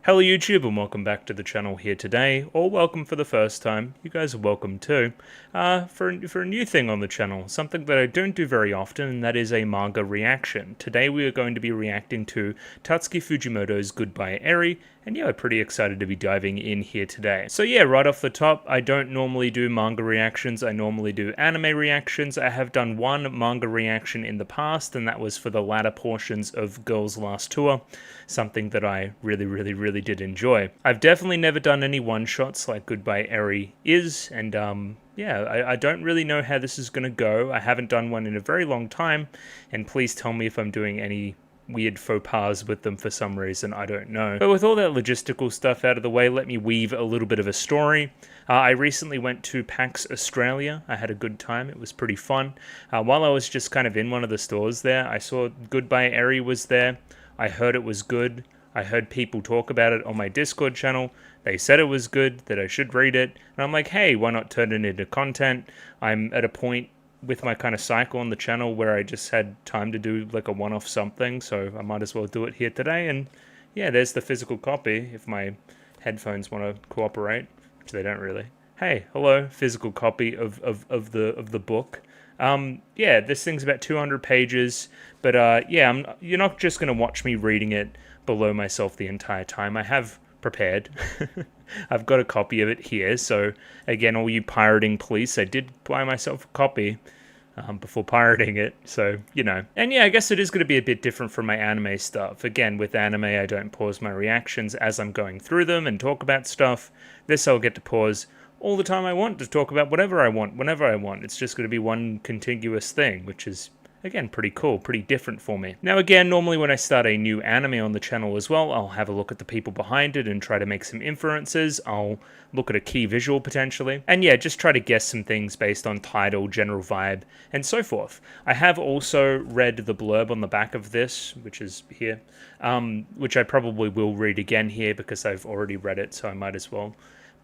Hello YouTube and welcome back to the channel here today, or welcome for the first time, you guys are welcome too, for a new thing on the channel, something that I don't do very often, and that is a manga reaction. Today we are going to be reacting to Tatsuki Fujimoto's Goodbye Eri, and yeah, I'm pretty excited to be diving in here today. So yeah, right off the top, I don't normally do manga reactions, I normally do anime reactions. I have done one manga reaction in the past, and that was for the latter portions of Girls' Last Tour, something that I really did enjoy. I've definitely never done any one-shots like Goodbye Eri is, and yeah, I don't really know how this is going to go. I haven't done one in a very long time, and please tell me if I'm doing any weird faux pas with them for some reason, I don't know. But with all that logistical stuff out of the way, let me weave a little bit of a story. I recently went to PAX Australia. I had a good time, it was pretty fun. While I was just kind of in one of the stores there, I saw Goodbye Eri was there. I heard it was good. I heard people talk about it on my Discord channel. They said it was good, that I should read it. And I'm like, hey, why not turn it into content? I'm at a point with my kind of cycle on the channel where I just had time to do like a one-off something, so I might as well do it here today. And yeah, there's the physical copy if my headphones want to cooperate, which they don't really. Hey, hello, physical copy of the book. Yeah, this thing's about 200 pages, but yeah, you're not just going to watch me reading it below myself the entire time. I have prepared. I've got a copy of it here, so again, all you pirating police, I did buy myself a copy before pirating it, so, you know. And yeah, I guess it is going to be a bit different from my anime stuff. Again, with anime, I don't pause my reactions as I'm going through them and talk about stuff. This I'll get to pause all the time I want to talk about whatever I want, whenever I want. It's just going to be one contiguous thing, which is, again, pretty cool, pretty different for me. Now again, normally when I start a new anime on the channel as well, I'll have a look at the people behind it and try to make some inferences. I'll look at a key visual potentially. And yeah, just try to guess some things based on title, general vibe, and so forth. I have also read the blurb on the back of this, which is here, which I probably will read again here because I've already read it, so I might as well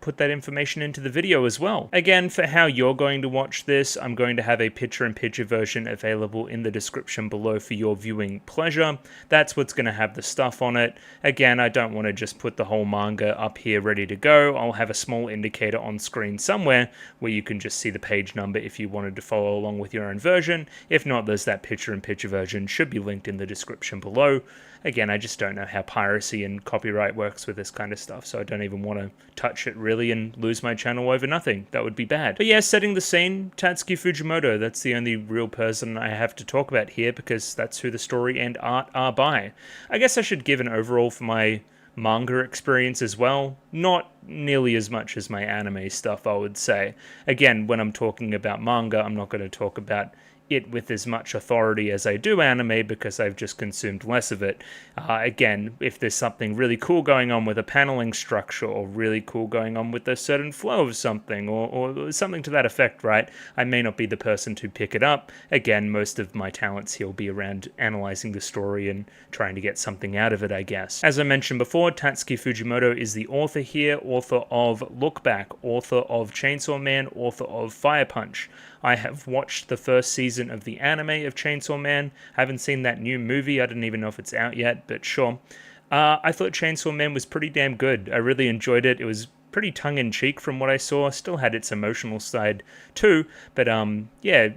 put that information into the video as well. Again, for how you're going to watch this, I'm going to have a picture-in-picture version available in the description below for your viewing pleasure. That's what's going to have the stuff on it. Again, I don't want to just put the whole manga up here ready to go. I'll have a small indicator on screen somewhere where you can just see the page number if you wanted to follow along with your own version. If not, there's that picture-in-picture version, should be linked in the description below. Again, I just don't know how piracy and copyright works with this kind of stuff, so I don't even want to touch it really and lose my channel over nothing. That would be bad. But yeah, setting the scene, Tatsuki Fujimoto, that's the only real person I have to talk about here because that's who the story and art are by. I guess I should give an overall for my manga experience as well. Not nearly as much as my anime stuff, I would say. Again, when I'm talking about manga, I'm not going to talk about it with as much authority as I do anime because I've just consumed less of it. Again, if there's something really cool going on with a paneling structure or really cool going on with a certain flow of something or something to that effect, right? I may not be the person to pick it up. Again, most of my talents here will be around analyzing the story and trying to get something out of it, I guess. As I mentioned before, Tatsuki Fujimoto is the author here, author of Look Back, author of Chainsaw Man, author of Fire Punch. I have watched the first season of the anime of Chainsaw Man. I haven't seen that new movie. I don't even know if it's out yet, but sure. I thought Chainsaw Man was pretty damn good. I really enjoyed it. It was pretty tongue-in-cheek from what I saw. Still had its emotional side too, but yeah,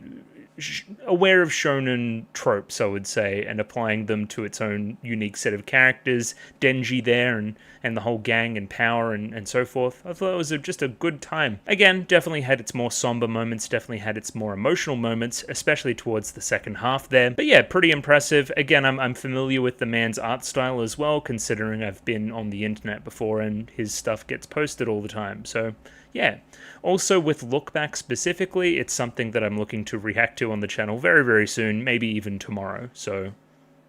aware of shonen tropes, I would say, and applying them to its own unique set of characters. Denji there and the whole gang and power and so forth. I thought it was just a good time. Again, definitely had its more somber moments, definitely had its more emotional moments, especially towards the second half there. But yeah, pretty impressive. Again, I'm familiar with the man's art style as well, considering I've been on the internet before and his stuff gets posted all the time. So yeah. Also with Look Back specifically, it's something that I'm looking to react to on the channel very soon, maybe even tomorrow. So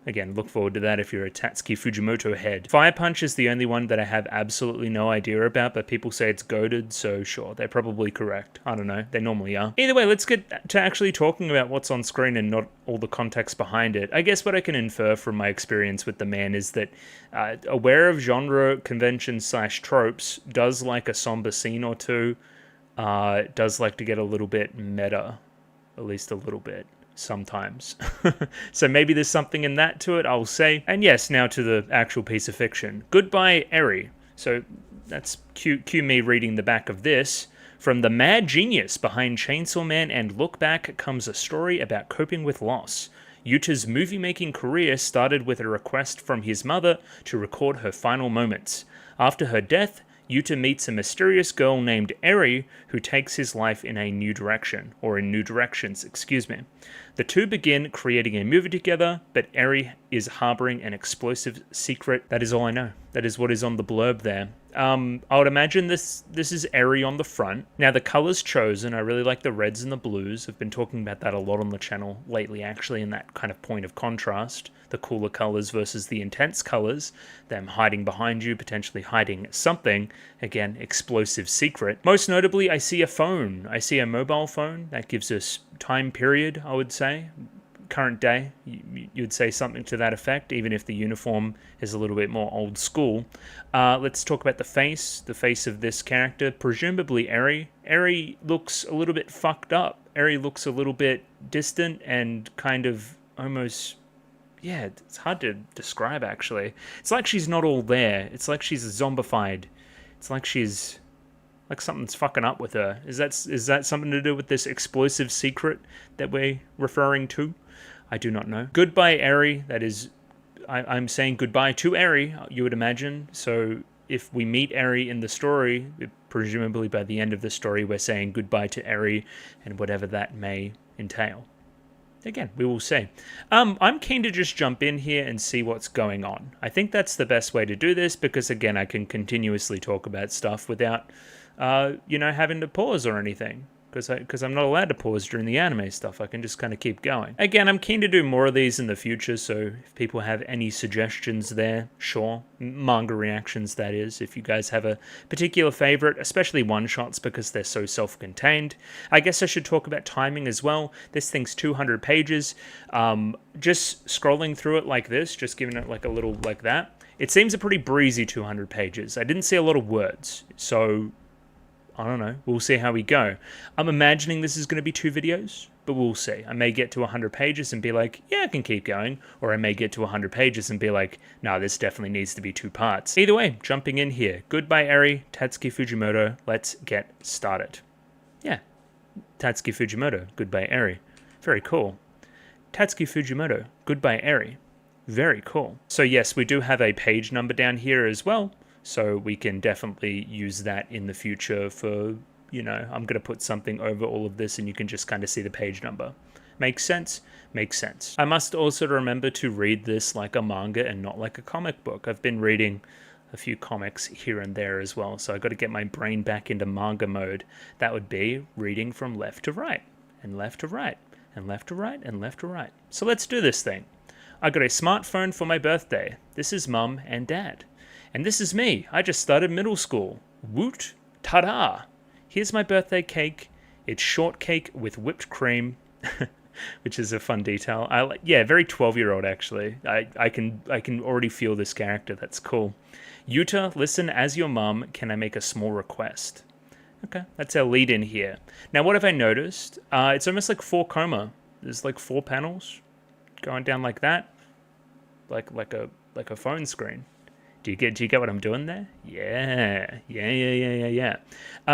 again, look forward to that if you're a Tatsuki Fujimoto head. Fire Punch is the only one that I have absolutely no idea about, but people say it's goated, so sure, they're probably correct. I don't know, they normally are. Either way, let's get to actually talking about what's on screen and not all the context behind it. I guess what I can infer from my experience with the man is that aware of genre conventions / tropes, does like a somber scene or two, does like to get a little bit meta, at least a little bit. sometimes. So maybe there's something in that to it, I'll say. And yes, now to the actual piece of fiction. Goodbye, Eri. So that's cue me reading the back of this. From the mad genius behind Chainsaw Man and Look Back comes a story about coping with loss. Yuta's movie-making career started with a request from his mother to record her final moments. After her death, Yuta meets a mysterious girl named Eri who takes his life in a new direction, or in new directions, excuse me. The two begin creating a movie together, but Eri is harboring an explosive secret. That is all I know. That is what is on the blurb there. I would imagine this is Eri on the front. Now the colors chosen, I really like the reds and the blues. I've been talking about that a lot on the channel lately, actually, in that kind of point of contrast. The cooler colors versus the intense colors. Them hiding behind you, potentially hiding something. Again, explosive secret. Most notably, I see a phone. I see a mobile phone. That gives us time period, I would say. Current day, you'd say something to that effect, even if the uniform is a little bit more old school. Let's talk about the face of this character, presumably Eri. Eri looks a little bit fucked up. Eri looks a little bit distant and kind of almost, yeah, it's hard to describe actually. It's like she's not all there. It's like she's zombified. It's like she's, like something's fucking up with her. Is that something to do with this explosive secret that we're referring to? I do not know. Goodbye, Eri. That is, I'm saying goodbye to Eri, you would imagine. So if we meet Eri in the story, presumably by the end of the story, we're saying goodbye to Eri and whatever that may entail. Again, we will see. I'm keen to just jump in here and see what's going on. I think that's the best way to do this because, again, I can continuously talk about stuff without, having to pause or anything. Because I'm not allowed to pause during the anime stuff. I can just kind of keep going. Again, I'm keen to do more of these in the future, so if people have any suggestions there, sure. Manga reactions, that is. If you guys have a particular favorite, especially one-shots because they're so self-contained. I guess I should talk about timing as well. This thing's 200 pages. Just scrolling through it like this, just giving it like a little like that. It seems a pretty breezy 200 pages. I didn't see a lot of words, so I don't know. We'll see how we go. I'm imagining this is going to be 2 videos, but we'll see. I may get to 100 pages and be like, yeah, I can keep going. Or I may get to 100 pages and be like, nah, this definitely needs to be 2 parts. Either way, jumping in here. Goodbye, Eri, Tatsuki Fujimoto. Let's get started. Yeah, Tatsuki Fujimoto, goodbye, Eri. Very cool. Tatsuki Fujimoto, goodbye, Eri. Very cool. So yes, we do have a page number down here as well. So we can definitely use that in the future for, I'm going to put something over all of this and you can just kind of see the page number. Makes sense? Makes sense. I must also remember to read this like a manga and not like a comic book. I've been reading a few comics here and there as well, so I've got to get my brain back into manga mode. That would be reading from left to right, and left to right, and left to right, and left to right. So let's do this thing. I got a smartphone for my birthday. This is Mum and Dad. And this is me. I just started middle school. Woot! Ta-da! Here's my birthday cake. It's shortcake with whipped cream, which is a fun detail. Very 12-year-old actually. I can already feel this character. That's cool. Yuta, listen, as your mum, can I make a small request? Okay, that's our lead in here. Now, what have I noticed? It's almost like 4 coma. There's like 4 panels going down like that, like a phone screen. Do you get what I'm doing there? Yeah.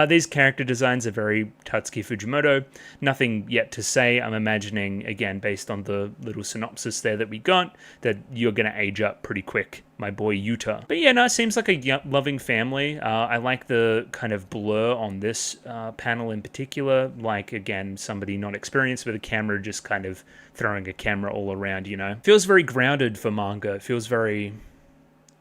These character designs are very Tatsuki Fujimoto. Nothing yet to say. I'm imagining, again, based on the little synopsis there that we got, that you're going to age up pretty quick, my boy Yuta. But yeah, no, it seems like a loving family. I like the kind of blur on this panel in particular. Like, again, somebody not experienced with a camera just kind of throwing a camera all around, Feels very grounded for manga. It feels very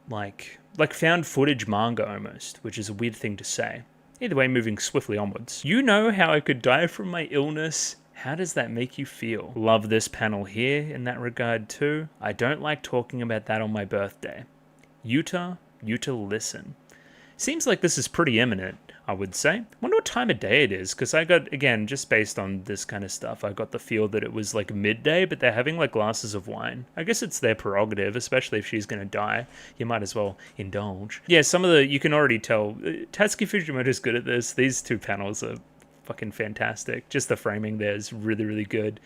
like found footage manga almost, which is a weird thing to say. Either way, moving swiftly onwards. You know how I could die from my illness? How does that make you feel? Love this panel here in that regard too. I don't like talking about that on my birthday. Yuta, listen. Seems like this is pretty imminent, I would say. Wonder what time of day it is, because I got, again, just based on this kind of stuff, I got the feel that it was like midday, but they're having like glasses of wine. I guess it's their prerogative, especially if she's going to die. You might as well indulge. Yeah, some of you can already tell, Tatsuki Fujimoto's good at this. These 2 panels are fucking fantastic. Just the framing there is really, really good.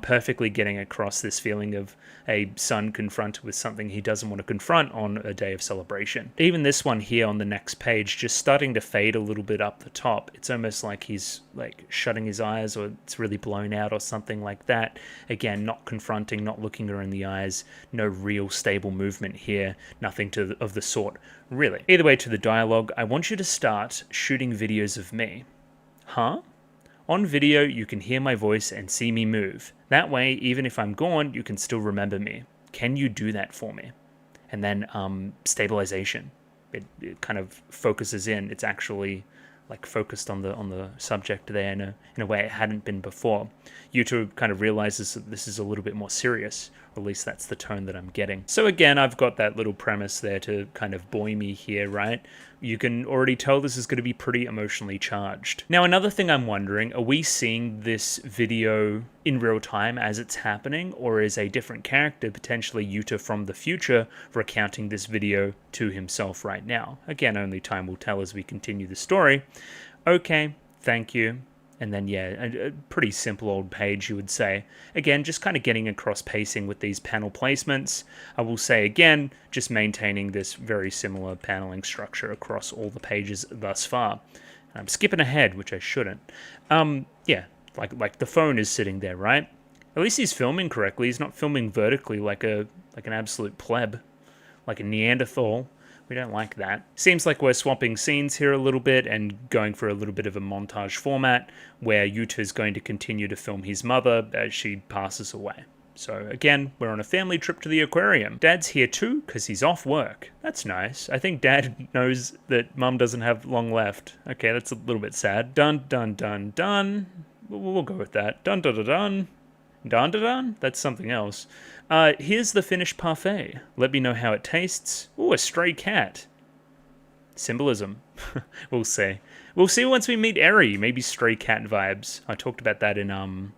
Perfectly getting across this feeling of a son confronted with something he doesn't want to confront on a day of celebration. Even this one here on the next page, just starting to fade a little bit up the top. It's almost like he's like shutting his eyes, or it's really blown out or something like that. Again, not confronting, not looking her in the eyes, no real stable movement here, nothing of the sort, really. Either way, to the dialogue, I want you to start shooting videos of me. Huh? On video, you can hear my voice and see me move. That way, even if I'm gone, you can still remember me. Can you do that for me? And then stabilization. It kind of focuses in. It's actually like focused on the subject there in a way it hadn't been before. Yuta kind of realizes that this is a little bit more serious, or at least that's the tone that I'm getting. So again, I've got that little premise there to kind of buoy me here, right? You can already tell this is going to be pretty emotionally charged. Now, another thing I'm wondering, are we seeing this video in real time as it's happening, or is a different character, potentially Yuta from the future, recounting this video to himself right now? Again, only time will tell as we continue the story. Okay, thank you. And then, yeah, a pretty simple old page, you would say. Again, just kind of getting across pacing with these panel placements. I will say again, just maintaining this very similar paneling structure across all the pages thus far. I'm skipping ahead, which I shouldn't. Yeah, like the phone is sitting there, right? At least he's filming correctly. He's not filming vertically like an absolute pleb, like a Neanderthal. We don't like that. Seems like we're swapping scenes here a little bit and going for a little bit of a montage format where Yuta is going to continue to film his mother as she passes away. So again, we're on a family trip to the aquarium. Dad's here too because he's off work. That's nice. I think Dad knows that Mum doesn't have long left. Okay, that's a little bit sad. Dun dun dun dun. We'll go with that. Dun dun dun dun. Dun dun dun? That's something else. Here's the finished parfait. Let me know how it tastes. Ooh, a stray cat. Symbolism. We'll see. We'll see once we meet Eri. Maybe stray cat vibes. I talked about that in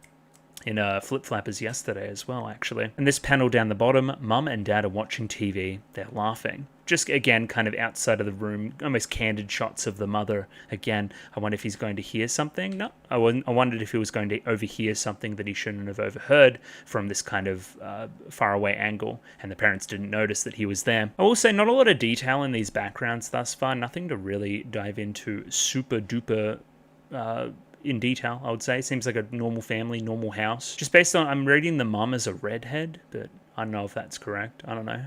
Flip Flappers yesterday as well, actually. And this panel down the bottom, Mum and Dad are watching TV. They're laughing. Just, again, kind of outside of the room, almost candid shots of the mother. Again, I wonder if he's going to hear something. No, I wondered if he was going to overhear something that he shouldn't have overheard from this kind of faraway angle, and the parents didn't notice that he was there. I will say, not a lot of detail in these backgrounds thus far. Nothing to really dive into super duper in detail, I would say. Seems like a normal family, normal house. Just based on, I'm rating the mum as a redhead, but I don't know if that's correct. I don't know.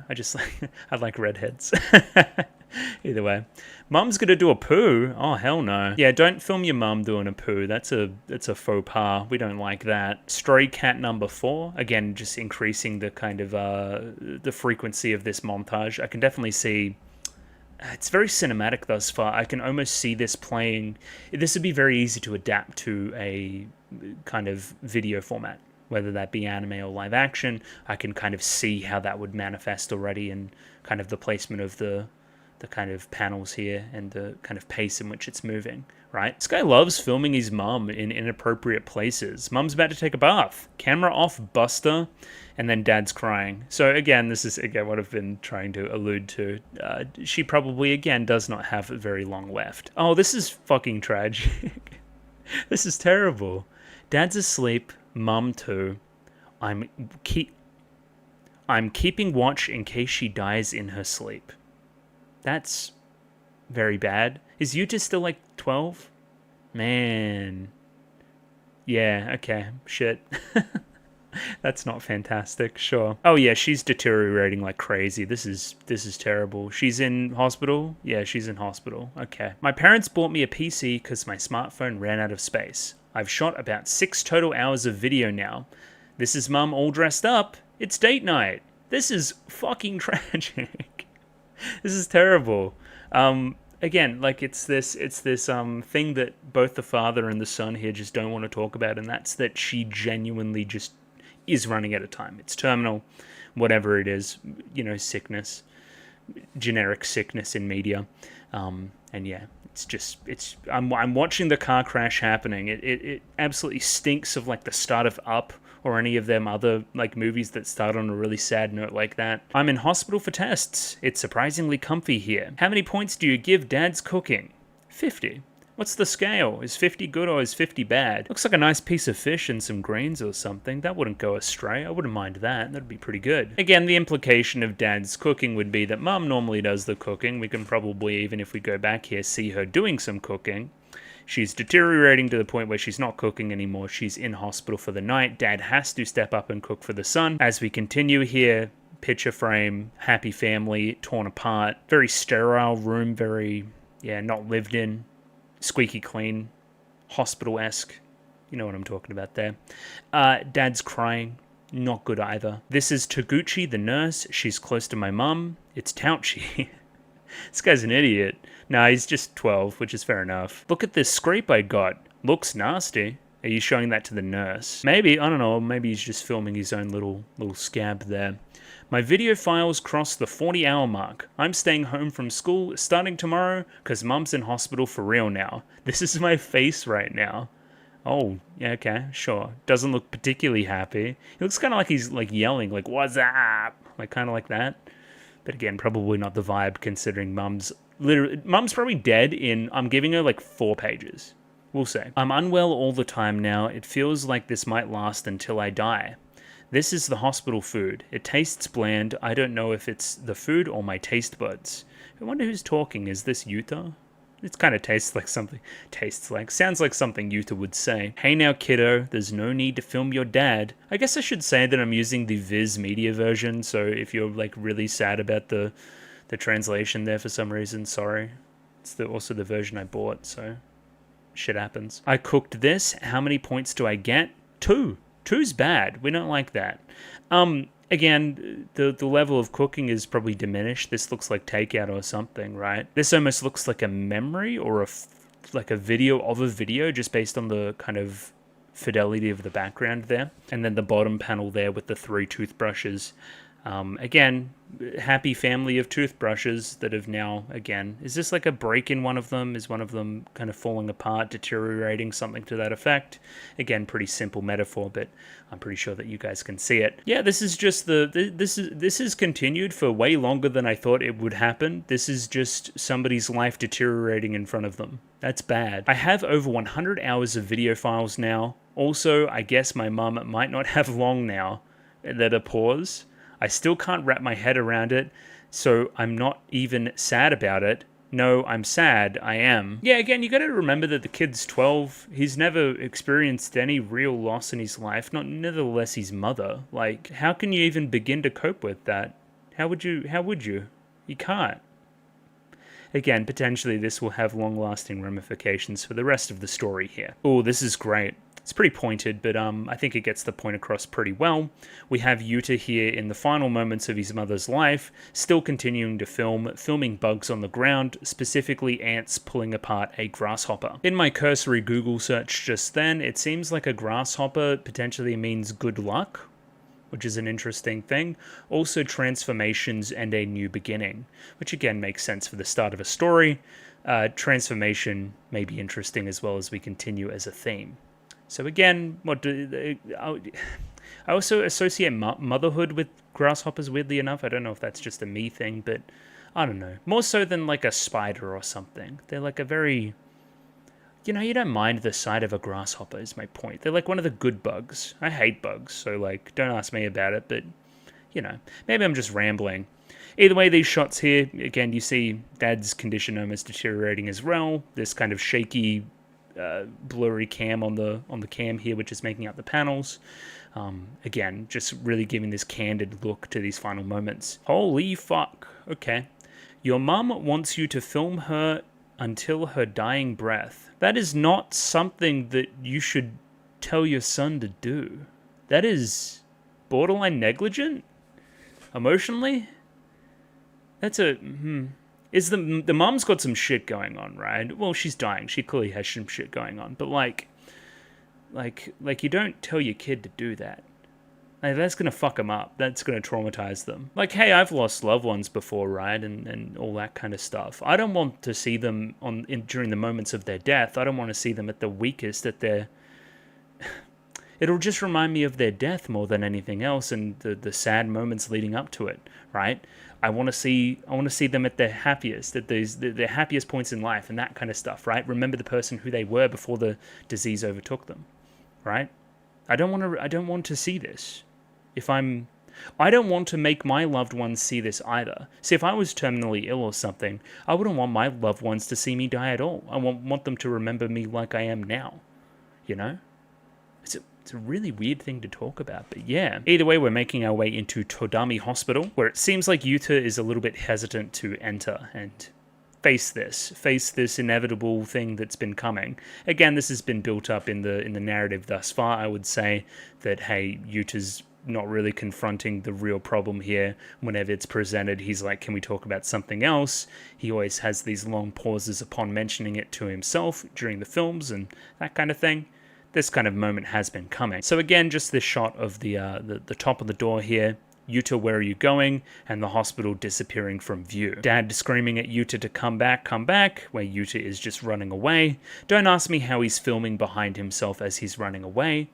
I like redheads. Either way. Mum's gonna do a poo? Oh, hell no. Yeah, don't film your mum doing a poo. That's a faux pas. We don't like that. Stray cat number 4. Again, just increasing the kind of, the frequency of this montage. I can definitely see it's very cinematic thus far. I can almost see this playing. This would be very easy to adapt to a kind of video format, whether that be anime or live action. I can kind of see how that would manifest already in kind of the placement of the kind of panels here and the kind of pace in which it's moving, right? This guy loves filming his mum in inappropriate places. Mum's about to take a bath. Camera off, Buster. And then Dad's crying. So again, this is again what I've been trying to allude to. She probably, again, does not have very long left. Oh, this is fucking tragic. This is terrible. Dad's asleep. Mum too. I'm keeping watch in case she dies in her sleep. That's very bad. Is Yuta still like 12? Man. Yeah, okay. Shit. That's not fantastic, sure. Oh yeah, she's deteriorating like crazy. This is terrible. She's in hospital? Yeah, she's in hospital. Okay. My parents bought me a PC because my smartphone ran out of space. I've shot about 6 total hours of video now. This is Mum all dressed up. It's date night. This is fucking tragic. This is terrible. Again, like it's this thing that both the father and the son here just don't want to talk about, and that's that she genuinely just is running out of time. It's terminal, whatever it is, sickness, generic sickness in media, and yeah, I'm watching the car crash happening. It absolutely stinks of like the start of Up or any of them other like movies that start on a really sad note like that. I'm in hospital for tests. It's surprisingly comfy here. How many points do you give Dad's cooking? 50. What's the scale? Is 50 good or is 50 bad? Looks like a nice piece of fish and some greens or something. That wouldn't go astray. I wouldn't mind that. That'd be pretty good. Again, the implication of Dad's cooking would be that Mum normally does the cooking. We can probably, even if we go back here, see her doing some cooking. She's deteriorating to the point where she's not cooking anymore. She's in hospital for the night. Dad has to step up and cook for the son. As we continue here, picture frame, happy family, torn apart. Very sterile room, very, not lived in. Squeaky clean, hospital-esque. You know what I'm talking about there. Dad's crying. Not good either. This is Toguchi, the nurse. She's close to my mum. It's Tauchi. This guy's an idiot. Nah, he's just 12, which is fair enough. Look at this scrape I got. Looks nasty. Are you showing that to the nurse? Maybe, I don't know, maybe he's just filming his own little scab there. My video files cross the 40-hour mark. I'm staying home from school starting tomorrow because Mum's in hospital for real now. This is my face right now. Oh, yeah, okay, sure. Doesn't look particularly happy. He looks kind of like he's like yelling, like, what's up? Like, kind of like that. But again, probably not the vibe considering Mum's probably dead in, I'm giving her like 4 pages. We'll see. I'm unwell all the time now. It feels like this might last until I die. This is the hospital food. It tastes bland. I don't know if it's the food or my taste buds. I wonder who's talking. Is this Yuta? It kind of sounds like something Yuta would say. Hey now, kiddo, there's no need to film your dad. I guess I should say that I'm using the Viz Media version, so if you're like really sad about the translation there for some reason, sorry. It's also the version I bought, so shit happens. I cooked this. How many points do I get? 2. 2's bad. We don't like that. Again, the level of cooking is probably diminished. This looks like takeout or something, right? This almost looks like a memory or like a video of a video just based on the kind of fidelity of the background there. And then the bottom panel there with the 3 toothbrushes. Again, happy family of toothbrushes that have now, again, is this like a break in one of them? Is one of them kind of falling apart, deteriorating, something to that effect? Again, pretty simple metaphor, but I'm pretty sure that you guys can see it. Yeah, this is just this is continued for way longer than I thought it would happen. This is just somebody's life deteriorating in front of them. That's bad. I have over 100 hours of video files now. Also, I guess my mum might not have long now. That a pause. I still can't wrap my head around it, so I'm not even sad about it. No, I'm sad. I am. Yeah, again, you gotta remember that the kid's 12. He's never experienced any real loss in his life, nevertheless his mother. Like, how can you even begin to cope with that? How would you? You can't. Again, potentially this will have long-lasting ramifications for the rest of the story here. Oh, this is great. It's pretty pointed, but I think it gets the point across pretty well. We have Yuta here in the final moments of his mother's life, still continuing to filming bugs on the ground, specifically ants pulling apart a grasshopper. In my cursory Google search just then, it seems like a grasshopper potentially means good luck, which is an interesting thing. Also transformations and a new beginning, which again makes sense for the start of a story. Transformation may be interesting as well as we continue as a theme. So again, I also associate motherhood with grasshoppers, weirdly enough. I don't know if that's just a me thing, but I don't know. More so than like a spider or something. They're like a very, you don't mind the sight of a grasshopper is my point. They're like one of the good bugs. I hate bugs, so like, don't ask me about it, but maybe I'm just rambling. Either way, these shots here, again, you see Dad's condition almost deteriorating as well. This kind of shaky, blurry cam on the cam here, which is making out the panels. Again, just really giving this candid look to these final moments. Holy fuck. Okay. Your mum wants you to film her until her dying breath. That is not something that you should tell your son to do. That is borderline negligent? Emotionally? That's Is the mom's got some shit going on, right? Well, she's dying. She clearly has some shit going on. But like you don't tell your kid to do that. Like, that's gonna fuck them up. That's gonna traumatize them. Like, hey, I've lost loved ones before, right? And all that kind of stuff. I don't want to see them during the moments of their death. I don't want to see them at the weakest, at their... It'll just remind me of their death more than anything else and the sad moments leading up to it, right? I want to see them at their happiest, at their happiest points in life, and that kind of stuff, right? Remember the person who they were before the disease overtook them, right? I don't want to see this. I don't want to make my loved ones see this either. See, if I was terminally ill or something, I wouldn't want my loved ones to see me die at all. I want them to remember me like I am now, you know? It's a really weird thing to talk about, but yeah. Either way, we're making our way into Todami Hospital, where it seems like Yuta is a little bit hesitant to enter and face this inevitable thing that's been coming. Again, this has been built up in the narrative thus far. I would say that, hey, Yuta's not really confronting the real problem here. Whenever it's presented, he's like, can we talk about something else? He always has these long pauses upon mentioning it to himself during the films and that kind of thing. This kind of moment has been coming. So again, just this shot of the top of the door here. Yuta, where are you going? And the hospital disappearing from view. Dad screaming at Yuta to come back, where Yuta is just running away. Don't ask me how he's filming behind himself as he's running away.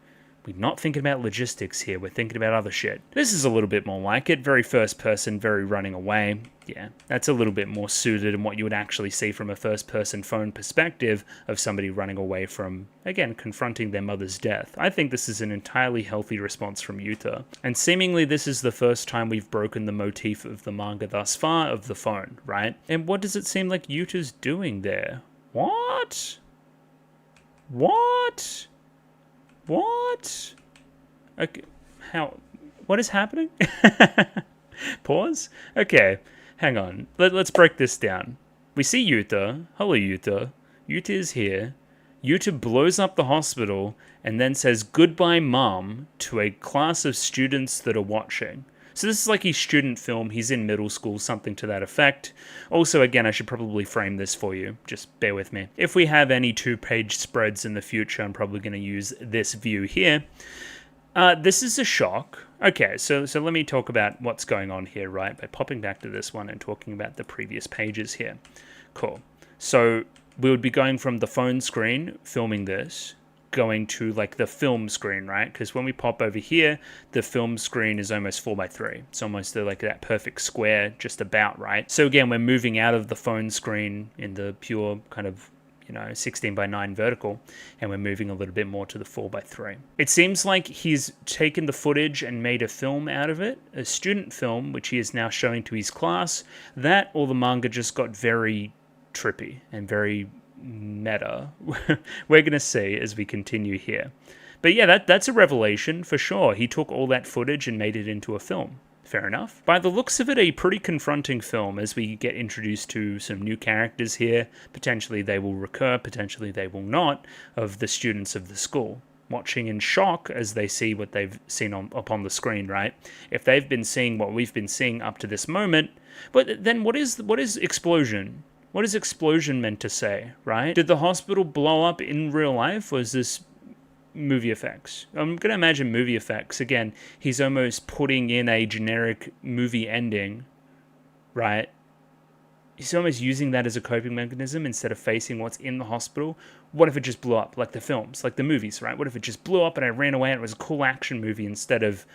We're not thinking about logistics here, we're thinking about other shit. This is a little bit more like it, very first person, very running away. Yeah, that's a little bit more suited in what you would actually see from a first person phone perspective of somebody running away from, again, confronting their mother's death. I think this is an entirely healthy response from Yuta. And seemingly this is the first time we've broken the motif of the manga thus far of the phone, right? And what does it seem like Yuta's doing there? What? Okay, what is happening? Pause? Okay, hang on. Let's break this down. We see Yuta. Hello, Yuta. Yuta is here. Yuta blows up the hospital and then says goodbye, Mom, to a class of students that are watching. So this is like his student film. He's in middle school, something to that effect. Also, again, I should probably frame this for you. Just bear with me. If we have any 2-page spreads in the future, I'm probably going to use this view here. This is a shock. Okay, so let me talk about what's going on here, right? By popping back to this one and talking about the previous pages here. Cool. So we would be going from the phone screen, filming this, going to like the film screen, right? Because when we pop over here, the film screen is almost 4:3. It's almost like that perfect square, just about, right? So again, we're moving out of the phone screen in the pure kind of, 16:9 vertical, and we're moving a little bit more to the 4:3. It seems like he's taken the footage and made a film out of it, a student film, which he is now showing to his class. That or the manga just got very trippy and very meta. We're going to see as we continue here. But yeah, that's a revelation for sure. He took all that footage and made it into a film. Fair enough. By the looks of it, a pretty confronting film as we get introduced to some new characters here. Potentially they will recur, potentially they will not, of the students of the school. Watching in shock as they see what they've seen upon the screen, right? If they've been seeing what we've been seeing up to this moment, but then what is explosion? What is explosion meant to say, right? Did the hospital blow up in real life? Or is this movie effects? I'm going to imagine movie effects. Again, he's almost putting in a generic movie ending, right? He's almost using that as a coping mechanism instead of facing what's in the hospital. What if it just blew up, like the films, like the movies, right? What if it just blew up and I ran away and it was a cool action movie instead of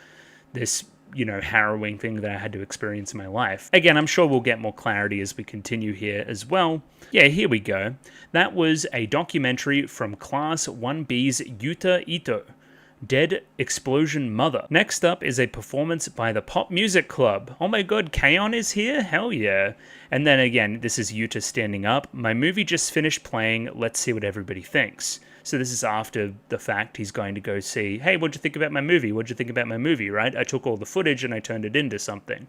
this, harrowing thing that I had to experience in my life? Again, I'm sure we'll get more clarity as we continue here as well. Yeah, here we go. That was a documentary from Class 1B's Yuta Ito, Dead Explosion Mother. Next up is a performance by the Pop Music Club. Oh my god, Kaon is here? Hell yeah. And then again, this is Yuta standing up. My movie just finished playing, let's see what everybody thinks. So this is after the fact he's going to go see, hey, what'd you think about my movie? What'd you think about my movie, right? I took all the footage and I turned it into something.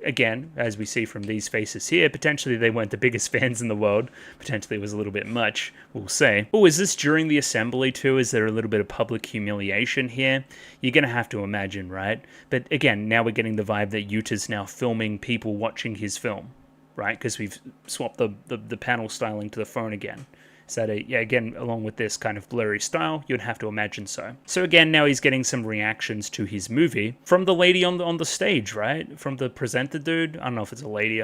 Again, as we see from these faces here, potentially they weren't the biggest fans in the world. Potentially it was a little bit much, we'll see. Oh, is this during the assembly too? Is there a little bit of public humiliation here? You're going to have to imagine, right? But again, now we're getting the vibe that Yuta's now filming people watching his film, right? Because we've swapped the panel styling to the phone again. So again, along with this kind of blurry style, you'd have to imagine so. So again, now he's getting some reactions to his movie from the lady on the stage, right? From the presenter dude. I don't know if it's a lady.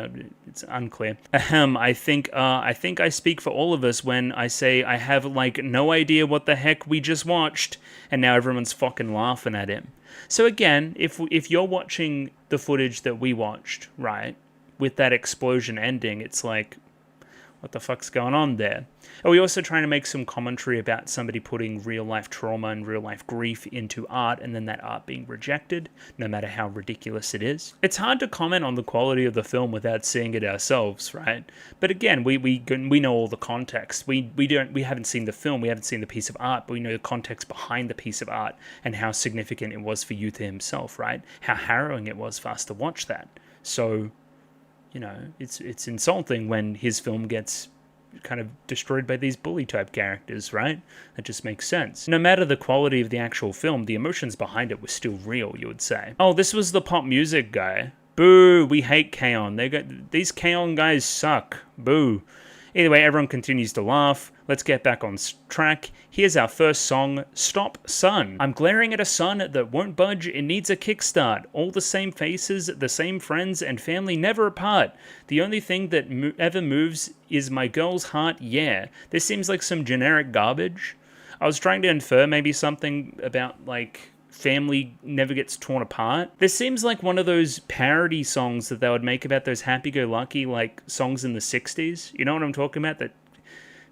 It's unclear. I think I speak for all of us when I say I have like no idea what the heck we just watched, and now everyone's fucking laughing at him. So again, if you're watching the footage that we watched, right? with that explosion ending, it's like, what the fuck's going on there? Are we also trying to make some commentary about somebody putting real-life trauma and real-life grief into art, and then that art being rejected, no matter how ridiculous it is? It's hard to comment on the quality of the film without seeing it ourselves, right? But again, we know all the context. We haven't seen the film, we haven't seen the piece of art, but we know the context behind the piece of art and how significant it was for Yuta himself, right? How harrowing it was for us to watch that. So, you know, it's insulting when his film gets kind of destroyed by these bully type characters, right? That just makes sense. No matter the quality of the actual film, the emotions behind it were still real, you would say. Oh, this was the pop music guy. Boo, we hate K-On! These K-On! Guys suck. Boo. Either way, everyone continues to laugh. Let's get back on track. Here's our first song, Stop Sun. I'm glaring at a sun that won't budge, it needs a kickstart. All the same faces, the same friends, and family never apart. The only thing that ever moves is my girl's heart, yeah. This seems like some generic garbage. I was trying to infer maybe something about, like, family never gets torn apart. This seems like one of those parody songs that they would make about those happy-go-lucky, like, songs in the 60s. You know what I'm talking about? That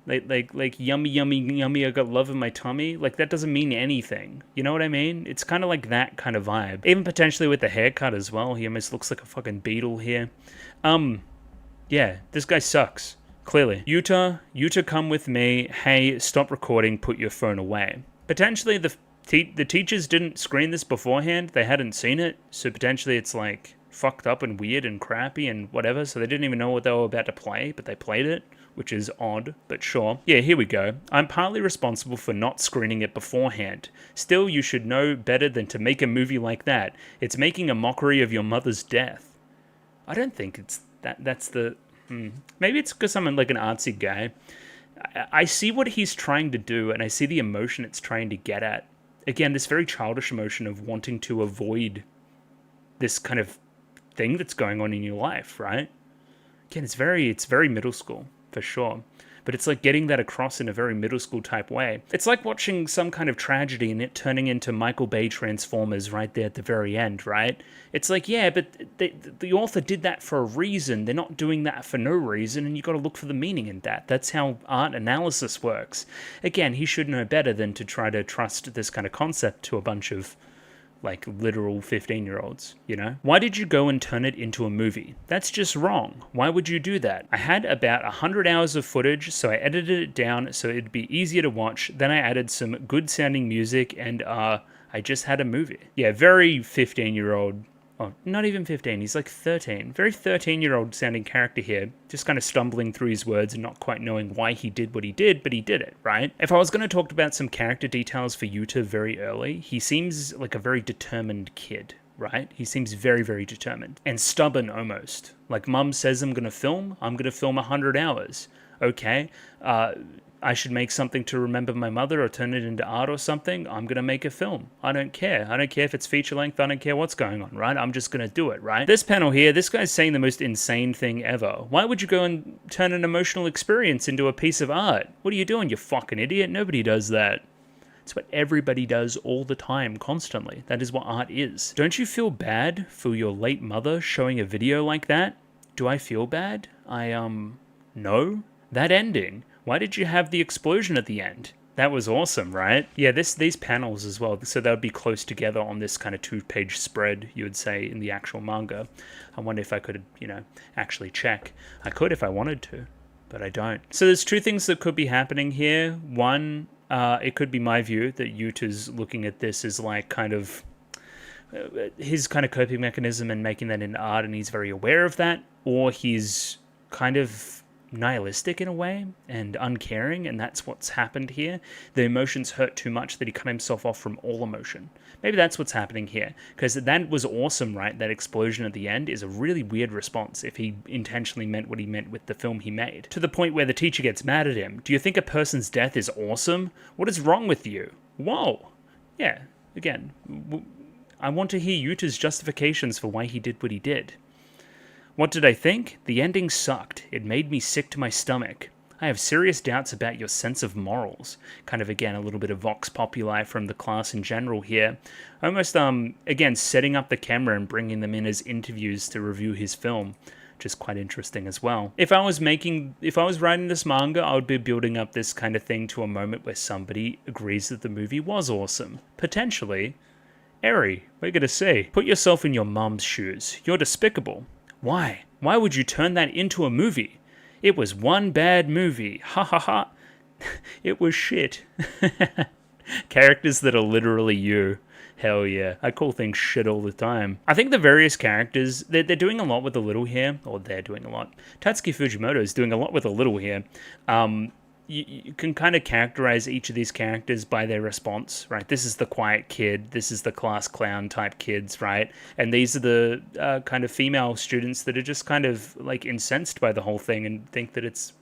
like yummy, yummy, yummy, I got love in my tummy. Like, that doesn't mean anything. You know what I mean? It's kind of like that kind of vibe. Even potentially with the haircut as well. He almost looks like a fucking beetle here. Yeah, this guy sucks. Clearly. Yuta, come with me. Hey, stop recording, put your phone away. Potentially the teachers didn't screen this beforehand. They hadn't seen it. So potentially it's like fucked up and weird and crappy and whatever. So they didn't even know what they were about to play, but they played it, which is odd, but sure. Yeah, here we go. I'm partly responsible for not screening it beforehand. Still, you should know better than to make a movie like that. It's making a mockery of your mother's death. I don't think it's that's the... Maybe it's because I'm like an artsy guy. I see what he's trying to do, and I see the emotion it's trying to get at. Again, this very childish emotion of wanting to avoid this kind of thing that's going on in your life, right? Again, it's very middle school, for sure. But it's like getting that across in a very middle school type way. It's like watching some kind of tragedy and it turning into Michael Bay Transformers right there at the very end, right? It's like, yeah, but the author did that for a reason. They're not doing that for no reason, and you got to look for the meaning in that. That's how art analysis works. Again, he should know better than to try to trust this kind of concept to a bunch of like literal 15-year-olds, you know? Why did you go and turn it into a movie? That's just wrong. Why would you do that? I had about 100 hours of footage, so I edited it down so it'd be easier to watch. Then I added some good sounding music and I just had a movie. Yeah, very 15-year-old. Oh, not even 15, he's like 13. Very 13-year-old sounding character here, just kind of stumbling through his words and not quite knowing why he did what he did, but he did it, right? If I was going to talk about some character details for Yuta very early, he seems like a very determined kid, right? He seems very, very determined. And stubborn almost. Like, mum says I'm going to film 100 hours. Okay, I should make something to remember my mother or turn it into art or something. I'm going to make a film. I don't care. I don't care if it's feature length. I don't care what's going on, right? I'm just going to do it, right? This panel here, this guy's saying the most insane thing ever. Why would you go and turn an emotional experience into a piece of art? What are you doing, you fucking idiot? Nobody does that. It's what everybody does all the time, constantly. That is what art is. Don't you feel bad for your late mother showing a video like that? Do I feel bad? No. That ending. Why did you have the explosion at the end? That was awesome, right? Yeah, these panels as well, so they would be close together on this kind of 2-page spread, you would say, in the actual manga. I wonder if I could, actually check. I could if I wanted to, but I don't. So there's two things that could be happening here. One, it could be my view that Yuta's looking at this as like kind of his kind of coping mechanism and making that into art, and he's very aware of that, or he's kind of nihilistic in a way and uncaring, and that's what's happened here. The emotions hurt too much that he cut himself off from all emotion. Maybe that's what's happening here, because that was awesome, right? That explosion at the end is a really weird response if he intentionally meant what he meant with the film he made. To the point where the teacher gets mad at him. Do you think a person's death is awesome? What is wrong with you? Whoa. Yeah, again, I want to hear Yuta's justifications for why he did what he did. What did I think? The ending sucked. It made me sick to my stomach. I have serious doubts about your sense of morals. Kind of, again, a little bit of vox populi from the class in general here. Almost, again, setting up the camera and bringing them in as interviews to review his film. which is quite interesting as well. If I was writing this manga, I would be building up this kind of thing to a moment where somebody agrees that the movie was awesome. Potentially. Eri, we're gonna see. Put yourself in your mum's shoes. You're despicable. Why? Why would you turn that into a movie? It was one bad movie. Ha ha ha. It was shit. Characters that are literally you. Hell yeah. I call things shit all the time. I think the various characters, they're doing a lot with a little here. Or they're doing a lot. Tatsuki Fujimoto is doing a lot with a little here. You can kind of characterize each of these characters by their response, right? This is the quiet kid. This is the class clown type kids, right? And these are the kind of female students that are just kind of like incensed by the whole thing and think that it's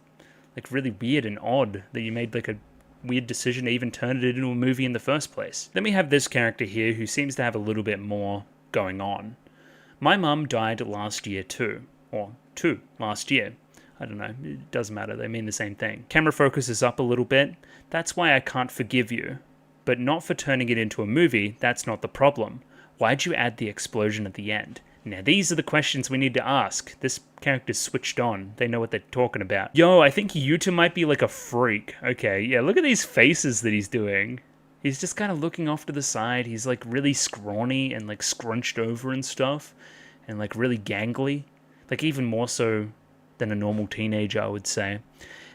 like really weird and odd that you made like a weird decision to even turn it into a movie in the first place. Then we have this character here who seems to have a little bit more going on. My mum died last year too. Or last year. I don't know, it doesn't matter, they mean the same thing. Camera focus is up a little bit. That's why I can't forgive you. But not for turning it into a movie, that's not the problem. Why'd you add the explosion at the end? Now these are the questions we need to ask. This character's switched on. They know what they're talking about. Yo, I think Yuta might be like a freak. Okay, yeah, look at these faces that he's doing. He's just kind of looking off to the side. He's like really scrawny and like scrunched over and stuff. And like really gangly. Like even more so than a normal teenager, I would say.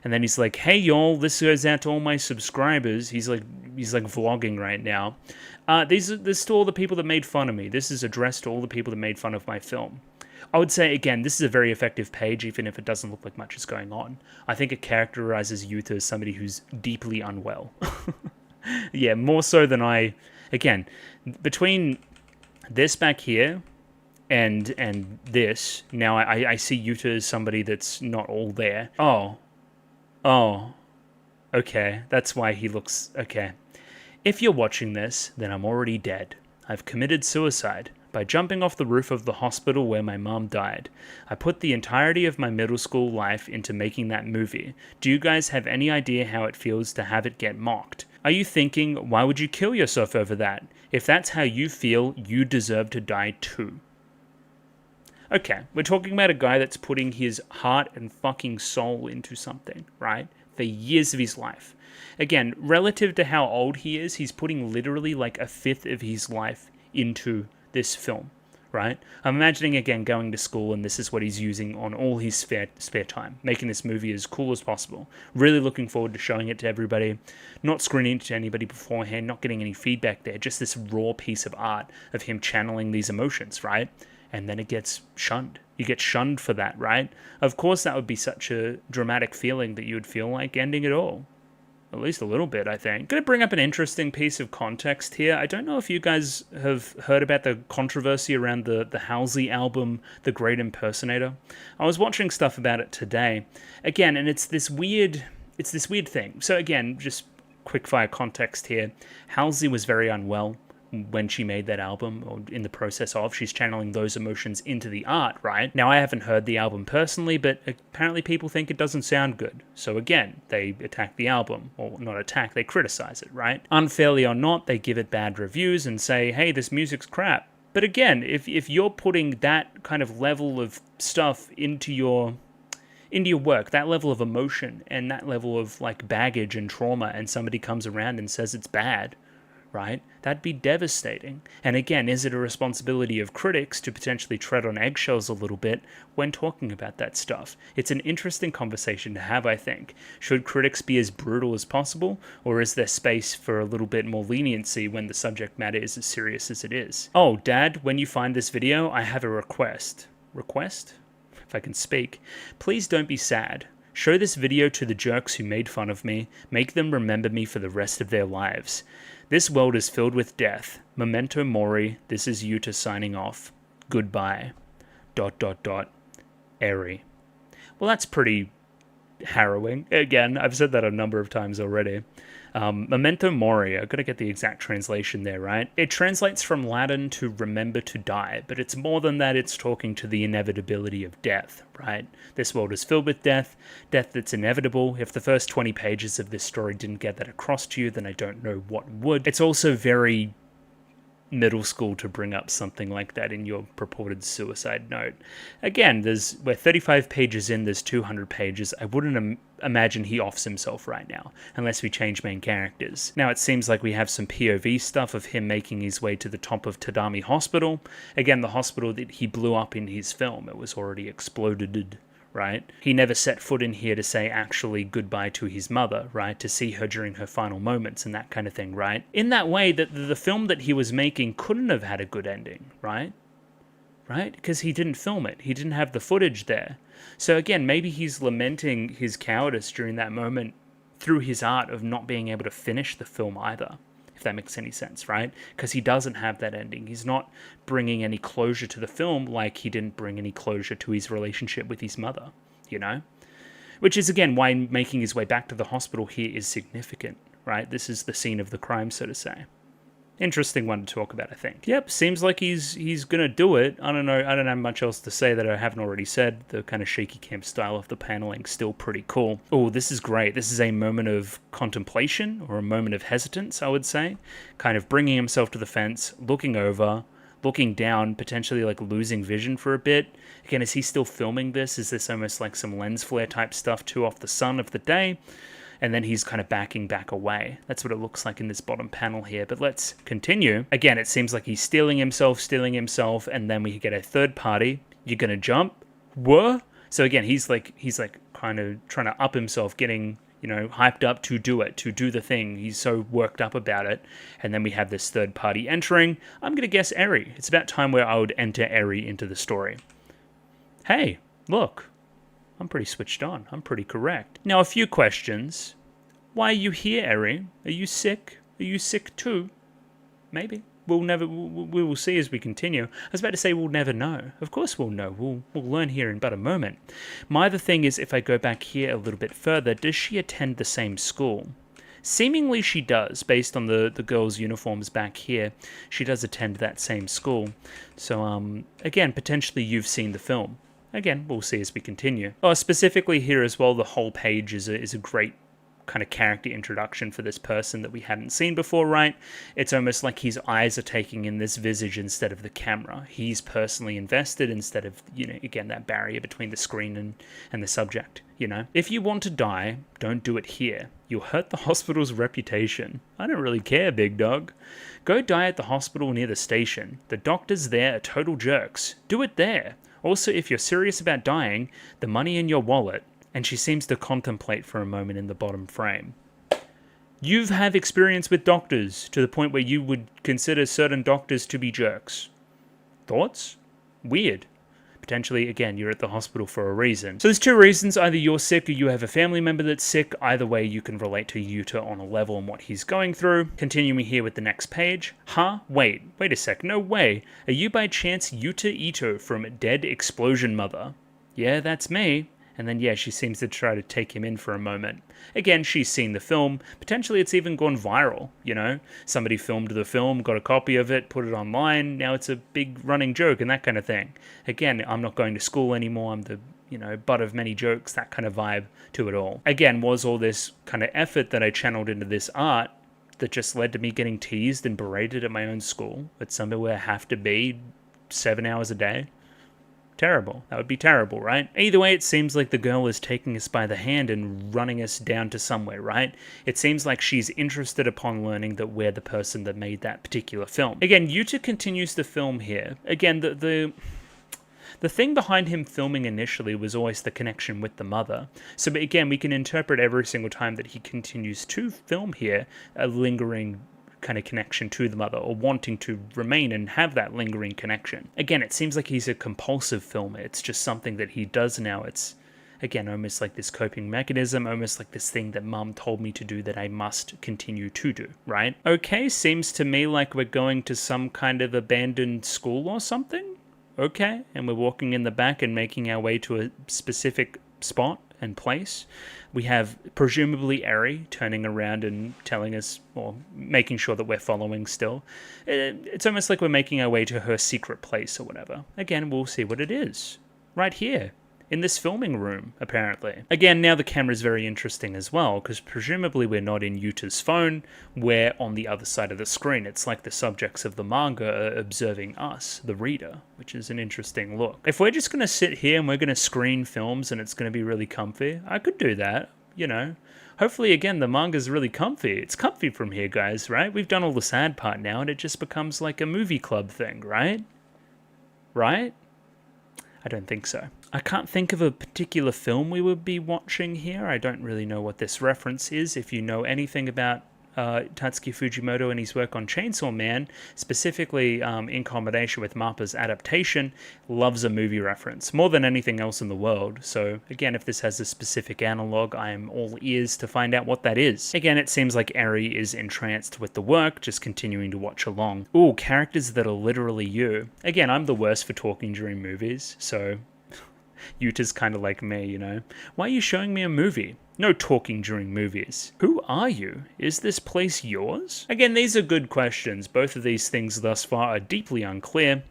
And then he's like, hey y'all, this goes out to all my subscribers. He's like vlogging right now. This is to all the people that made fun of me. This is addressed to all the people that made fun of my film. I would say, again, this is a very effective page, even if it doesn't look like much is going on. I think it characterizes Yuta as somebody who's deeply unwell. Yeah, more so than again, between this back here and this, now I see Yuta as somebody that's not all there. Oh, okay, that's why he looks, okay. If you're watching this, then I'm already dead. I've committed suicide by jumping off the roof of the hospital where my mom died. I put the entirety of my middle school life into making that movie. Do you guys have any idea how it feels to have it get mocked? Are you thinking, why would you kill yourself over that? If that's how you feel, you deserve to die too. Okay, we're talking about a guy that's putting his heart and fucking soul into something, right? For years of his life. Again, relative to how old he is, he's putting literally like a fifth of his life into this film, right? I'm imagining, again, going to school and this is what he's using on all his spare time, making this movie as cool as possible. Really looking forward to showing it to everybody, not screening it to anybody beforehand, not getting any feedback there, just this raw piece of art of him channeling these emotions, right? And then it gets shunned. You get shunned for that, right? Of course, that would be such a dramatic feeling that you would feel like ending it all. At least a little bit, I think. Going to bring up an interesting piece of context here. I don't know if you guys have heard about the controversy around the Halsey album, The Great Impersonator. I was watching stuff about it today. Again, and it's this weird thing. So again, just quickfire context here. Halsey was very unwell when she made that album, or in the process of, she's channeling those emotions into the art, right? Now, I haven't heard the album personally, but apparently people think it doesn't sound good. So again, they attack the album, or not attack, they criticize it, right? Unfairly or not, they give it bad reviews and say, hey, this music's crap. But again, if you're putting that kind of level of stuff into your work, that level of emotion, and that level of like baggage and trauma, and somebody comes around and says it's bad, right? That'd be devastating. And again, is it a responsibility of critics to potentially tread on eggshells a little bit when talking about that stuff? It's an interesting conversation to have, I think. Should critics be as brutal as possible, or is there space for a little bit more leniency when the subject matter is as serious as it is? Oh, Dad, when you find this video, I have a request. Request? If I can speak. Please don't be sad. Show this video to the jerks who made fun of me. Make them remember me for the rest of their lives. This world is filled with death. Memento mori. This is Yuta signing off. Goodbye. ... Eri. Well, that's pretty harrowing. Again, I've said that a number of times already. Memento mori. I've got to get the exact translation there, right? It translates from Latin to remember to die, but it's more than that. It's talking to the inevitability of death, right? This world is filled with death that's inevitable. If the first 20 pages of this story didn't get that across to you, then I don't know what would. It's also very middle school to bring up something like that in your purported suicide note. Again, we're 35 pages in, there's 200 pages. I wouldn't imagine he offs himself right now, unless we change main characters. Now, it seems like we have some POV stuff of him making his way to the top of Tadami Hospital. Again, the hospital that he blew up in his film. It was already exploded, right? He never set foot in here to say actually goodbye to his mother, right? To see her during her final moments and that kind of thing, right? In that way, that the film that he was making couldn't have had a good ending, right? Right? Because he didn't film it. He didn't have the footage there. So again, maybe he's lamenting his cowardice during that moment through his art of not being able to finish the film either, if that makes any sense, right? Because he doesn't have that ending. He's not bringing any closure to the film like he didn't bring any closure to his relationship with his mother, you know? Which is, again, why making his way back to the hospital here is significant, right? This is the scene of the crime, so to say. Interesting one to talk about, I think. Yep, seems like he's gonna do it. I don't know, I don't have much else to say that I haven't already said. The kind of shaky cam style of the paneling still pretty cool. Oh, this is great. This is a moment of contemplation, or a moment of hesitance, I would say. Kind of bringing himself to the fence, looking over, looking down, potentially like losing vision for a bit. Again, is he still filming this? Is this almost like some lens flare type stuff too off the sun of the day? And then he's kind of backing back away. That's what it looks like in this bottom panel here. But let's continue. Again, it seems like he's stealing himself, and then we get a third party. You're gonna jump? What? So again, he's like kind of trying to up himself, getting, you know, hyped up to do it, to do the thing. He's so worked up about it. And then we have this third party entering. I'm gonna guess Eri. It's about time where I would enter Eri into the story. Hey, look. I'm pretty switched on. I'm pretty correct. Now, a few questions. Why are you here, Eri? Are you sick? Are you sick too? Maybe. We will see as we continue. I was about to say we'll never know. Of course we'll know. We'll learn here in but a moment. My other thing is, if I go back here a little bit further, does she attend the same school? Seemingly she does, based on the girls' uniforms back here. She does attend that same school. So, again, potentially you've seen the film. Again, we'll see as we continue. Oh, specifically here as well, the whole page is a great kind of character introduction for this person that we hadn't seen before, right? It's almost like his eyes are taking in this visage instead of the camera. He's personally invested instead of, you know, again, that barrier between the screen and the subject, you know? If you want to die, don't do it here. You'll hurt the hospital's reputation. I don't really care, big dog. Go die at the hospital near the station. The doctors there are total jerks. Do it there. Also, if you're serious about dying, the money in your wallet. And she seems to contemplate for a moment in the bottom frame. You have experience with doctors to the point where you would consider certain doctors to be jerks. Thoughts? Weird. Potentially, again, you're at the hospital for a reason. So there's two reasons. Either you're sick or you have a family member that's sick. Either way, you can relate to Yuta on a level and what he's going through. Continuing here with the next page. Huh? Wait a sec. No way. Are you by chance Yuta Ito from Dead Explosion Mother? Yeah, that's me. And then, yeah, she seems to try to take him in for a moment. Again, she's seen the film. Potentially, it's even gone viral, you know? Somebody filmed the film, got a copy of it, put it online. Now it's a big running joke and that kind of thing. Again, I'm not going to school anymore. I'm the, you know, butt of many jokes, that kind of vibe to it all. Again, was all this kind of effort that I channeled into this art that just led to me getting teased and berated at my own school at somewhere where I have to be 7 hours a day? Terrible. That would be terrible, right? Either way, it seems like the girl is taking us by the hand and running us down to somewhere, right? It seems like she's interested upon learning that we're the person that made that particular film. Again, Yuta continues the film here. Again, the thing behind him filming initially was always the connection with the mother. So again, we can interpret every single time that he continues to film here a lingering kind of connection to the mother, or wanting to remain and have that lingering connection. Again, it seems like he's a compulsive filmer. It's just something that he does now. It's, again, almost like this coping mechanism, almost like this thing that mum told me to do that I must continue to do, right? Okay, seems to me like we're going to some kind of abandoned school or something. Okay, and we're walking in the back and making our way to a specific spot and place. We have presumably Eri turning around and telling us, or making sure that we're following still. It's almost like we're making our way to her secret place or whatever. Again, we'll see what it is. Right here. in this filming room, apparently. Again, now the camera's very interesting as well, because presumably we're not in Yuta's phone, we're on the other side of the screen. It's like the subjects of the manga are observing us, the reader, which is an interesting look. If we're just going to sit here and we're going to screen films and it's going to be really comfy, I could do that, you know. Hopefully, again, the manga's really comfy. It's comfy from here, guys, right? We've done all the sad part now, and it just becomes like a movie club thing, right? Right? I don't think so. I can't think of a particular film we would be watching here. I don't really know what this reference is. If you know anything about Tatsuki Fujimoto and his work on Chainsaw Man, specifically in combination with Mappa's adaptation, loves a movie reference more than anything else in the world. So again, if this has a specific analog, I am all ears to find out what that is. Again, it seems like Eri is entranced with the work, just continuing to watch along. Ooh, characters that are literally you. Again, I'm the worst for talking during movies, so Yuta's kind of like me, you know. Why are you showing me a movie? No talking during movies. Who are you? Is this place yours? Again, these are good questions. Both of these things thus far are deeply unclear.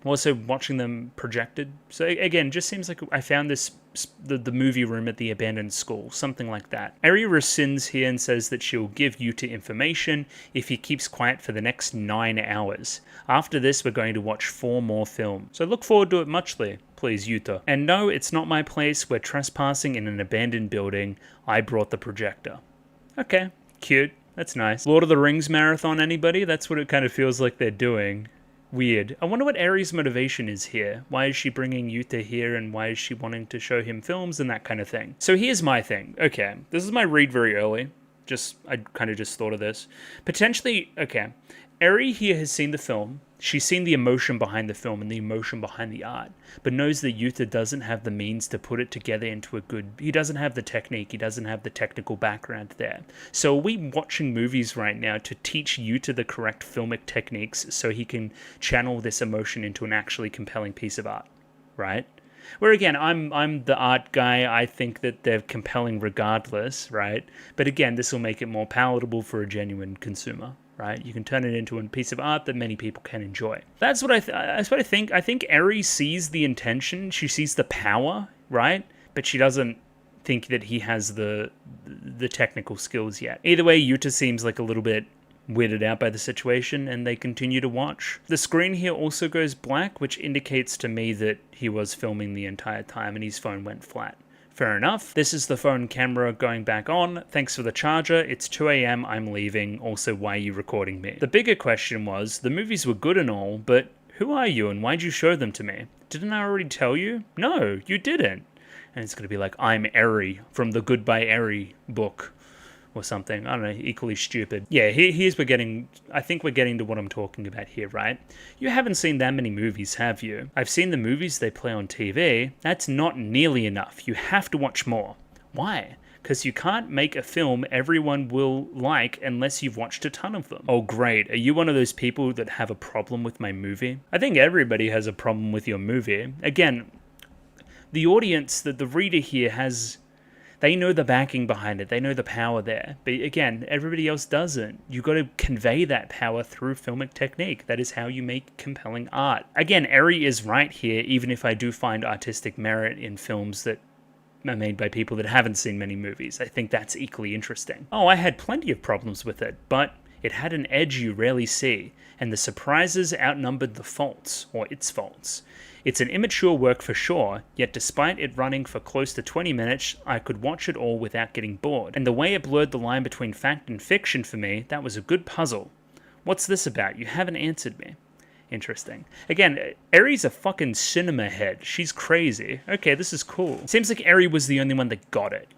Also, watching them projected. So again, just seems like I found the movie room at the abandoned school, something like that. Eri rescinds here and says that she'll give Yuta information if he keeps quiet for the next 9 hours. After this, we're going to watch 4 more films. So look forward to it muchly. Please, Yuta. And no, it's not my place. We're trespassing in an abandoned building. I brought the projector. Okay, cute. That's nice. Lord of the Rings marathon, anybody? That's what it kind of feels like they're doing. Weird. I wonder what Eri's motivation is here. Why is she bringing Yuta here, and why is she wanting to show him films and that kind of thing? So here's my thing. Okay, this is my read very early. I kind of just thought of this. Potentially, okay, Eri here has seen the film. She's seen the emotion behind the film and the emotion behind the art, but knows that Yuta doesn't have the means to put it together into a good... He doesn't have the technique, he doesn't have the technical background there. So are we watching movies right now to teach Yuta the correct filmic techniques so he can channel this emotion into an actually compelling piece of art, right? Where again, I'm the art guy, I think that they're compelling regardless, right? But again, this will make it more palatable for a genuine consumer. Right? You can turn it into a piece of art that many people can enjoy. That's what I think. I think Eri sees the intention. She sees the power, right? But she doesn't think that he has the technical skills yet. Either way, Yuta seems like a little bit weirded out by the situation, and they continue to watch. The screen here also goes black, which indicates to me that he was filming the entire time and his phone went flat. Fair enough. This is the phone camera going back on. Thanks for the charger. It's 2 a.m. I'm leaving. Also, why are you recording me? The bigger question was, the movies were good and all, but who are you and why'd you show them to me? Didn't I already tell you? No, you didn't. And it's going to be like, I'm Eri from the Goodbye Eri book. Or something. I don't know, equally stupid. Yeah, I think we're getting to what I'm talking about here, right? You haven't seen that many movies, have you? I've seen the movies they play on TV. That's not nearly enough. You have to watch more. Why? Because you can't make a film everyone will like unless you've watched a ton of them. Oh great, are you one of those people that have a problem with my movie? I think everybody has a problem with your movie. Again, the audience, the reader here has... They know the backing behind it. They know the power there. But again, everybody else doesn't. You've got to convey that power through filmic technique. That is how you make compelling art. Again, Eri is right here, even if I do find artistic merit in films that are made by people that haven't seen many movies. I think that's equally interesting. Oh, I had plenty of problems with it, but it had an edge you rarely see, and the surprises outnumbered the faults, or its faults. It's an immature work for sure, yet despite it running for close to 20 minutes, I could watch it all without getting bored. And the way it blurred the line between fact and fiction for me, that was a good puzzle. What's this about? You haven't answered me. Interesting. Again, Eri's a fucking cinema head. She's crazy. Okay, this is cool. Seems like Eri was the only one that got it.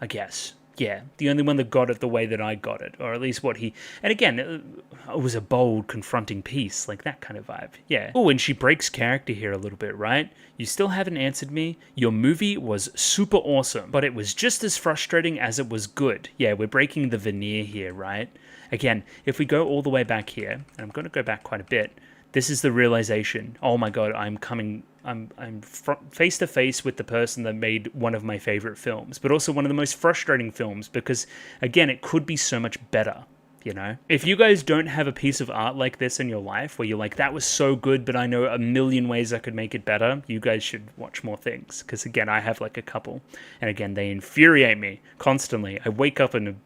I guess. Yeah, the only one that got it the way that I got it, or at least what he... And again, it was a bold, confronting piece, like that kind of vibe. Yeah. Oh, and she breaks character here a little bit, right? You still haven't answered me. Your movie was super awesome, but it was just as frustrating as it was good. Yeah, we're breaking the veneer here, right? Again, if we go all the way back here, and I'm going to go back quite a bit, this is the realization. Oh my god, I'm face to face with the person that made one of my favorite films, but also one of the most frustrating films because, again, it could be so much better. You know, if you guys don't have a piece of art like this in your life where you're like, that was so good, but I know a million ways I could make it better, you guys should watch more things. Because again, I have like a couple, and again, they infuriate me constantly. I wake up in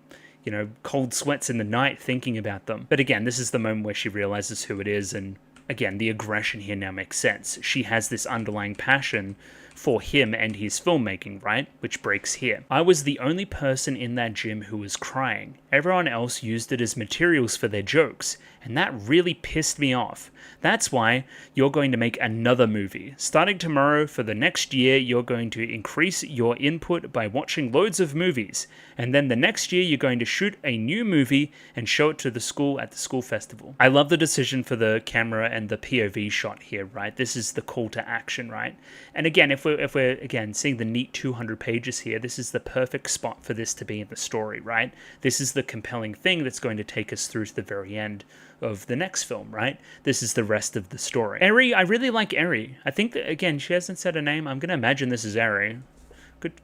cold sweats in the night thinking about them. But again, this is the moment where she realizes who it is, and again, the aggression here now makes sense. She has this underlying passion for him and his filmmaking, right? Which breaks here. I was the only person in that gym who was crying. Everyone else used it as materials for their jokes, and that really pissed me off. That's why you're going to make another movie. Starting tomorrow, for the next year, you're going to increase your input by watching loads of movies, and then the next year you're going to shoot a new movie and show it to the school at the school festival. I love the decision for the camera and the POV shot here, right? This is the call to action, right? And again, if we're again seeing the neat 200 pages here, this is the perfect spot for this to be in the story, right? This is the compelling thing that's going to take us through to the very end of the next film, right? This is the rest of the story. Eri, I really like Eri. I think that, again, she hasn't said a name. I'm going to imagine this is Eri.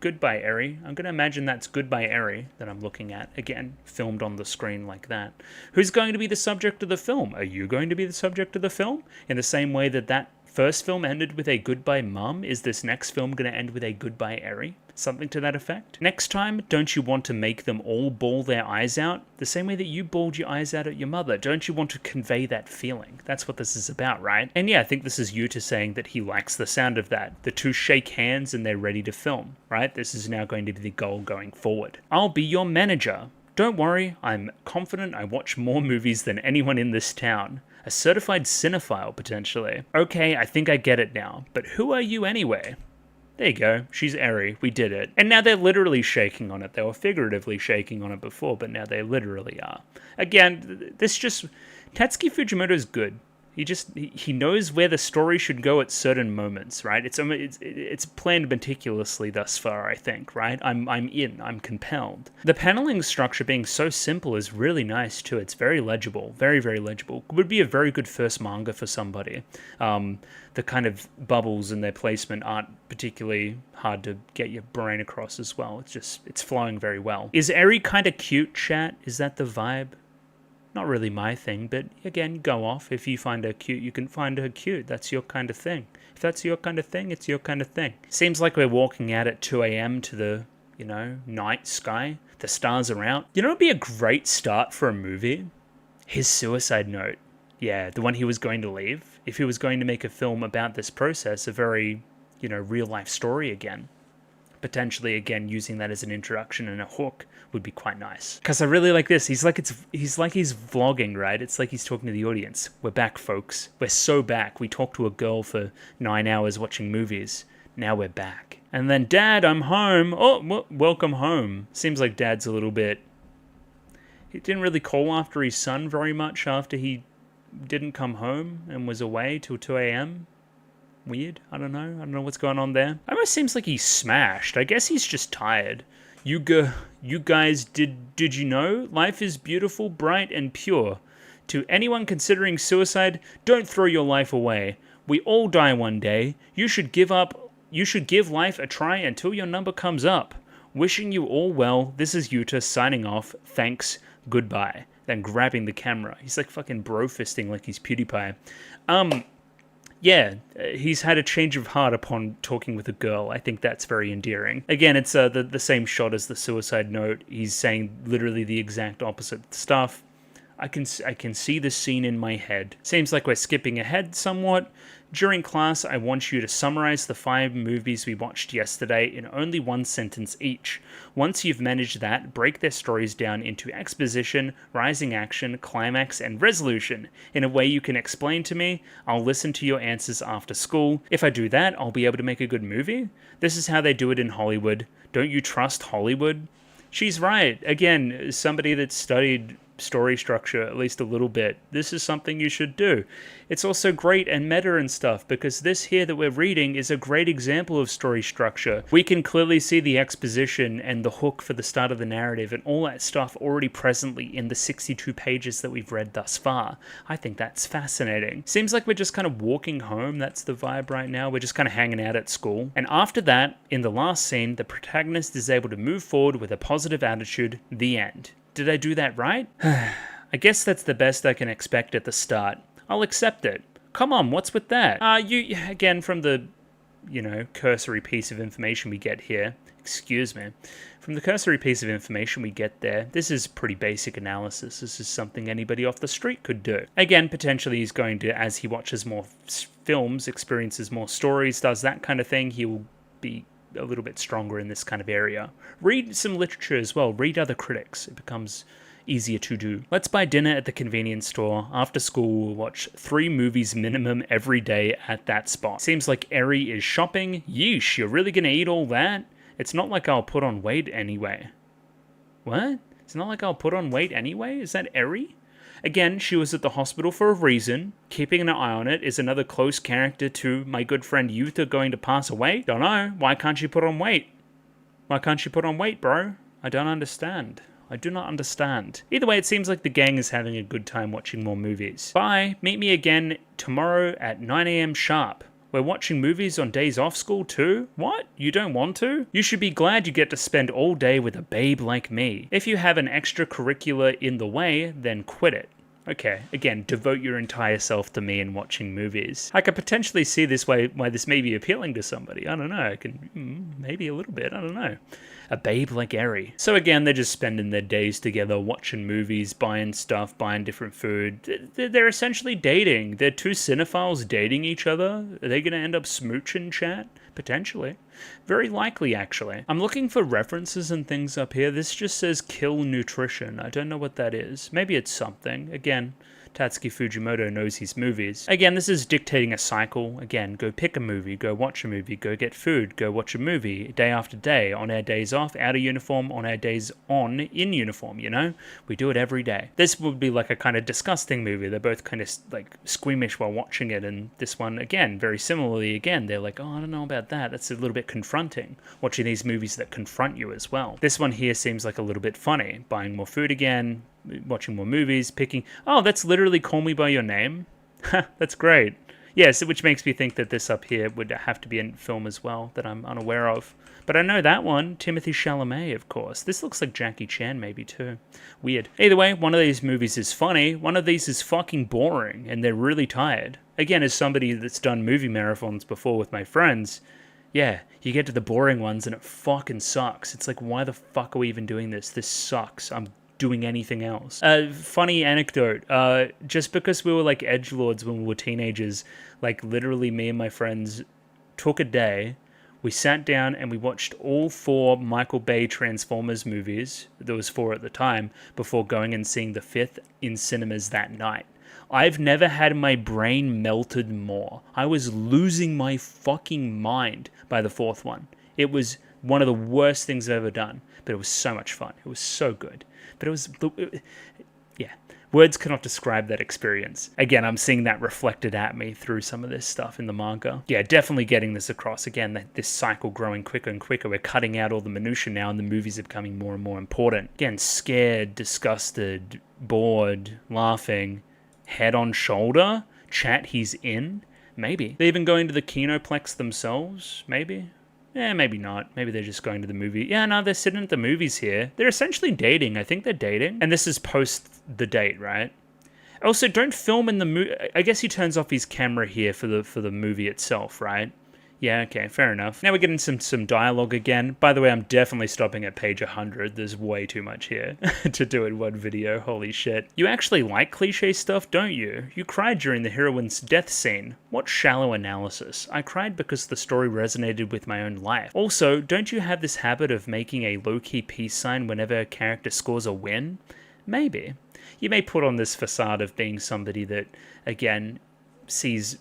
Goodbye, Eri. I'm going to imagine that's Goodbye, Eri that I'm looking at. Again, filmed on the screen like that. Who's going to be the subject of the film? Are you going to be the subject of the film? In the same way that that first film ended with a Goodbye, Mum, is this next film going to end with a Goodbye, Eri? Something to that effect. Next time, don't you want to make them all bawl their eyes out? The same way that you bawled your eyes out at your mother. Don't you want to convey that feeling? That's what this is about, right? And yeah, I think this is Yuta saying that he likes the sound of that. The two shake hands and they're ready to film, right? This is now going to be the goal going forward. I'll be your manager. Don't worry, I'm confident I watch more movies than anyone in this town. A certified cinephile, potentially. Okay, I think I get it now, but who are you anyway? There you go, she's Eri, we did it. And now they're literally shaking on it. They were figuratively shaking on it before, but now they literally are. Again, Tatsuki Fujimoto's good. He knows where the story should go at certain moments, right? It's planned meticulously thus far, I think, right? I'm compelled. The paneling structure being so simple is really nice too. It's very legible, very, very legible. Would be a very good first manga for somebody. The kind of bubbles and their placement aren't particularly hard to get your brain across as well. It's flowing very well. Is Eri kind of cute, chat? Is that the vibe? Not really my thing, but again, go off. If you find her cute, you can find her cute. That's your kind of thing. If that's your kind of thing, it's your kind of thing. Seems like we're walking out at 2 a.m. to the, night sky. The stars are out. You know what would be a great start for a movie? His suicide note. Yeah, the one he was going to leave. If he was going to make a film about this process, a very, real life story again. Potentially, again, using that as an introduction and a hook would be quite nice. Because I really like this. He's like he's vlogging, right? It's like he's talking to the audience. We're back, folks. We're so back. We talked to a girl for 9 hours watching movies. Now we're back. And then, Dad, I'm home. Oh, welcome home. Seems like Dad's a little bit... He didn't really call after his son very much after he didn't come home and was away till 2 a.m. Weird. I don't know what's going on there. Almost seems like he's smashed. I guess he's just tired. You guys, did you know? Life is beautiful, bright, and pure. To anyone considering suicide, don't throw your life away. We all die one day. You should give life a try until your number comes up. Wishing you all well. This is Yuta signing off. Thanks. Goodbye. Then grabbing the camera. He's like fucking bro-fisting like he's PewDiePie. Yeah, he's had a change of heart upon talking with a girl. I think that's very endearing. Again, it's the same shot as the suicide note. He's saying literally the exact opposite stuff. I can see the scene in my head. Seems like we're skipping ahead somewhat. During class, I want you to summarize the 5 movies we watched yesterday in only 1 sentence each. Once you've managed that, break their stories down into exposition, rising action, climax, and resolution in a way you can explain to me. I'll listen to your answers after school. If I do that, I'll be able to make a good movie. This is how they do it in Hollywood. Don't you trust Hollywood? She's right. Again, somebody that studied story structure at least a little bit, this is something you should do. It's also great and meta and stuff, because this here that we're reading is a great example of story structure. We can clearly see the exposition and the hook for the start of the narrative and all that stuff already presently in the 62 pages that we've read thus far. I think that's fascinating. Seems like we're just kind of walking home. That's the vibe right now. We're just kind of hanging out at school. And after that, in the last scene, the protagonist is able to move forward with a positive attitude. The end. Did I do that right? I guess that's the best I can expect at the start. I'll accept it. Come on, what's with that? Again, from the, cursory piece of information we get here, excuse me, from the cursory piece of information we get there, this is pretty basic analysis. This is something anybody off the street could do. Again, potentially he's going to, as he watches more films, experiences more stories, does that kind of thing, he will be a little bit stronger in this kind of area. Read some literature as well. Read other critics. It becomes easier to do. Let's buy dinner at the convenience store. After school, we'll watch 3 movies minimum every day at that spot. Seems like Eri is shopping. Yeesh, you're really gonna eat all that? It's not like I'll put on weight anyway. What? It's not like I'll put on weight anyway? Is that Eri? Again, she was at the hospital for a reason. Keeping an eye on it is another close character to my good friend Yuta going to pass away. Don't know. Why can't she put on weight? Why can't she put on weight, bro? I don't understand. I do not understand. Either way, it seems like the gang is having a good time watching more movies. Bye. Meet me again tomorrow at 9 AM sharp. We're watching movies on days off school too? What? You don't want to? You should be glad you get to spend all day with a babe like me. If you have an extracurricular in the way, then quit it. Okay, again, devote your entire self to me and watching movies. I could potentially see this way why this may be appealing to somebody. I don't know. I can maybe a little bit. I don't know. A babe like Eri. So again, they're just spending their days together, watching movies, buying stuff, buying different food. They're essentially dating. They're two cinephiles dating each other. Are they going to end up smooching, chat? Potentially. Very likely, actually. I'm looking for references and things up here. This just says kill nutrition. I don't know what that is. Maybe it's something. Again, Tatsuki Fujimoto knows his movies. Again, this is dictating a cycle. Again, go pick a movie, go watch a movie, go get food, go watch a movie, day after day, on our days off, out of uniform, on our days on, in uniform, you know? We do it every day. This would be like a kind of disgusting movie. They're both kind of like squeamish while watching it, and this one, again, very similarly, again, they're like, oh, I don't know about that. That's a little bit confronting, watching these movies that confront you as well. This one here seems like a little bit funny. Buying more food again, watching more movies, picking... Oh, that's literally Call Me By Your Name? That's great. Yes, which makes me think that this up here would have to be a film as well that I'm unaware of. But I know that one. Timothée Chalamet, of course. This looks like Jackie Chan maybe too. Weird. Either way, one of these movies is funny. One of these is fucking boring, and they're really tired. Again, as somebody that's done movie marathons before with my friends... Yeah, you get to the boring ones and it fucking sucks. It's like, why the fuck are we even doing this? This sucks. I'm doing anything else. Funny anecdote. Just because we were like edgelords when we were teenagers, like literally me and my friends took a day, we sat down and we watched all 4 Michael Bay Transformers movies, there was 4 at the time, before going and seeing the 5th in cinemas that night. I've never had my brain melted more. I was losing my fucking mind by the 4th one. It was one of the worst things I've ever done, but it was so much fun. It was so good. But yeah, words cannot describe that experience. Again, I'm seeing that reflected at me through some of this stuff in the manga. Yeah, definitely getting this across. Again, this cycle growing quicker and quicker. We're cutting out all the minutiae now, and the movies are becoming more and more important. Again, scared, disgusted, bored, laughing, head on shoulder, chat, he's in, maybe. They're even going to the Kinoplex themselves, maybe. Yeah, maybe not. Maybe they're just going to the movie. Yeah, no, they're sitting at the movies here. They're essentially dating. I think they're dating. And this is post the date, right? Also, don't film in the movie. I guess he turns off his camera here for the movie itself, right? Yeah, okay, fair enough. Now we're getting some dialogue again. By the way, I'm definitely stopping at page 100. There's way too much here to do in one video. Holy shit. You actually like cliche stuff, don't you? You cried during the heroine's death scene. What shallow analysis. I cried because the story resonated with my own life. Also, don't you have this habit of making a low-key peace sign whenever a character scores a win? Maybe. You may put on this facade of being somebody that, again, sees...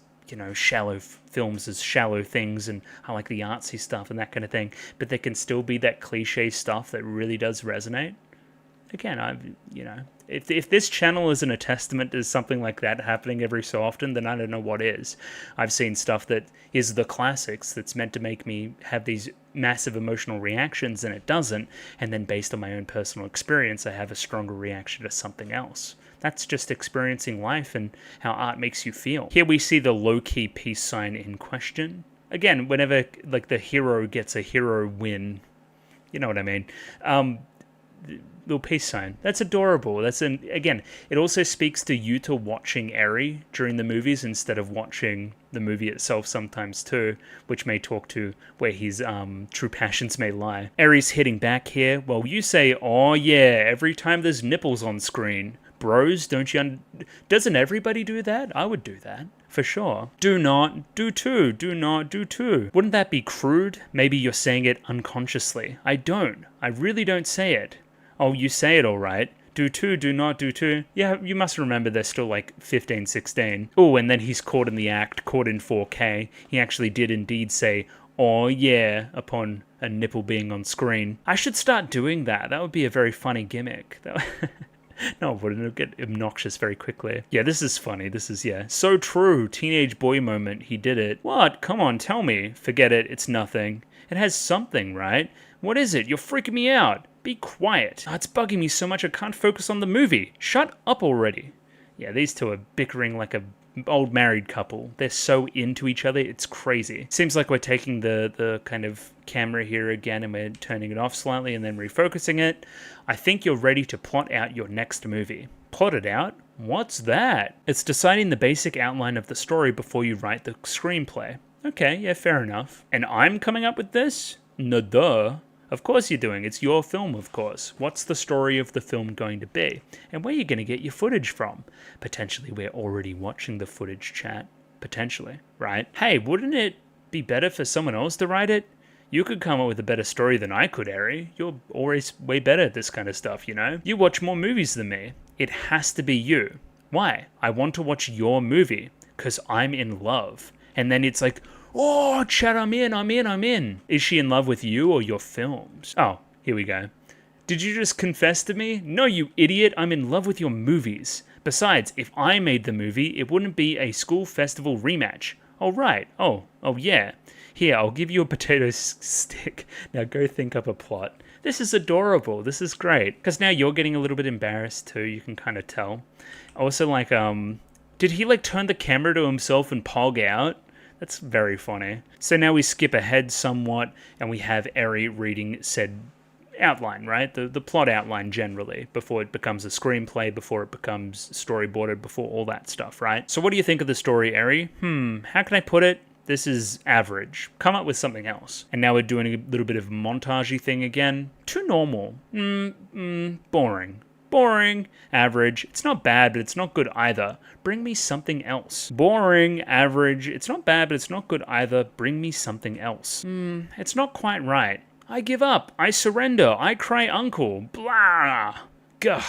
shallow films as shallow things, and I like the artsy stuff and that kind of thing, but there can still be that cliche stuff that really does resonate. Again, if this channel isn't a testament to something like that happening every so often, then I don't know what is. I've seen stuff that is the classics that's meant to make me have these massive emotional reactions, and it doesn't, and then based on my own personal experience, I have a stronger reaction to something else. That's just experiencing life and how art makes you feel. Here we see the low-key peace sign in question. Again, whenever like the hero gets a hero win, you know what I mean. little peace sign. That's adorable. Again, it also speaks to Yuta watching Eri during the movies instead of watching the movie itself sometimes too, which may talk to where his true passions may lie. Eri's hitting back here. Well, you say, oh yeah, every time there's nipples on screen. Bros, doesn't everybody do that? I would do that, for sure. Do not, do too, do not, do too. Wouldn't that be crude? Maybe you're saying it unconsciously. I don't. I really don't say it. Oh, you say it all right. Do too, do not, do too. Yeah, you must remember they're still like 15, 16. Oh, and then he's caught in the act, caught in 4K. He actually did indeed say, oh yeah, upon a nipple being on screen. I should start doing that. That would be a very funny gimmick. No, it wouldn't. It'll get obnoxious very quickly. Yeah, this is funny. This is, yeah. So true. Teenage boy moment. He did it. What? Come on, tell me. Forget it. It's nothing. It has something, right? What is it? You're freaking me out. Be quiet. Oh, it's bugging me so much I can't focus on the movie. Shut up already. Yeah, these two are bickering like a old married couple. They're so into each other, it's crazy. Seems like we're taking the kind of camera here again and we're turning it off slightly and then refocusing it. I think you're ready to plot out your next movie. Plot it out? What's that? It's deciding the basic outline of the story before you write the screenplay. Okay, yeah, fair enough. And I'm coming up with this? No duh. Of course you're doing. It's your film, of course. What's the story of the film going to be? And where are you going to get your footage from? Potentially we're already watching the footage, chat. Potentially, right? Hey, wouldn't it be better for someone else to write it? You could come up with a better story than I could, Eri. You're always way better at this kind of stuff, you know? You watch more movies than me. It has to be you. Why? I want to watch your movie because I'm in love. And then it's like, oh, chat, I'm in. Is she in love with you or your films? Oh, here we go. Did you just confess to me? No, you idiot. I'm in love with your movies. Besides, if I made the movie, it wouldn't be a school festival rematch. Oh, right. Oh, yeah. Here, I'll give you a potato stick. Now go think up a plot. This is adorable. This is great. Because now you're getting a little bit embarrassed too. You can kind of tell. Also, like, did he, like, turn the camera to himself and pog out? That's very funny. So now we skip ahead somewhat, and we have Eri reading said outline, right? The plot outline generally, before it becomes a screenplay, before it becomes storyboarded, before all that stuff, right? So what do you think of the story, Eri? How can I put it? This is average. Come up with something else. And now we're doing a little bit of montagey thing again. Too normal. Boring. Boring, average, it's not bad, but it's not good either. Bring me something else. Boring, average, it's not bad, but it's not good either. Bring me something else. It's not quite right. I give up. I surrender. I cry uncle. Blah. Gah.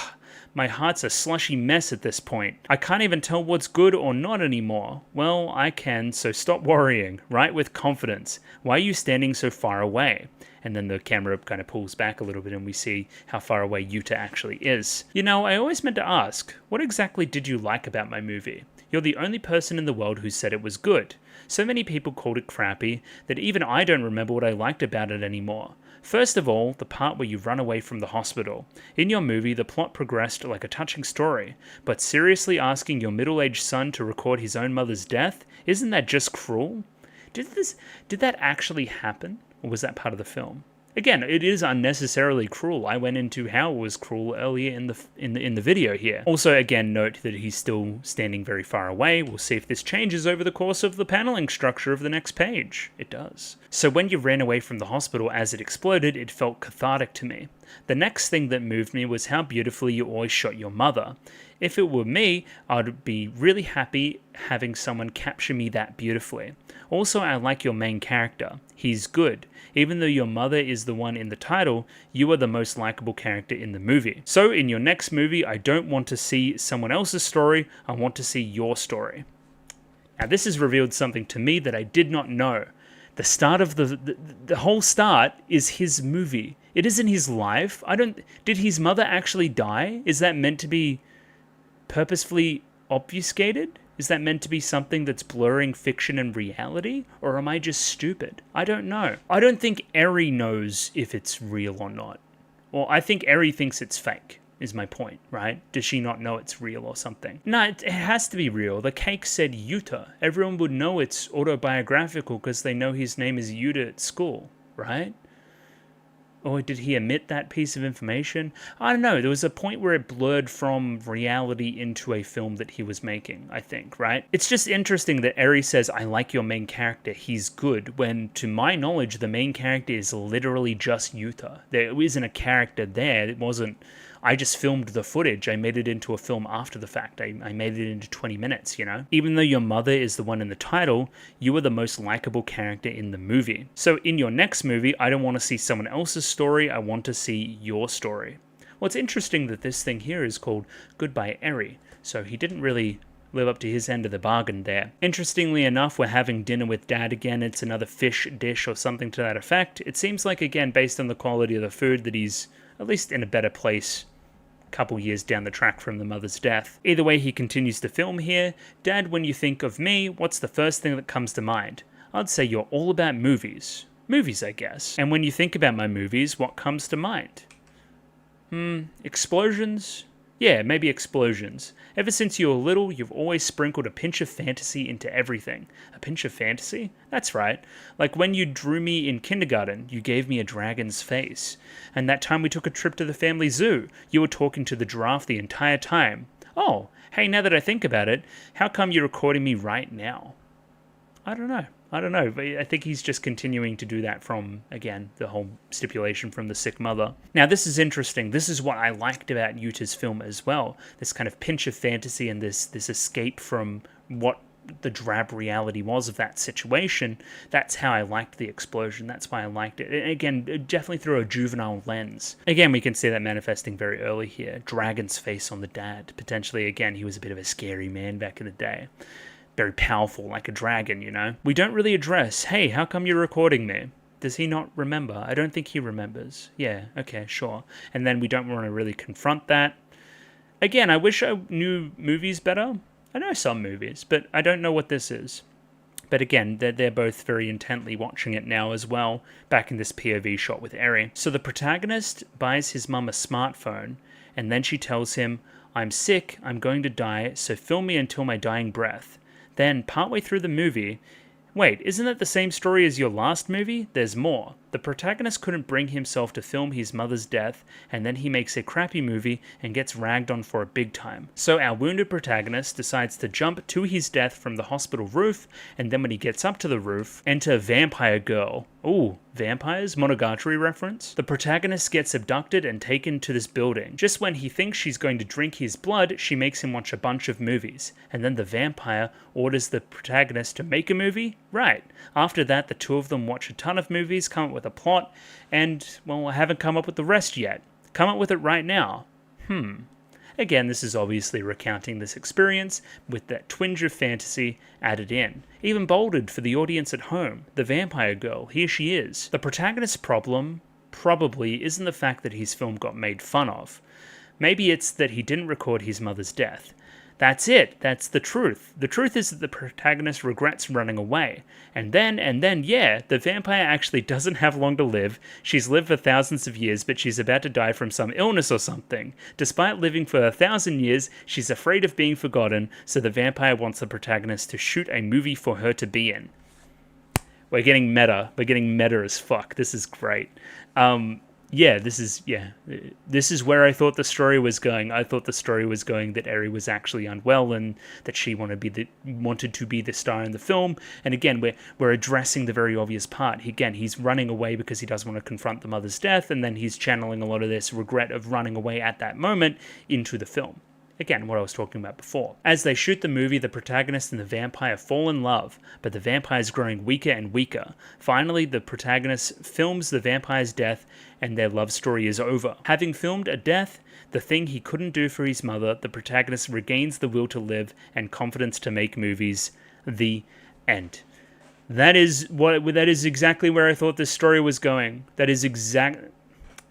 My heart's a slushy mess at this point. I can't even tell what's good or not anymore. Well, I can, so stop worrying. Write with confidence. Why are you standing so far away? And then the camera kind of pulls back a little bit and we see how far away Yuta actually is. You know, I always meant to ask, what exactly did you like about my movie? You're the only person in the world who said it was good. So many people called it crappy that even I don't remember what I liked about it anymore. First of all, the part where you run away from the hospital. In your movie, the plot progressed like a touching story, but seriously asking your middle-aged son to record his own mother's death? Isn't that just cruel? Did that actually happen? Or was that part of the film? Again, it is unnecessarily cruel. I went into how it was cruel earlier in the video here. Also, again, note that he's still standing very far away. We'll see if this changes over the course of the paneling structure of the next page. It does. So when you ran away from the hospital as it exploded, it felt cathartic to me. The next thing that moved me was how beautifully you always shot your mother. If it were me, I'd be really happy having someone capture me that beautifully. Also, I like your main character. He's good. Even though your mother is the one in the title, you are the most likable character in the movie. So in your next movie, I don't want to see someone else's story, I want to see your story. Now this has revealed something to me that I did not know. The start of the whole start is his movie. It isn't his life. Did his mother actually die? Is that meant to be purposefully obfuscated? Is that meant to be something that's blurring fiction and reality? Or am I just stupid? I don't know. I don't think Eri knows if it's real or not. Or I think Eri thinks it's fake, is my point, right? Does she not know it's real or something? No, it has to be real. The cake said Yuta. Everyone would know it's autobiographical because they know his name is Yuta at school, right? Or did he omit that piece of information? I don't know. There was a point where it blurred from reality into a film that he was making, I think, right? It's just interesting that Eri says, I like your main character, he's good, when to my knowledge, the main character is literally just Yuta. There isn't a character there. It wasn't, I just filmed the footage. I made it into a film after the fact. I made it into 20 minutes, you know? Even though your mother is the one in the title, you are the most likable character in the movie. So in your next movie, I don't want to see someone else's story, I want to see your story. Well, it's interesting that this thing here is called Goodbye Eri, so he didn't really live up to his end of the bargain there. Interestingly enough, we're having dinner with Dad again. It's another fish dish or something to that effect. It seems like, again, based on the quality of the food, that he's at least in a better place couple years down the track from the mother's death. Either way, he continues to film here. Dad, when you think of me, what's the first thing that comes to mind? I'd say you're all about movies. Movies, I guess. And when you think about my movies, what comes to mind? Explosions? Yeah, maybe explosions. Ever since you were little, you've always sprinkled a pinch of fantasy into everything. A pinch of fantasy? That's right. Like when you drew me in kindergarten, you gave me a dragon's face. And that time we took a trip to the family zoo, you were talking to the giraffe the entire time. Oh, hey, now that I think about it, how come you're recording me right now? I don't know, but I think he's just continuing to do that from, again, the whole stipulation from the sick mother. Now, this is interesting. This is what I liked about Yuta's film as well. This kind of pinch of fantasy and this escape from what the drab reality was of that situation. That's how I liked the explosion. That's why I liked it. And again, definitely through a juvenile lens. Again, we can see that manifesting very early here. Dragon's face on the dad. Potentially, again, he was a bit of a scary man back in the day. Very powerful, like a dragon, you know? We don't really address, hey, how come you're recording me? Does he not remember? I don't think he remembers. Yeah, okay, sure. And then we don't want to really confront that. Again, I wish I knew movies better. I know some movies, but I don't know what this is. But again, they're both very intently watching it now as well, back in this POV shot with Eri. So the protagonist buys his mum a smartphone, and then she tells him, I'm sick, I'm going to die, so film me until my dying breath. Then, partway through the movie, wait, isn't that the same story as your last movie? There's more. The protagonist couldn't bring himself to film his mother's death, and then he makes a crappy movie and gets ragged on for it big time. So our wounded protagonist decides to jump to his death from the hospital roof, and then when he gets up to the roof, enter Vampire Girl. Ooh, vampires? Monogatari reference? The protagonist gets abducted and taken to this building. Just when he thinks she's going to drink his blood, she makes him watch a bunch of movies. And then the vampire orders the protagonist to make a movie? Right. After that, the two of them watch a ton of movies, come up with a plot, and, well, I haven't come up with the rest yet. Come up with it right now. Again, this is obviously recounting this experience with that twinge of fantasy added in. Even bolded for the audience at home. The vampire girl, here she is. The protagonist's problem probably isn't the fact that his film got made fun of. Maybe it's that he didn't record his mother's death. That's it. That's the truth. The truth is that the protagonist regrets running away. And then, yeah, the vampire actually doesn't have long to live. She's lived for thousands of years, but she's about to die from some illness or something. Despite living for 1,000 years, she's afraid of being forgotten, so the vampire wants the protagonist to shoot a movie for her to be in. We're getting meta. We're getting meta as fuck. This is great. This is where I thought the story was going. I thought the story was going that Eri was actually unwell and that she wanted to be the star in the film. And again, we're addressing the very obvious part. He's running away because he doesn't want to confront the mother's death, and then he's channeling a lot of this regret of running away at that moment into the film. Again, what I was talking about before. As they shoot the movie, the protagonist and the vampire fall in love, but the vampire is growing weaker and weaker. Finally, the protagonist films the vampire's death, and their love story is over. Having filmed a death, the thing he couldn't do for his mother, the protagonist regains the will to live and confidence to make movies. The end. That is exactly where I thought this story was going. And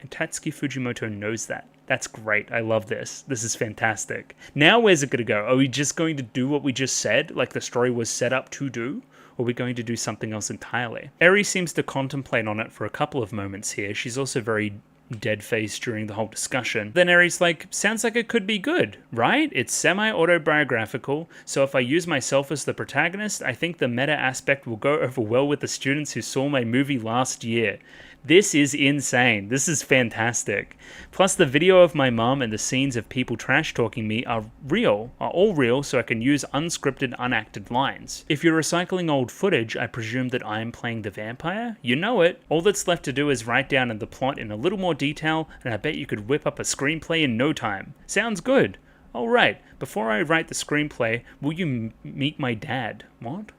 Tatsuki Fujimoto knows that. That's great. I love this. This is fantastic. Now where's it going to go? Are we just going to do what we just said, like the story was set up to do? Or are we going to do something else entirely? Eri seems to contemplate on it for a couple of moments here. She's also very dead-faced during the whole discussion. Then Eri's like, sounds like it could be good, right? It's semi-autobiographical, so if I use myself as the protagonist, I think the meta aspect will go over well with the students who saw my movie last year. This is insane. This is fantastic. Plus, the video of my mom and the scenes of people trash talking me are all real, so I can use unscripted, unacted lines. If you're recycling old footage, I presume that I am playing the vampire? You know it. All that's left to do is write down the plot in a little more detail, and I bet you could whip up a screenplay in no time. Sounds good. Alright, before I write the screenplay, will you meet my dad? What?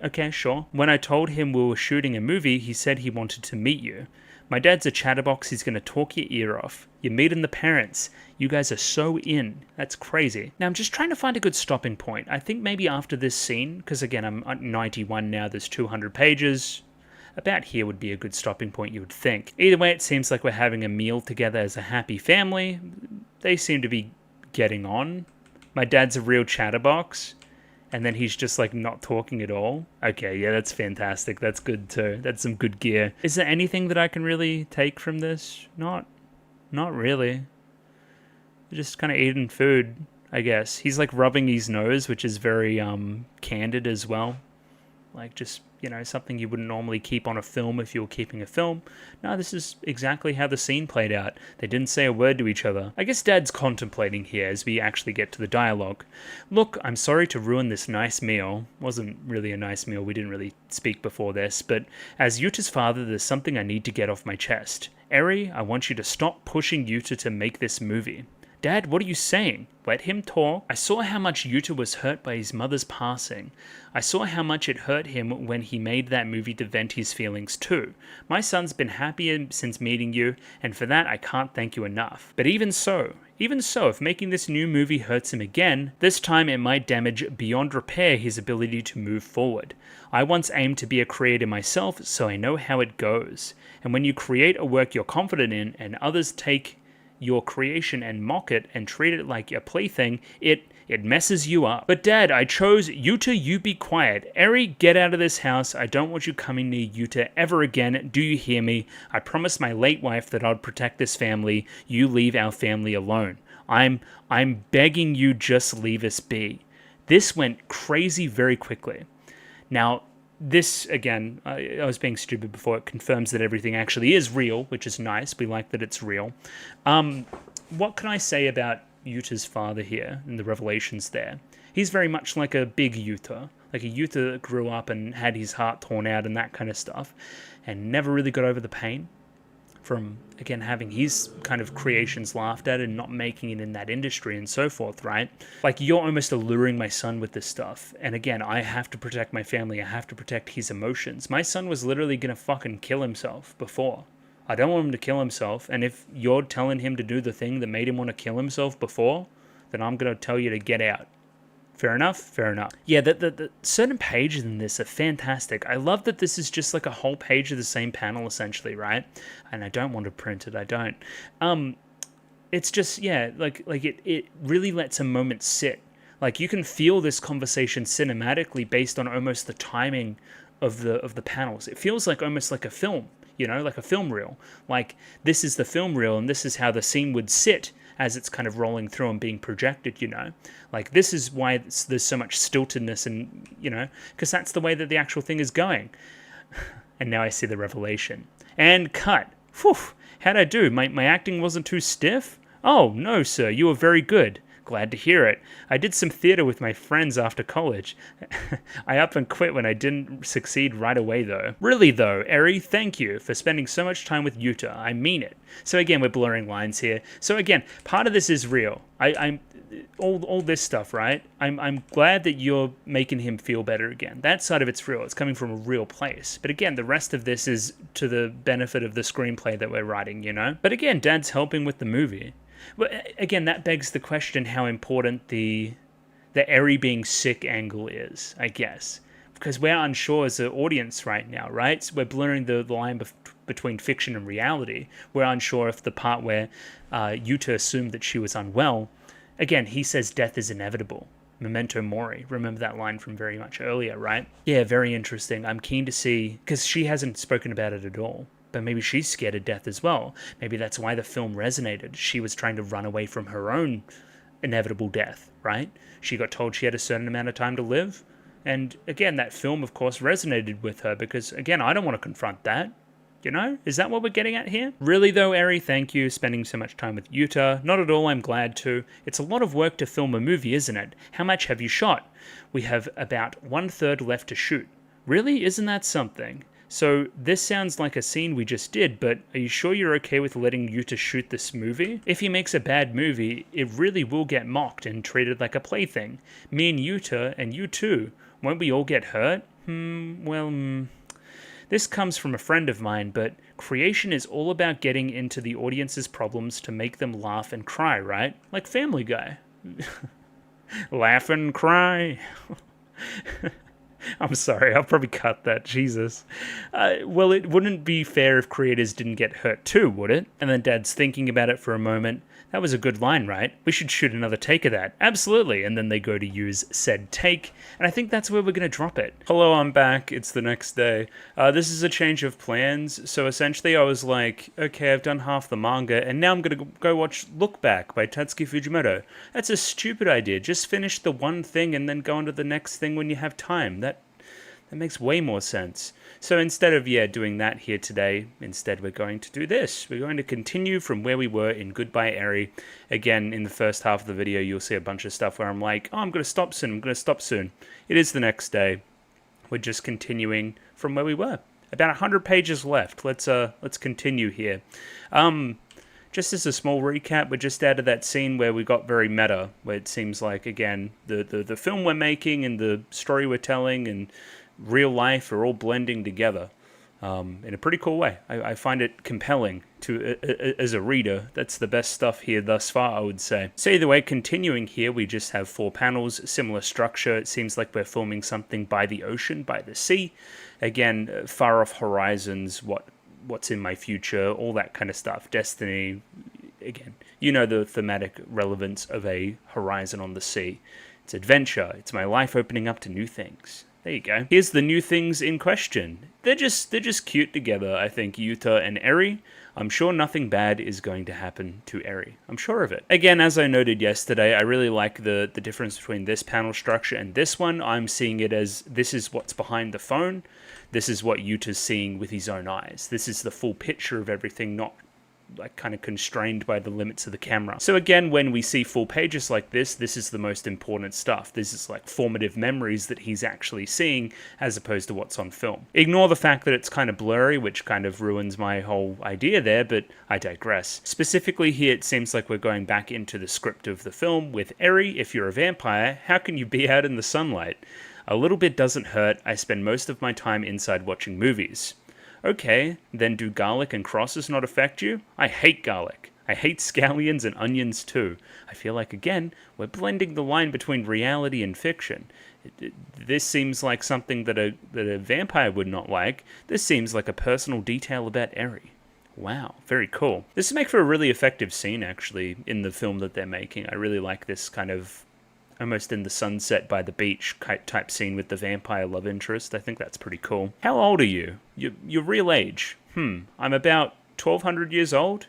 Okay, sure. When I told him we were shooting a movie, he said he wanted to meet you. My dad's a chatterbox, he's gonna talk your ear off. You're meeting the parents. You guys are so in. That's crazy. Now, I'm just trying to find a good stopping point. I think maybe after this scene, because again, I'm at 91 now, there's 200 pages. About here would be a good stopping point, you would think. Either way, it seems like we're having a meal together as a happy family. They seem to be getting on. My dad's a real chatterbox. And then he's just like not talking at all. Okay, yeah, that's fantastic. That's good too. That's some good gear. Is there anything that I can really take from this? Not really. Just kind of eating food, I guess. He's like rubbing his nose, which is very candid as well. Like just, you know, something you wouldn't normally keep on a film if you were keeping a film. No, this is exactly how the scene played out. They didn't say a word to each other. I guess Dad's contemplating here as we actually get to the dialogue. Look, I'm sorry to ruin this nice meal. Wasn't really a nice meal, we didn't really speak before this, but as Yuta's father, there's something I need to get off my chest. Eri, I want you to stop pushing Yuta to make this movie. Dad, what are you saying? Let him talk. I saw how much Yuta was hurt by his mother's passing. I saw how much it hurt him when he made that movie to vent his feelings too. My son's been happier since meeting you, and for that I can't thank you enough. But even so, if making this new movie hurts him again, this time it might damage beyond repair his ability to move forward. I once aimed to be a creator myself, so I know how it goes. And when you create a work you're confident in, and others take your creation and mock it and treat it like a plaything, it messes you up. But Dad, I chose Yuta, you be quiet. Eri, get out of this house. I don't want you coming near Yuta ever again. Do you hear me? I promised my late wife that I'd protect this family. You leave our family alone. I'm begging you, just leave us be. This went crazy very quickly. Now, this, again, I was being stupid before, it confirms that everything actually is real, which is nice. We like that it's real. What can I say about Yuta's father here and the revelations there? He's very much like a big Yuta, like a Yuta that grew up and had his heart torn out and that kind of stuff, and never really got over the pain from, again, having his kind of creations laughed at and not making it in that industry and so forth, right? Like, you're almost alluring my son with this stuff. And again, I have to protect my family. I have to protect his emotions. My son was literally gonna fucking kill himself before. I don't want him to kill himself. And if you're telling him to do the thing that made him want to kill himself before, then I'm gonna tell you to get out. Fair enough? Fair enough. Yeah, the certain pages in this are fantastic. I love that this is just like a whole page of the same panel, essentially, right? And I don't want to print it, I don't. It's just, yeah, like it really lets a moment sit. Like, you can feel this conversation cinematically based on almost the timing of the panels. It feels like almost like a film, you know, like a film reel. Like, this is the film reel, and this is how the scene would sit as it's kind of rolling through and being projected, you know. Like, this is why there's so much stiltedness and, you know, because that's the way that the actual thing is going. And now I see the revelation. And cut. Whew, how'd I do? My acting wasn't too stiff? Oh, no, sir, you were very good. Glad to hear it. I did some theater with my friends after college. I up and quit when I didn't succeed right away, though. Really, though, Eri, thank you for spending so much time with Yuta. I mean it. So again, we're blurring lines here. So again, part of this is real. I'm all this stuff, right? I'm glad that you're making him feel better again. That side of it's real. It's coming from a real place. But again, the rest of this is to the benefit of the screenplay that we're writing, you know? But again, Dad's helping with the movie. Well, again, that begs the question how important the Eri being sick angle is, I guess. Because we're unsure as an audience right now, right? So we're blurring the line between fiction and reality. We're unsure if the part where Yuta assumed that she was unwell, again, he says death is inevitable. Memento mori. Remember that line from very much earlier, right? Yeah, very interesting. I'm keen to see, because she hasn't spoken about it at all. But maybe she's scared of death as well. Maybe that's why the film resonated. She was trying to run away from her own inevitable death, right? She got told she had a certain amount of time to live. And again, that film, of course, resonated with her because, again, I don't want to confront that. You know? Is that what we're getting at here? Really though, Eri, thank you, spending so much time with Yuta. Not at all, I'm glad to. It's a lot of work to film a movie, isn't it? How much have you shot? We have about 1/3 left to shoot. Really? Isn't that something? So this sounds like a scene we just did, but are you sure you're okay with letting Yuta shoot this movie? If he makes a bad movie, it really will get mocked and treated like a plaything. Me and Yuta, and you too. Won't we all get hurt? This comes from a friend of mine, but creation is all about getting into the audience's problems to make them laugh and cry, right? Like Family Guy. Laugh and cry. I'm sorry, I'll probably cut that, Jesus. Well, it wouldn't be fair if creators didn't get hurt too, would it? And then Dad's thinking about it for a moment. That was a good line, right? We should shoot another take of that. Absolutely. And then they go to use said take, and I think that's where we're going to drop it. Hello, I'm back. It's the next day. This is a change of plans. So essentially I was like, okay, I've done half the manga, and now I'm going to go watch Look Back by Tatsuki Fujimoto. That's a stupid idea. Just finish the one thing and then go on to the next thing when you have time. That makes way more sense. So instead of, doing that here today, instead we're going to do this. We're going to continue from where we were in Goodbye Eri. Again, in the first half of the video, you'll see a bunch of stuff where I'm like, oh, I'm going to stop soon. It is the next day. We're just continuing from where we were. About 100 pages left. Let's continue here. Just as a small recap, we're just out of that scene where we got very meta, where it seems like, again, the film we're making and the story we're telling and real life are all blending together in a pretty cool way. I find it compelling as a reader. That's the best stuff here thus far, I would say. So either way, continuing here, we just have 4 panels, similar structure. It seems like we're filming something by the ocean, by the sea. Again, far off horizons, what's in my future, all that kind of stuff. Destiny, again, you know the thematic relevance of a horizon on the sea. It's adventure. It's my life opening up to new things. There you go. Here's the new things in question. They're just cute together, I think, Yuta and Eri. I'm sure nothing bad is going to happen to Eri. I'm sure of it. Again, as I noted yesterday, I really like the difference between this panel structure and this one. I'm seeing it as this is what's behind the phone. This is what Yuta's seeing with his own eyes. This is the full picture of everything, not like kind of constrained by the limits of the camera. So again, when we see full pages like this is the most important stuff. This is like formative memories that he's actually seeing as opposed to what's on film. Ignore the fact that it's kind of blurry, which kind of ruins my whole idea there, but I digress. Specifically here, it seems like we're going back into the script of the film with Eri. If you're a vampire, how can you be out in the sunlight? A little bit doesn't hurt. I spend most of my time inside watching movies. Okay, then do garlic and crosses not affect you? I hate garlic. I hate scallions and onions too. I feel like, again, we're blending the line between reality and fiction. This seems like something that a vampire would not like. This seems like a personal detail about Eri. Wow, very cool. This would make for a really effective scene, actually, in the film that they're making. I really like this kind of almost in the sunset by the beach type scene with the vampire love interest. I think that's pretty cool. How old are you? Your real age? I'm about 1,200 years old.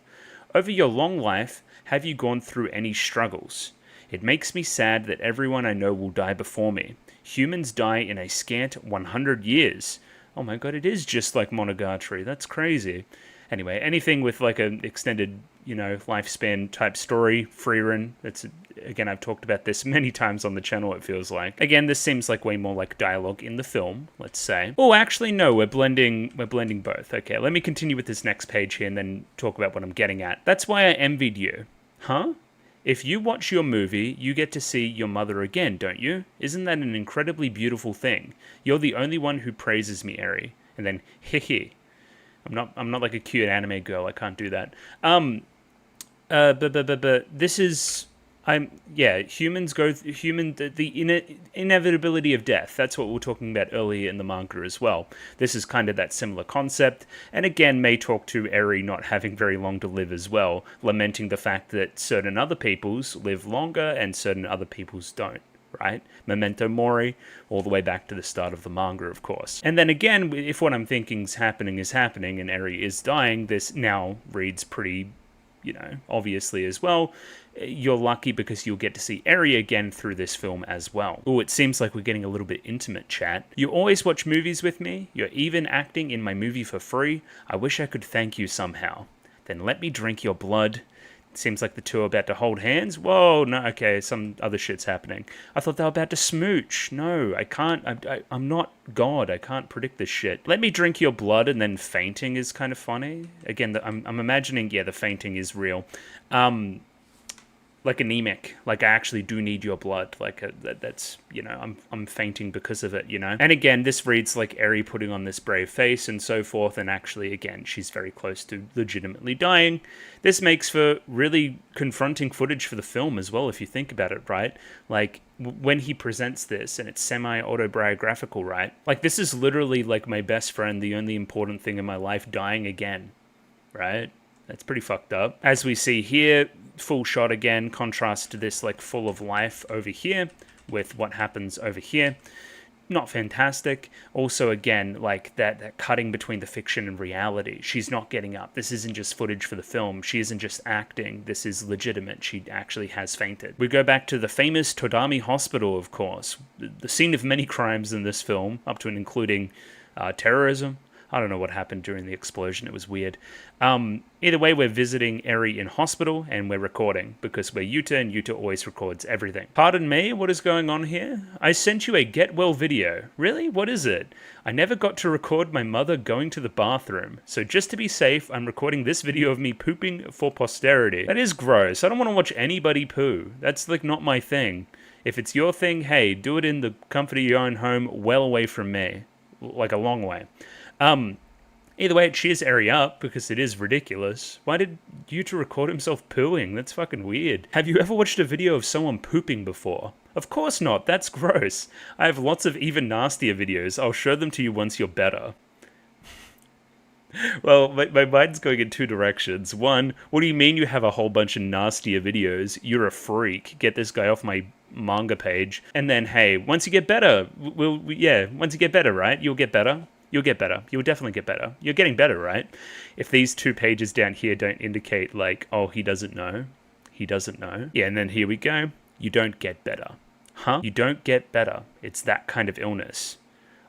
Over your long life, have you gone through any struggles? It makes me sad that everyone I know will die before me. Humans die in a scant 100 years. Oh my god, it is just like Monogatari. That's crazy. Anyway, anything with like an extended, lifespan type story, Freerun, that's, again, I've talked about this many times on the channel, it feels like. Again, this seems like way more like dialogue in the film, let's say. Oh, actually, no, we're blending both. Okay, let me continue with this next page here and then talk about what I'm getting at. That's why I envied you. Huh? If you watch your movie, you get to see your mother again, don't you? Isn't that an incredibly beautiful thing? You're the only one who praises me, Eri. And then, hehe. I'm not like a cute anime girl. I can't do that. But this is, the inevitability of death. That's what we were talking about earlier in the manga as well. This is kind of that similar concept, and again may talk to Eri not having very long to live as well, lamenting the fact that certain other peoples live longer and certain other peoples don't. Right? Memento Mori, all the way back to the start of the manga, of course. And then again, if what I'm thinking is happening and Eri is dying, this now reads pretty, obviously as well. you're lucky because you'll get to see Eri again through this film as well. Oh, it seems like we're getting a little bit intimate, chat. You always watch movies with me. You're even acting in my movie for free. I wish I could thank you somehow. Then let me drink your blood. Seems like the two are about to hold hands. Whoa, no, okay, some other shit's happening. I thought they were about to smooch. No, I can't. I'm not God. I can't predict this shit. Let me drink your blood, and then fainting is kind of funny. Again, I'm imagining, yeah, the fainting is real. Like anemic, like I actually do need your blood, like that's, you know, I'm fainting because of it, you know. And again, this reads like Eri putting on this brave face and so forth, and actually, again, she's very close to legitimately dying. This makes for really confronting footage for the film as well, if you think about it, right? Like, when he presents this, and it's semi-autobiographical, right? Like, this is literally like my best friend, the only important thing in my life, dying again, right? That's pretty fucked up. As we see here, full shot again, contrast to this like full of life over here with what happens over here. Not fantastic. Also, again, like that cutting between the fiction and reality. She's not getting up. This isn't just footage for the film. She isn't just acting. This is legitimate. She actually has fainted. We go back to the famous Todami Hospital, of course. The scene of many crimes in this film, up to and including terrorism. I don't know what happened during the explosion. It was weird. Either way, we're visiting Eri in hospital, and we're recording, because we're Yuta, and Yuta always records everything. Pardon me, what is going on here? I sent you a get well video. Really? What is it? I never got to record my mother going to the bathroom, so just to be safe, I'm recording this video of me pooping for posterity. That is gross. I don't want to watch anybody poo. That's like not my thing. If it's your thing, hey, do it in the comfort of your own home, well away from me. Like a long way. Either way, it cheers Eri up, because it is ridiculous. Why did Yuta record himself pooing? That's fucking weird. Have you ever watched a video of someone pooping before? Of course not, that's gross. I have lots of even nastier videos. I'll show them to you once you're better. Well, my mind's going in two directions. One, what do you mean you have a whole bunch of nastier videos? You're a freak. Get this guy off my manga page. And then, hey, once you get better, once you get better, right? You'll get better. You'll get better. You'll definitely get better. You're getting better, right? If these 2 pages down here don't indicate, like, oh, he doesn't know. He doesn't know. Yeah, and then here we go. You don't get better. Huh? You don't get better. It's that kind of illness.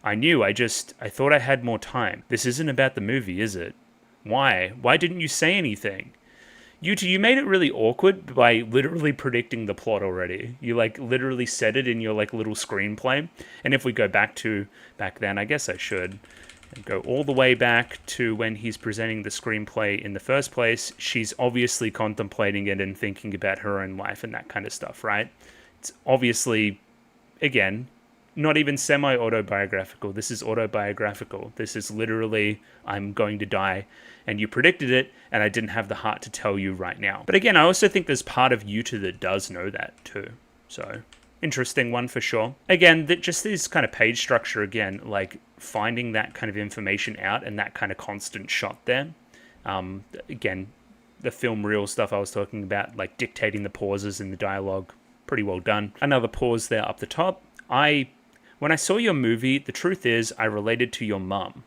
I knew, I thought I had more time. This isn't about the movie, is it? Why? Why didn't you say anything? Yuta, you made it really awkward by literally predicting the plot already. You, like, literally said it in your, like, little screenplay. And if we go back then, I guess I should go all the way back to when he's presenting the screenplay in the first place. She's obviously contemplating it and thinking about her own life and that kind of stuff, right? It's obviously, again, not even semi-autobiographical. This is autobiographical. This is literally, I'm going to die, and you predicted it, and I didn't have the heart to tell you right now. But again, I also think there's part of Yuta that does know that too. So, interesting one for sure. Again, just this kind of page structure again, like finding that kind of information out and that kind of constant shot there. Again, the film reel stuff I was talking about, like dictating the pauses in the dialogue, pretty well done. Another pause there up the top. When I saw your movie, the truth is I related to your mum.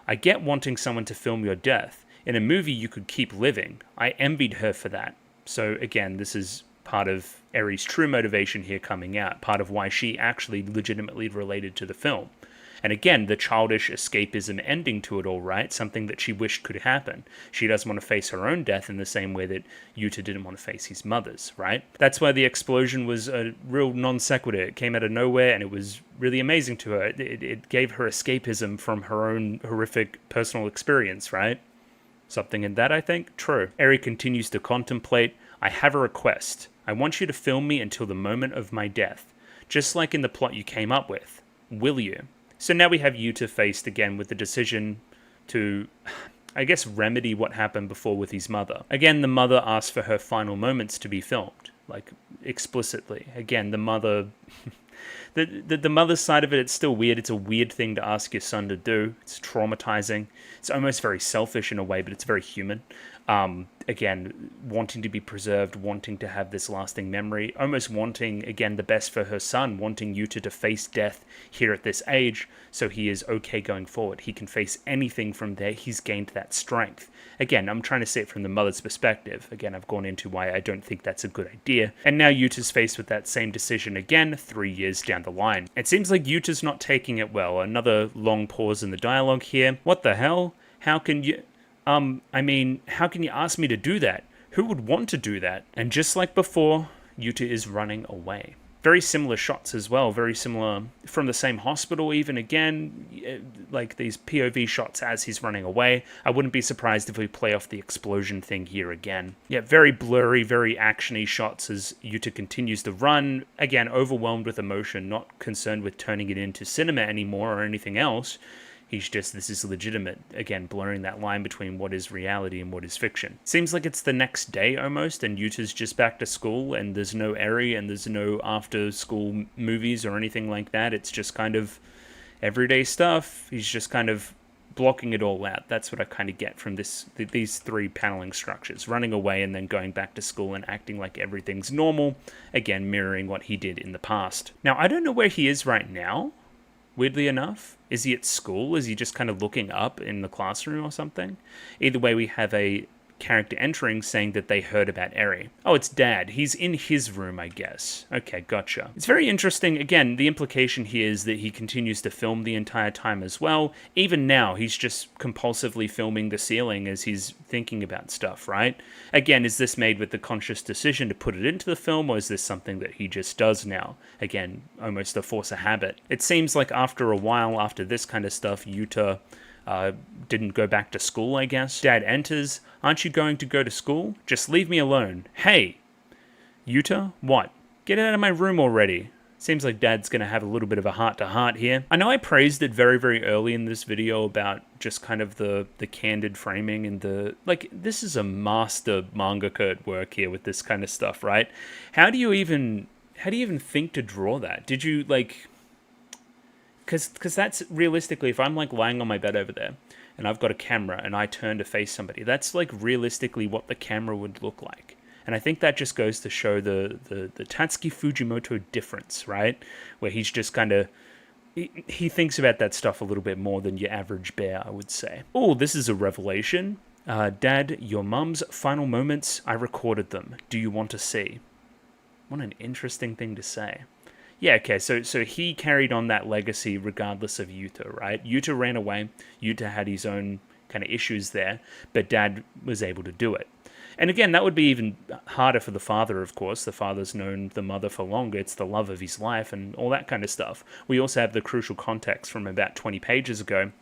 I get wanting someone to film your death. In a movie, you could keep living. I envied her for that. So again, this is part of Eri's true motivation here coming out, part of why she actually legitimately related to the film. And again, the childish escapism ending to it all, right? Something that she wished could happen. She doesn't want to face her own death in the same way that Yuta didn't want to face his mother's, right? That's why the explosion was a real non sequitur. It came out of nowhere and it was really amazing to her. It gave her escapism from her own horrific personal experience, right? Something in that, I think? True. Eri continues to contemplate. I have a request. I want you to film me until the moment of my death. Just like in the plot you came up with. Will you? So now we have Yuta faced again with the decision to, I guess, remedy what happened before with his mother. Again, the mother asked for her final moments to be filmed, like, explicitly. Again, the mother... the mother's side of it, it's still weird. It's a weird thing to ask your son to do. It's traumatizing. It's almost very selfish in a way, but it's very human. Again, wanting to be preserved, wanting to have this lasting memory, almost wanting, again, the best for her son, wanting Yuta to face death here at this age, so he is okay going forward. He can face anything from there. He's gained that strength. Again, I'm trying to see it from the mother's perspective. Again, I've gone into why I don't think that's a good idea. And now Yuta's faced with that same decision again, 3 years down the line. It seems like Yuta's not taking it well. Another long pause in the dialogue here. What the hell? How can you... how can you ask me to do that? Who would want to do that? And just like before, Yuta is running away. Very similar shots as well, very similar from the same hospital even again, like these POV shots as he's running away. I wouldn't be surprised if we play off the explosion thing here again. Yeah, very blurry, very actiony shots as Yuta continues to run, again, overwhelmed with emotion, not concerned with turning it into cinema anymore or anything else. He's just, this is legitimate. Again, blurring that line between what is reality and what is fiction. Seems like it's the next day almost, and Yuta's just back to school, and there's no Eri, and there's no after-school movies or anything like that. It's just kind of everyday stuff. He's just kind of blocking it all out. That's what I kind of get from these 3 paneling structures. Running away and then going back to school and acting like everything's normal. Again, mirroring what he did in the past. Now, I don't know where he is right now. Weirdly enough, is he at school? Is he just kind of looking up in the classroom or something? Either way, we have a character entering saying that they heard about Eri. Oh, it's Dad. He's in his room, I guess. Okay, gotcha. It's very interesting. Again, the implication here is that he continues to film the entire time as well. Even now, he's just compulsively filming the ceiling as he's thinking about stuff, right? Again, is this made with the conscious decision to put it into the film, or is this something that he just does now? Again, almost a force of habit. It seems like after a while, after this kind of stuff, Yuta didn't go back to school, I guess. Dad enters. Aren't you going to go to school? Just leave me alone. Hey! Yuta? What? Get out of my room already. Seems like Dad's going to have a little bit of a heart-to-heart here. I know I praised it very, very early in this video about just kind of the candid framing and the... Like, this is a master mangaka at work here with this kind of stuff, right? How do you even think to draw that? Did you, like... Because that's realistically, if I'm like lying on my bed over there and I've got a camera and I turn to face somebody, that's like realistically what the camera would look like. And I think that just goes to show the Tatsuki Fujimoto difference, right? Where he's just kind of, he thinks about that stuff a little bit more than your average bear, I would say. Oh, this is a revelation. Dad, your mum's final moments, I recorded them. Do you want to see? What an interesting thing to say. Yeah, okay, so he carried on that legacy regardless of Yuta, right? Yuta ran away, Yuta had his own kind of issues there, but Dad was able to do it. And again, that would be even harder for the father, of course. The father's known the mother for longer, it's the love of his life and all that kind of stuff. We also have the crucial context from about 20 pages ago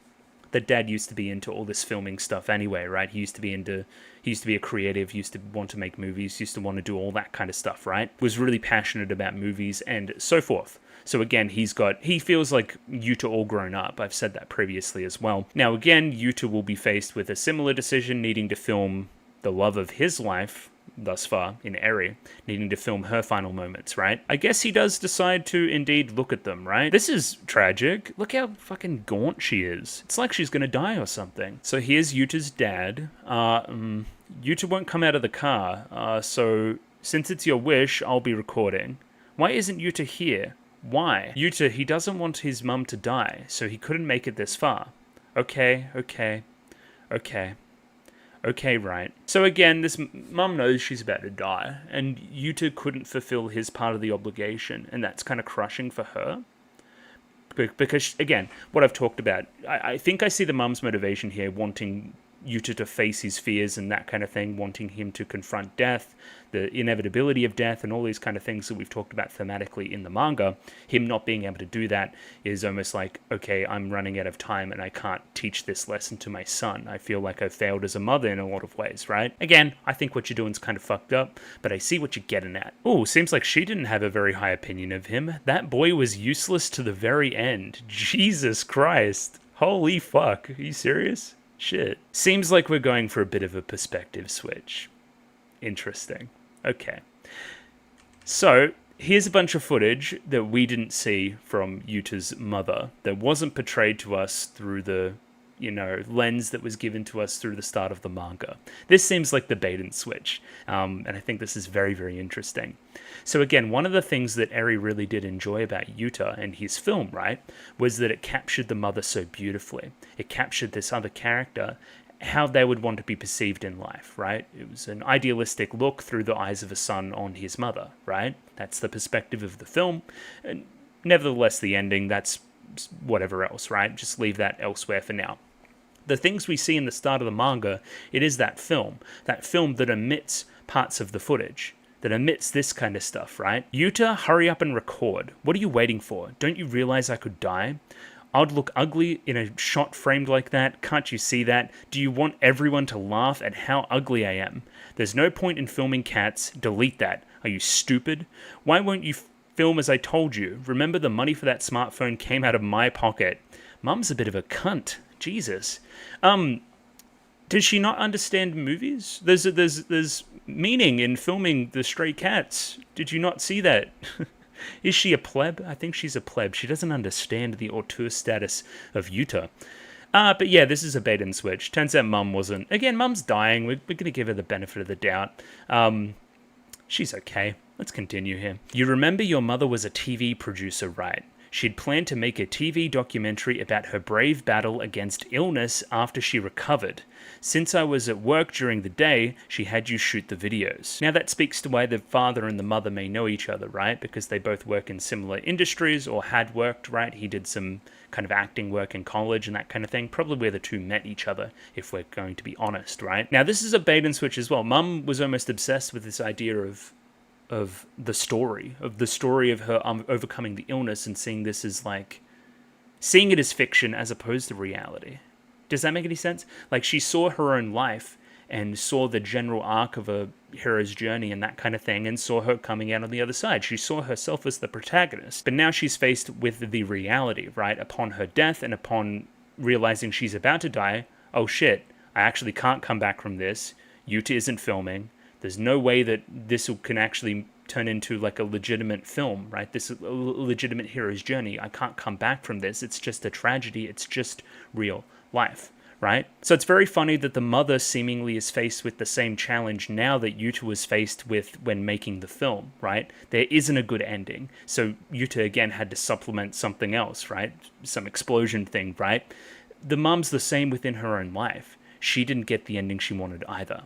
that Dad used to be into all this filming stuff anyway, right? He used to be a creative, used to want to make movies, used to want to do all that kind of stuff, right? Was really passionate about movies and so forth. So again, he feels like Yuta all grown up. I've said that previously as well. Now again, Yuta will be faced with a similar decision, needing to film the love of his life thus far in Eri, needing to film her final moments, right? I guess he does decide to indeed look at them, right? This is tragic. Look how fucking gaunt she is. It's like she's gonna die or something. So here's Yuta's dad. Yuta won't come out of the car, so since it's your wish, I'll be recording. Why isn't Yuta here? Why? Yuta, he doesn't want his mum to die, so he couldn't make it this far. Okay. Okay, right. So again, this mum knows she's about to die, and Yuta couldn't fulfill his part of the obligation, and that's kind of crushing for her. Because, again, what I've talked about, I think I see the mum's motivation here, wanting Yuta to face his fears and that kind of thing, wanting him to confront death, the inevitability of death, and all these kind of things that we've talked about thematically in the manga. Him not being able to do that is almost like, okay, I'm running out of time and I can't teach this lesson to my son. I feel like I've failed as a mother in a lot of ways, right? Again, I think what you're doing is kind of fucked up, but I see what you're getting at. Oh, seems like she didn't have a very high opinion of him. That boy was useless to the very end. Jesus Christ. Holy fuck. Are you serious? Shit. Seems like we're going for a bit of a perspective switch. Interesting. Okay. So, here's a bunch of footage that we didn't see from Yuta's mother that wasn't portrayed to us through the lens that was given to us through the start of the manga. This seems like the bait and switch, and I think this is very, very interesting. So again, one of the things that Eri really did enjoy about Yuta and his film, right, was that it captured the mother so beautifully. It captured this other character, how they would want to be perceived in life, right? It was an idealistic look through the eyes of a son on his mother, right? That's the perspective of the film. And nevertheless, the ending, that's whatever else, right? Just leave that elsewhere for now. The things we see in the start of the manga, it is that film that omits parts of the footage, that omits this kind of stuff, right? Yuta, hurry up and record. What are you waiting for? Don't you realize I could die? I'd look ugly in a shot framed like that. Can't you see that? Do you want everyone to laugh at how ugly I am? There's no point in filming cats. Delete that. Are you stupid? Why won't you film as I told you? Remember, the money for that smartphone came out of my pocket. Mum's a bit of a cunt. Jesus. Does she not understand movies? There's meaning in filming the stray cats. Did you not see that? Is she a pleb? I think she's a pleb. She doesn't understand the auteur status of Yuta. But yeah, this is a bait and switch. Turns out Mum wasn't. Again, Mum's dying. We're going to give her the benefit of the doubt. She's okay. Let's continue here. You remember your mother was a TV producer, right? She'd planned to make a TV documentary about her brave battle against illness after she recovered. Since I was at work during the day, she had you shoot the videos. Now that speaks to why the father and the mother may know each other, right? Because they both work in similar industries or had worked, right? He did some kind of acting work in college and that kind of thing. Probably where the two met each other, if we're going to be honest, right? Now this is a bait and switch as well. Mum was almost obsessed with this idea of the story of her overcoming the illness and seeing this as seeing it as fiction as opposed to reality. Does that make any sense? Like, she saw her own life and saw the general arc of a hero's journey and that kind of thing, and saw her coming out on the other side. She saw herself as the protagonist, but now she's faced with the reality, right? Upon her death and upon realizing she's about to die, oh shit, I actually can't come back from this. Yuta isn't filming. There's no way that this can actually turn into like a legitimate film, right? This is a legitimate hero's journey. I can't come back from this. It's just a tragedy. It's just real life, right? So it's very funny that the mother seemingly is faced with the same challenge now that Yuta was faced with when making the film, right? There isn't a good ending. So Yuta again had to supplement something else, right? Some explosion thing, right? The mom's the same within her own life. She didn't get the ending she wanted either.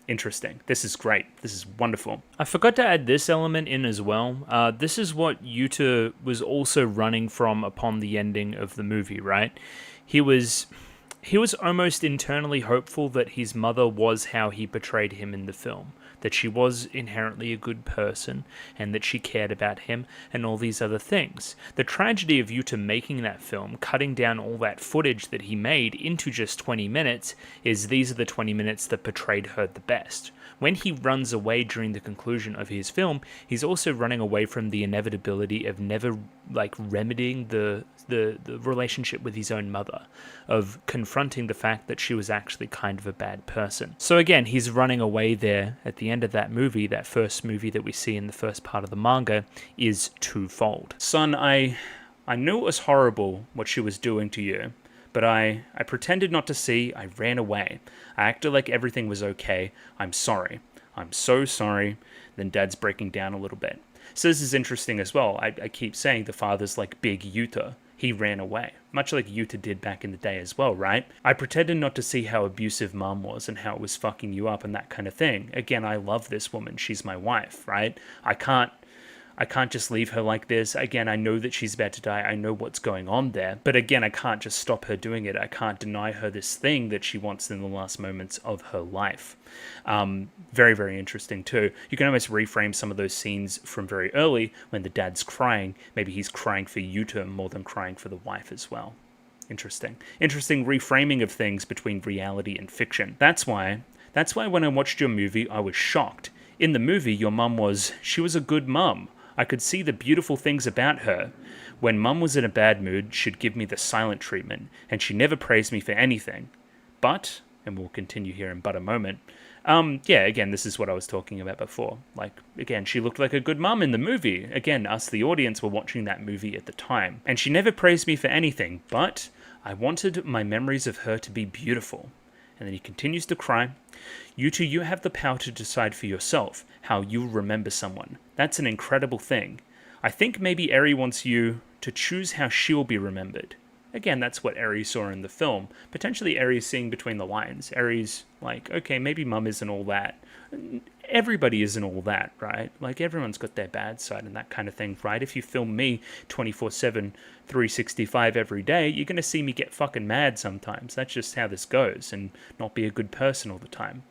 Interesting. This is great. This is wonderful. I forgot to add this element in as well. This is what Yuta was also running from upon the ending of the movie, right? He was almost internally hopeful that his mother was how he portrayed him in the film, that she was inherently a good person and that she cared about him and all these other things. The tragedy of Yuta making that film, cutting down all that footage that he made into just 20 minutes, is these are the 20 minutes that portrayed her the best. When he runs away during the conclusion of his film, he's also running away from the inevitability of never remedying the relationship with his own mother, of confronting the fact that she was actually kind of a bad person. So again, he's running away there at the end of that movie. That first movie that we see in the first part of the manga is twofold. Son, I knew it was horrible what she was doing to you, but I pretended not to see. I ran away. I acted like everything was okay. I'm sorry. I'm so sorry. Then Dad's breaking down a little bit. So this is interesting as well. I keep saying the father's like big Yuta. He ran away, much like Yuta did back in the day as well, right? I pretended not to see how abusive Mom was and how it was fucking you up and that kind of thing. Again, I love this woman. She's my wife, right? I can't just leave her like this. Again, I know that she's about to die. I know what's going on there. But again, I can't just stop her doing it. I can't deny her this thing that she wants in the last moments of her life. Very, very interesting too. You can almost reframe some of those scenes from very early when the dad's crying. Maybe he's crying for Yuta more than crying for the wife as well. Interesting. Interesting reframing of things between reality and fiction. That's why when I watched your movie, I was shocked. In the movie, your mum she was a good mum. I could see the beautiful things about her. When Mum was in a bad mood, she'd give me the silent treatment, and she never praised me for anything. But, and we'll continue here in but a moment, again, this is what I was talking about before. Again, she looked like a good mum in the movie. Again, us, the audience, were watching that movie at the time. And she never praised me for anything, but I wanted my memories of her to be beautiful. And then he continues to cry. Yuta, you have the power to decide for yourself how you'll remember someone. That's an incredible thing. I think maybe Eri wants you to choose how she'll be remembered. Again, that's what Eri saw in the film. Potentially Eri's seeing between the lines. Eri's like, okay, maybe mum isn't all that. Everybody isn't all that, right? Like, everyone's got their bad side and that kind of thing, right? If you film me 24/7, 365 every day, you're going to see me get fucking mad sometimes. That's just how this goes, and not be a good person all the time.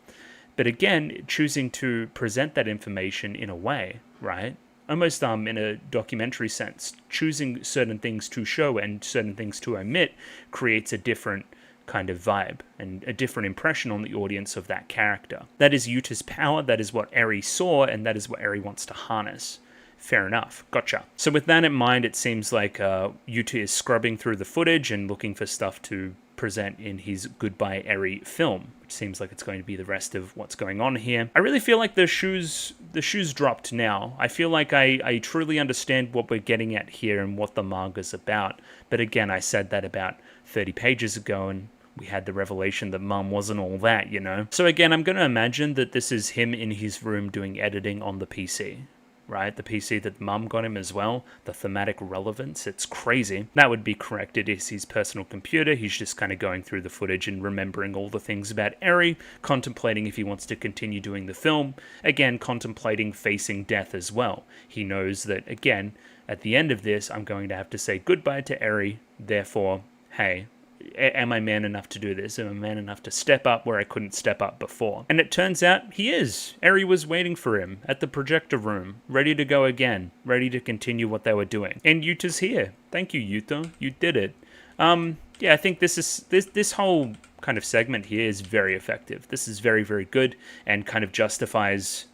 But again, choosing to present that information in a way, right? Almost in a documentary sense, choosing certain things to show and certain things to omit creates a different kind of vibe and a different impression on the audience of that character. That is Yuta's power, that is what Eri saw, and that is what Eri wants to harness. Fair enough. Gotcha. So with that in mind, it seems like Yuta is scrubbing through the footage and looking for stuff to present in his Goodbye Eri film, which seems like it's going to be the rest of what's going on here. I really feel like the shoes dropped now. I feel like I truly understand what we're getting at here and what the manga's about. But again, I said that about 30 pages ago, and we had the revelation that mum wasn't all that, you know? So again, I'm going to imagine that this is him in his room doing editing on the PC. Right? The PC that mum got him as well. The thematic relevance, it's crazy. That would be correct. It is his personal computer. He's just kind of going through the footage and remembering all the things about Eri, contemplating if he wants to continue doing the film. Again, contemplating facing death as well. He knows that, again, at the end of this, I'm going to have to say goodbye to Eri. Therefore, hey, am I man enough to do this? Am I man enough to step up where I couldn't step up before? And it turns out he is. Eri was waiting for him at the projector room, ready to go again, ready to continue what they were doing. And Yuta's here. Thank you, Yuta. You did it. Yeah, I think this whole kind of segment here is very effective. This is very, very good and kind of justifies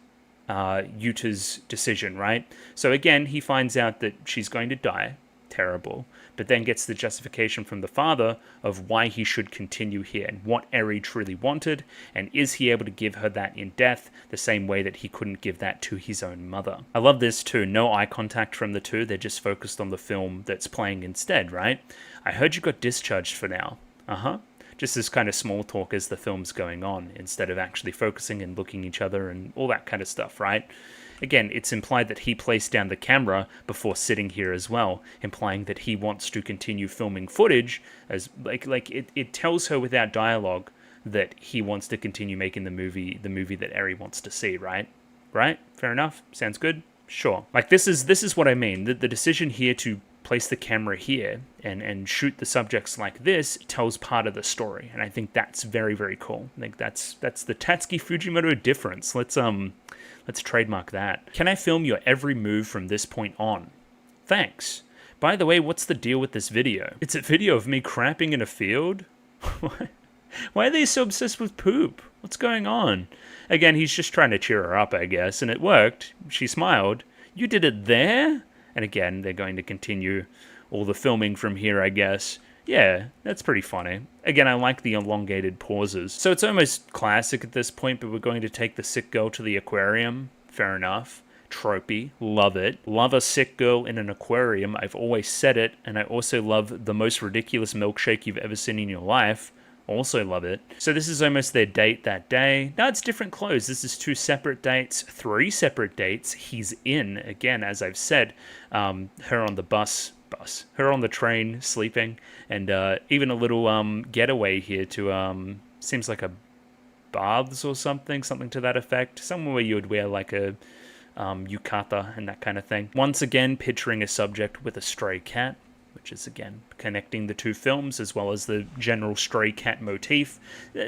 Yuta's decision, right? So again, he finds out that she's going to die. Terrible. But then gets the justification from the father of why he should continue here and what Eri truly wanted, and is he able to give her that in death the same way that he couldn't give that to his own mother. I love this too. No eye contact from the two. They're just focused on the film that's playing instead, right? I heard you got discharged for now. Just this kind of small talk as the film's going on, instead of actually focusing and looking each other and all that kind of stuff, right? Again, it's implied that he placed down the camera before sitting here as well, implying that he wants to continue filming footage, as it tells her without dialogue that he wants to continue making the movie that Eri wants to see, right? Right? Fair enough? Sounds good? Sure. Like, this is what I mean. The decision here to place the camera here and shoot the subjects like this tells part of the story, and I think that's very, very cool. I think that's the Tatsuki Fujimoto difference. Let's trademark that. Can I film your every move from this point on? Thanks. By the way, what's the deal with this video? It's a video of me crapping in a field? Why are they so obsessed with poop? What's going on? Again, he's just trying to cheer her up, I guess, and it worked. She smiled. You did it there? And again, they're going to continue all the filming from here, I guess. Yeah, that's pretty funny. Again, I like the elongated pauses. So it's almost classic at this point, but we're going to take the sick girl to the aquarium. Fair enough. Tropey. Love it. Love a sick girl in an aquarium. I've always said it. And I also love the most ridiculous milkshake you've ever seen in your life. Also love it. So this is almost their date that day. No, it's different clothes. This is 2 separate dates, 3 separate dates. He's in, again, as I've said, her on the bus, her on the train, sleeping, and even a little getaway here to, seems like a baths or something to that effect. Somewhere where you would wear like a yukata and that kind of thing. Once again, picturing a subject with a stray cat, which is, again, connecting the 2 films, as well as the general stray cat motif.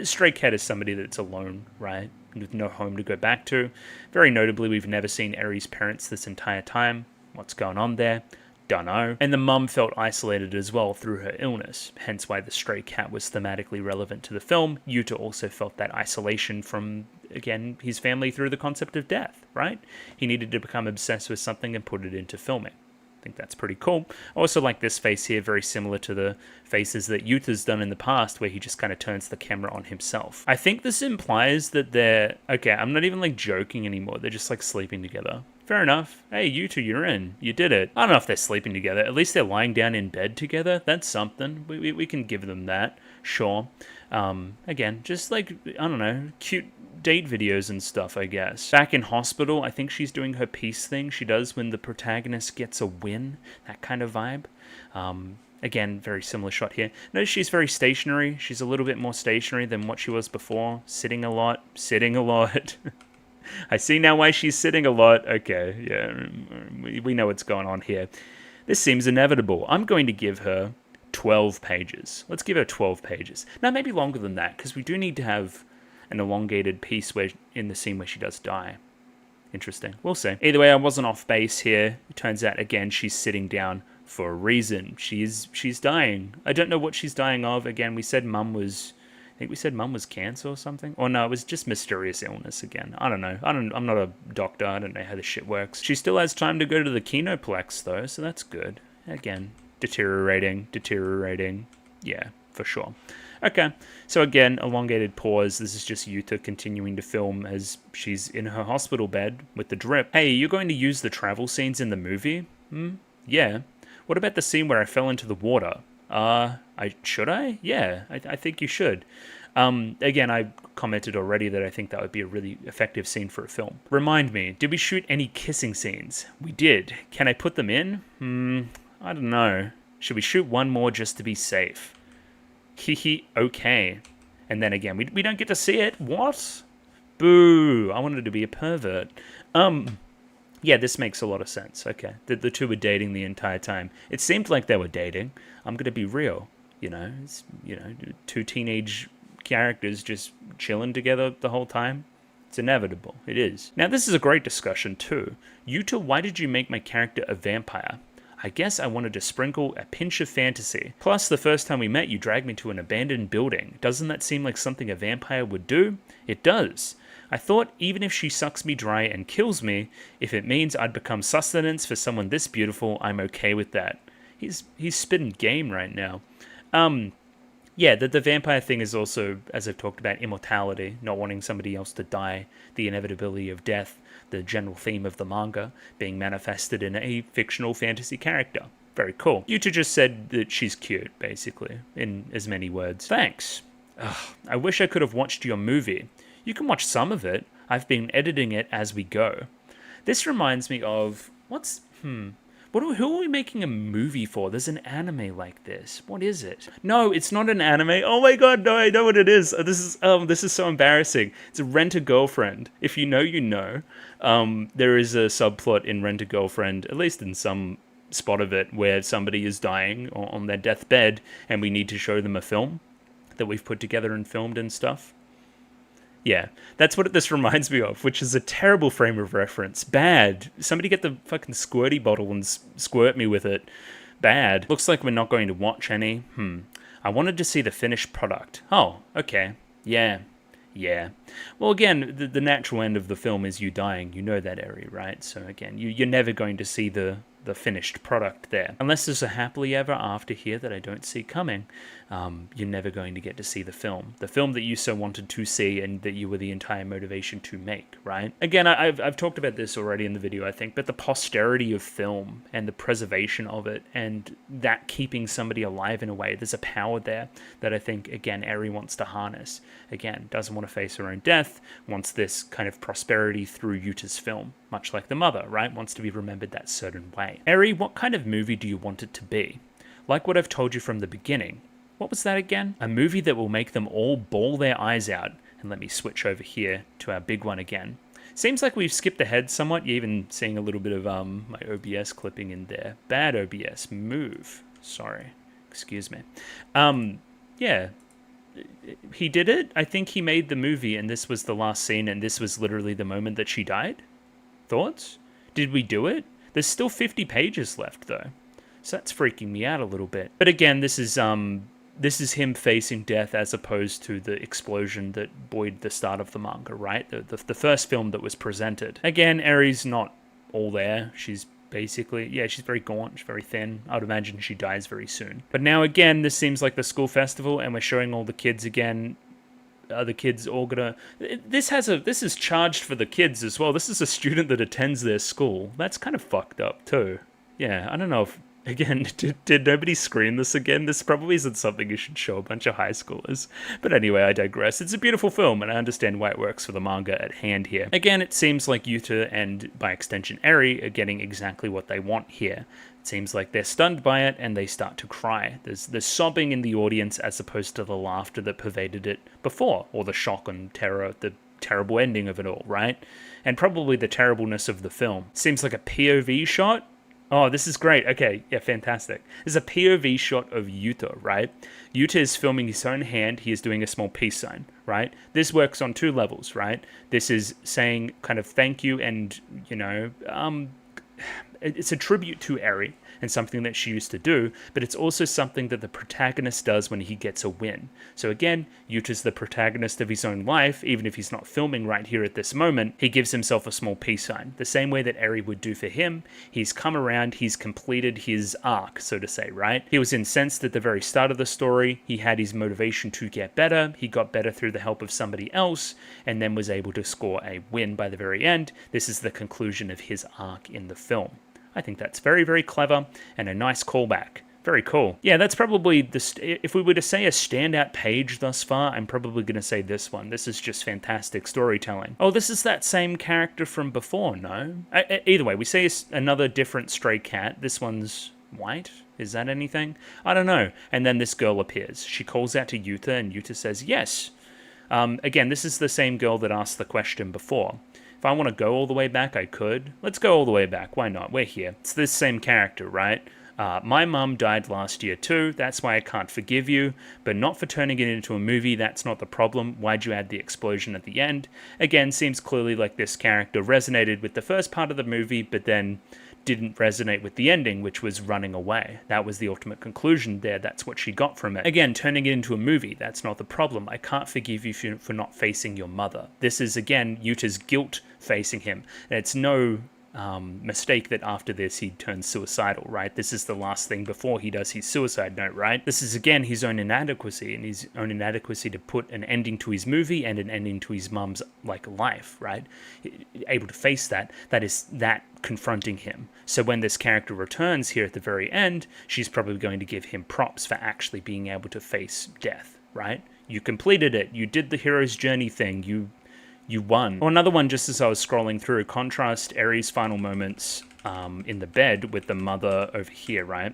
Stray cat is somebody that's alone, right, with no home to go back to. Very notably, we've never seen Eri's parents this entire time. What's going on there? Dunno. And the mum felt isolated as well through her illness, hence why the stray cat was thematically relevant to the film. Yuta also felt that isolation from, again, his family through the concept of death, right? He needed to become obsessed with something and put it into filming. I think that's pretty cool. I also like this face here, very similar to the faces that Yuta's done in the past, where he just kind of turns the camera on himself. I think this implies that they're, okay, I'm not even like joking anymore, they're just like sleeping together. fair enough. Hey, you two, you're in. You did it. I don't know if they're sleeping together. At least they're lying down in bed together. That's something. We can give them that. Sure. Again, just like, I don't know, cute date videos and stuff, I guess. Back in hospital, I think she's doing her peace thing she does when the protagonist gets a win. That kind of vibe. Again, very similar shot here. Notice she's very stationary. She's a little bit more stationary than what she was before. Sitting a lot. I see now why she's sitting a lot. Okay, yeah, we know what's going on here. This seems inevitable. I'm going to give her 12 pages. Let's give her 12 pages. Now, maybe longer than that, because we do need to have an elongated piece where in the scene where she does die. Interesting. We'll see. Either way, I wasn't off base here. It turns out, again, she's sitting down for a reason. She's dying. I don't know what she's dying of. Again, we said mum was... I think we said mum was cancer or something. Or no, it was just mysterious illness again. I don't know. I'm not a doctor. I don't know how this shit works. She still has time to go to the Kinoplex, though, so that's good. Again, deteriorating. Yeah, for sure. Okay, so again, elongated pause. This is just Yuta continuing to film as she's in her hospital bed with the drip. Hey, you're going to use the travel scenes in the movie? Yeah. What about the scene where I fell into the water? Should I? Yeah, I think you should. Again, I commented already that I think that would be a really effective scene for a film. Remind me, did we shoot any kissing scenes? We did. Can I put them in? I don't know. Should we shoot one more just to be safe? Okay. And then again, we don't get to see it. What? Boo. I wanted to be a pervert. Yeah, this makes a lot of sense. Okay. The two were dating the entire time. It seemed like they were dating. I'm going to be real. It's, two teenage characters just chilling together the whole time. It's inevitable. It is. Now, this is a great discussion, too. Yuta, why did you make my character a vampire? I guess I wanted to sprinkle a pinch of fantasy. Plus, the first time we met, you dragged me to an abandoned building. Doesn't that seem like something a vampire would do? It does. I thought even if she sucks me dry and kills me, if it means I'd become sustenance for someone this beautiful, I'm okay with that. He's spitting game right now. Yeah, the vampire thing is also, as I've talked about, immortality, not wanting somebody else to die, the inevitability of death, the general theme of the manga being manifested in a fictional fantasy character. Very cool. Yuta just said that she's cute, basically, in as many words. Thanks. Ugh, I wish I could have watched your movie. You can watch some of it. I've been editing it as we go. This reminds me of... Who are we making a movie for? There's an anime like this. What is it? No, it's not an anime. Oh my god, no, I know what it is. This is so embarrassing. It's Rent a Girlfriend. If you know, you know. There is a subplot in Rent a Girlfriend, at least in some spot of it, where somebody is dying on their deathbed, and we need to show them a film that we've put together and filmed and stuff. Yeah, that's what this reminds me of, which is a terrible frame of reference. Bad. Somebody get the fucking squirty bottle and squirt me with it. Bad. Looks like we're not going to watch any. I wanted to see the finished product. Oh, okay. Yeah. Well, again, the natural end of the film is you dying. You know that area, right? So again, you're never going to see the finished product there. Unless there's a happily ever after here that I don't see coming, you're never going to get to see the film that you so wanted to see and that you were the entire motivation to make, right? Again, I've talked about this already in the video, I think, but the posterity of film and the preservation of it and that keeping somebody alive in a way, there's a power there that I think, again, Eri wants to harness. Again, doesn't want to face her own death, wants this kind of prosperity through Yuta's film, much like the mother, right? Wants to be remembered that certain way. Eri, what kind of movie do you want it to be? Like what I've told you from the beginning. What was that again? A movie that will make them all bawl their eyes out. And let me switch over here to our big one again. Seems like we've skipped ahead somewhat. You're even seeing a little bit of my OBS clipping in there. Bad OBS. Move. Sorry. Excuse me. Yeah. He did it. I think he made the movie and this was the last scene and this was literally the moment that she died. Thoughts? Did we do it? There's still 50 pages left, though. So that's freaking me out a little bit. But again, this is him facing death as opposed to the explosion that buoyed the start of the manga, right? The first film that was presented. Again, Eri's not all there. She's basically, yeah, she's very gaunt, she's very thin. I would imagine she dies very soon. But now again, this seems like the school festival and we're showing all the kids again. are the kids all gonna... This is charged for the kids as well. This is a student that attends their school. That's kind of fucked up too. Yeah, I don't know if... Again, did nobody screen this again? This probably isn't something you should show a bunch of high schoolers. But anyway, I digress. It's a beautiful film, and I understand why it works for the manga at hand here. Again, it seems like Yuta and, by extension, Eri are getting exactly what they want here. It seems like they're stunned by it, and they start to cry. There's sobbing in the audience as opposed to the laughter that pervaded it before, or the shock and terror, the terrible ending of it all, right? And probably the terribleness of the film. Seems like a POV shot. Oh, this is great. Okay, yeah, fantastic. This is a POV shot of Yuta, right? Yuta is filming his own hand. He is doing a small peace sign, right? This works on two levels, right? This is saying kind of thank you and, you know, it's a tribute to Eri and something that she used to do, but it's also something that the protagonist does when he gets a win. So again, Yuta's the protagonist of his own life, even if he's not filming right here at this moment. He gives himself a small peace sign, the same way that Eri would do for him. He's come around, he's completed his arc, so to say, right? He was incensed at the very start of the story, he had his motivation to get better, he got better through the help of somebody else, and then was able to score a win by the very end. This is the conclusion of his arc in the film. I think that's very, very clever and a nice callback. Very cool. Yeah, that's probably, if we were to say a standout page thus far, I'm probably going to say this one. This is just fantastic storytelling. Oh, this is that same character from before, no? Either way, we say another different stray cat. This one's white. Is that anything? I don't know. And then this girl appears. She calls out to Yuta, and Yuta says yes. Again, this is the same girl that asked the question before. If I want to go all the way back, I could. Let's go all the way back. Why not? We're here. It's this same character, right? My mum died last year too. That's why I can't forgive you. But not for turning it into a movie. That's not the problem. Why'd you add the explosion at the end? Again, seems clearly like this character resonated with the first part of the movie, but then didn't resonate with the ending, which was running away. That was the ultimate conclusion there. That's what she got from it. Again, turning it into a movie, that's not the problem. I can't forgive you for not facing your mother. This is, again, Yuta's guilt facing him. And it's no mistake that after this he turns suicidal, right? This is the last thing before he does his suicide note, right? This is, again, his own inadequacy, and his own inadequacy to put an ending to his movie and an ending to his mum's, life, right? Able to face that is that confronting him. So when this character returns here at the very end, she's probably going to give him props for actually being able to face death, right? You completed it. You did the hero's journey thing. You won. Or another one, just as I was scrolling through, contrast Eri's final moments in the bed with the mother over here, right?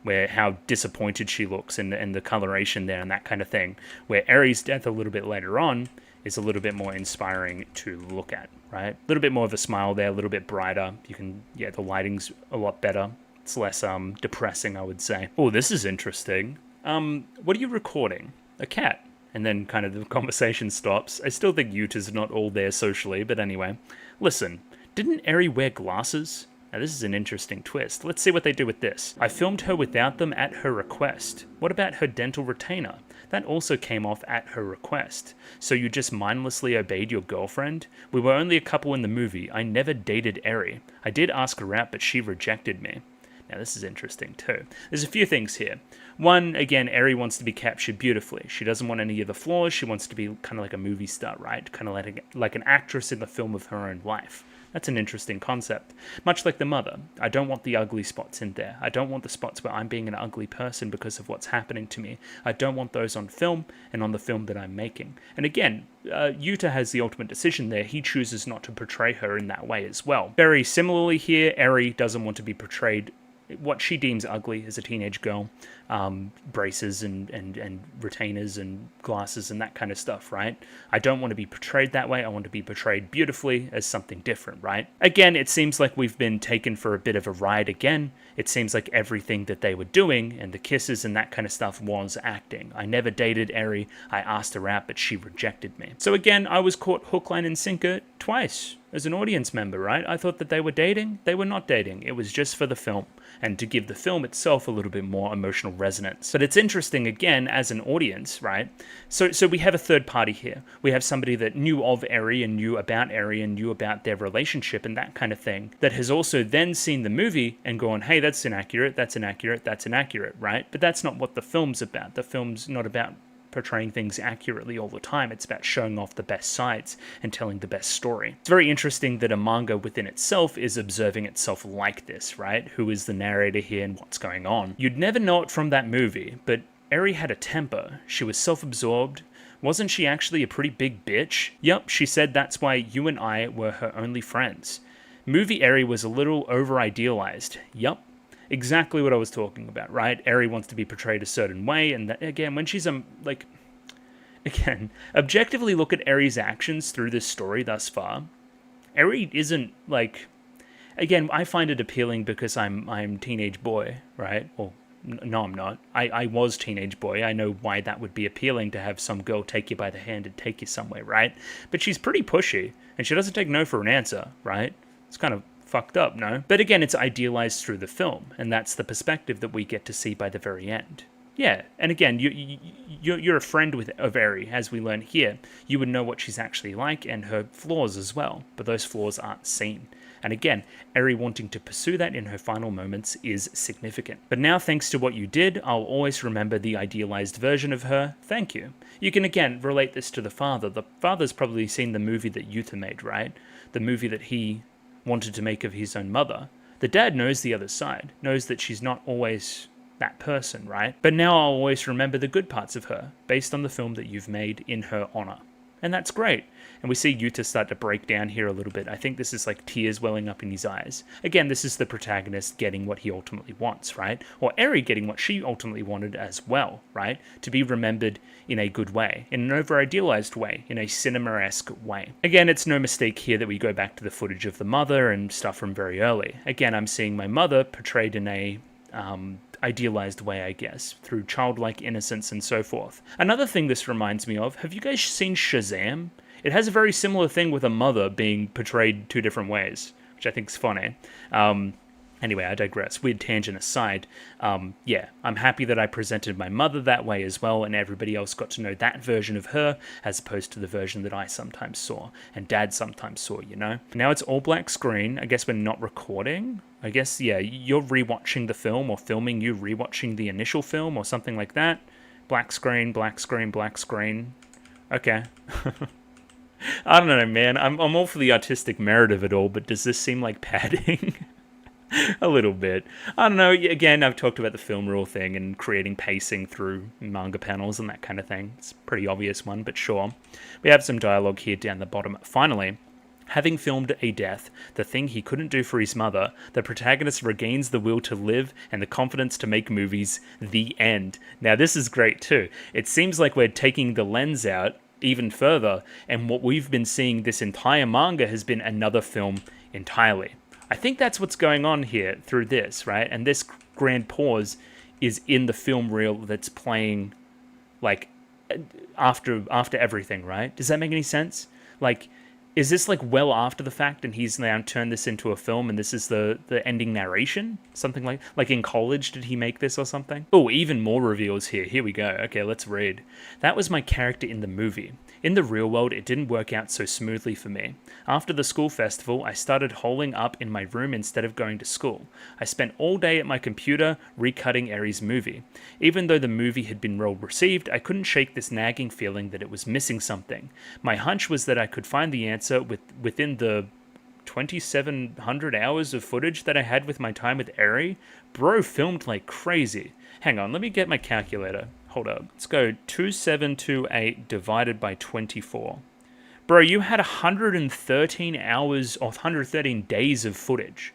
Where how disappointed she looks and the coloration there and that kind of thing. Where Eri's death a little bit later on is a little bit more inspiring to look at, right? A little bit more of a smile there, a little bit brighter. You can, yeah, the lighting's a lot better. It's less depressing, I would say. Oh, this is interesting. What are you recording? A cat. And then kind of the conversation stops. I still think Yuta's not all there socially, but anyway. Listen, didn't Eri wear glasses? Now this is an interesting twist. Let's see what they do with this. I filmed her without them at her request. What about her dental retainer? That also came off at her request. So you just mindlessly obeyed your girlfriend? We were only a couple in the movie. I never dated Eri. I did ask her out, but she rejected me. Now this is interesting too. There's a few things here. One, again, Eri wants to be captured beautifully. She doesn't want any of the flaws. She wants to be kind of like a movie star, right? Kind of like an actress in the film of her own life. That's an interesting concept. Much like the mother. I don't want the ugly spots in there. I don't want the spots where I'm being an ugly person because of what's happening to me. I don't want those on film and on the film that I'm making. And again, Yuta has the ultimate decision there. He chooses not to portray her in that way as well. Very similarly here, Eri doesn't want to be portrayed what she deems ugly as a teenage girl, braces and retainers and glasses and that kind of stuff, right? I don't want to be portrayed that way. I want to be portrayed beautifully as something different, right? Again, it seems like we've been taken for a bit of a ride again. It seems like everything that they were doing and the kisses and that kind of stuff was acting. I never dated Eri. I asked her out, but she rejected me. So again, I was caught hook, line, and sinker twice as an audience member, right? I thought that they were dating. They were not dating. It was just for the film and to give the film itself a little bit more emotional resonance. But it's interesting, again, as an audience, right? So we have a third party here. We have somebody that knew of Eri and knew about Eri and knew about their relationship and that kind of thing, that has also then seen the movie and gone, hey, that's inaccurate, that's inaccurate, that's inaccurate, right? But that's not what the film's about. The film's not about portraying things accurately all the time. It's about showing off the best sides and telling the best story. It's very interesting that a manga within itself is observing itself like this, right? Who is the narrator here and what's going on? You'd never know it from that movie, but Eri had a temper. She was self-absorbed. Wasn't she actually a pretty big bitch? Yup, she said that's why you and I were her only friends. Movie Eri was a little over-idealized. Yup, exactly what I was talking about, right? Eri wants to be portrayed a certain way, and again, when she's, objectively look at Eri's actions through this story thus far. Eri isn't, again, I find it appealing because I'm teenage boy, right? Or no, I'm not. I was teenage boy. I know why that would be appealing to have some girl take you by the hand and take you somewhere, right? But she's pretty pushy, and she doesn't take no for an answer, right? It's kind of fucked up, no? But again, it's idealized through the film, and that's the perspective that we get to see by the very end. Yeah, and again, you're a friend of Eri, as we learn here. You would know what she's actually like, and her flaws as well, but those flaws aren't seen. And again, Eri wanting to pursue that in her final moments is significant. But now, thanks to what you did, I'll always remember the idealized version of her. Thank you. You can again relate this to the father. The father's probably seen the movie that Yuta made, right? The movie that he wanted to make of his own mother. The dad knows the other side, knows that she's not always that person, right? But now I'll always remember the good parts of her, based on the film that you've made in her honor. And that's great. And we see Yuta start to break down here a little bit. I think this is like tears welling up in his eyes. Again, this is the protagonist getting what he ultimately wants, right? Or Eri getting what she ultimately wanted as well, right? To be remembered in a good way, in an over-idealized way, in a cinema-esque way. Again, it's no mistake here that we go back to the footage of the mother and stuff from very early. Again, I'm seeing my mother portrayed in a idealized way, I guess, through childlike innocence and so forth. Another thing this reminds me of, have you guys seen Shazam? It has a very similar thing with a mother being portrayed two different ways, which I think is funny. Anyway, I digress. Weird tangent aside. Yeah, I'm happy that I presented my mother that way as well, and everybody else got to know that version of her, as opposed to the version that I sometimes saw, and Dad sometimes saw, you know? Now it's all black screen. I guess we're not recording. I guess, yeah, you're rewatching the film, or filming you rewatching the initial film, or something like that. Black screen, black screen, black screen. Okay. I don't know, man. I'm all for the artistic merit of it all, but does this seem like padding? A little bit. I don't know, again, I've talked about the film rule thing and creating pacing through manga panels and that kind of thing. It's a pretty obvious one, but sure. We have some dialogue here down the bottom. Finally, having filmed a death, the thing he couldn't do for his mother, the protagonist regains the will to live and the confidence to make movies. The end. Now, this is great too. It seems like we're taking the lens out even further, and what we've been seeing this entire manga has been another film entirely. I think that's what's going on here through this, right? And this grand pause is in the film reel that's playing, like, after everything, right? Does that make any sense? Like, is this, like, well after the fact and he's now turned this into a film and this is the ending narration? Something like in college, did he make this or something? Oh, even more reveals here. Here we go. Okay, let's read. That was my character in the movie. In the real world, it didn't work out so smoothly for me. After the school festival, I started holing up in my room instead of going to school. I spent all day at my computer recutting Eri's movie. Even though the movie had been well received, I couldn't shake this nagging feeling that it was missing something. My hunch was that I could find the answer within the 2,700 hours of footage that I had with my time with Eri. Bro filmed like crazy. Hang on, let me get my calculator. Hold up. Let's go 2728 divided by 24. Bro, you had 113 hours or 113 days of footage.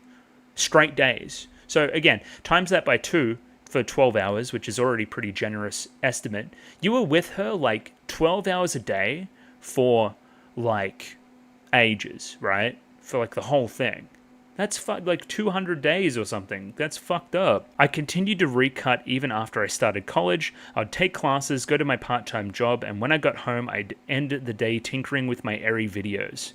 Straight days. So again, times that by 2 for 12 hours, which is already pretty generous estimate. You were with her like 12 hours a day for like ages, right? For like the whole thing. That's like 200 days or something. That's fucked up. I continued to recut even after I started college. I'd take classes, go to my part-time job, and when I got home, I'd end the day tinkering with my Eri videos.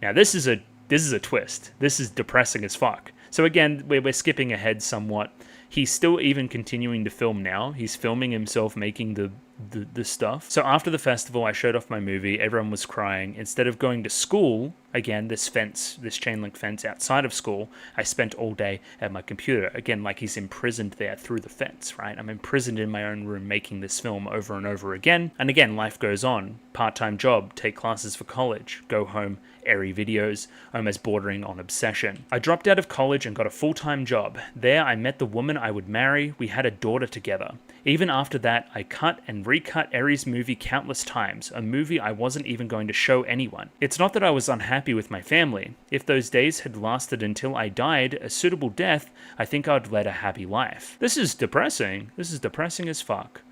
Now this is a twist. This is depressing as fuck. So again, we're skipping ahead somewhat. He's still even continuing to film now. He's filming himself making the stuff. So after the festival, I showed off my movie. Everyone was crying. Instead of going to school, Again, this chain link fence outside of school, I spent all day at my computer. Again, like he's imprisoned there through the fence, right? I'm imprisoned in my own room making this film over and over again. And again, life goes on. Part-time job, take classes for college, go home, airy videos, almost bordering on obsession. I dropped out of college and got a full-time job. There, I met the woman I would marry. We had a daughter together. Even after that, I cut and recut Eri's movie countless times, a movie I wasn't even going to show anyone. It's not that I was unhappy with my family. If those days had lasted until I died a suitable death, I think I'd led a happy life. This is depressing. This is depressing as fuck.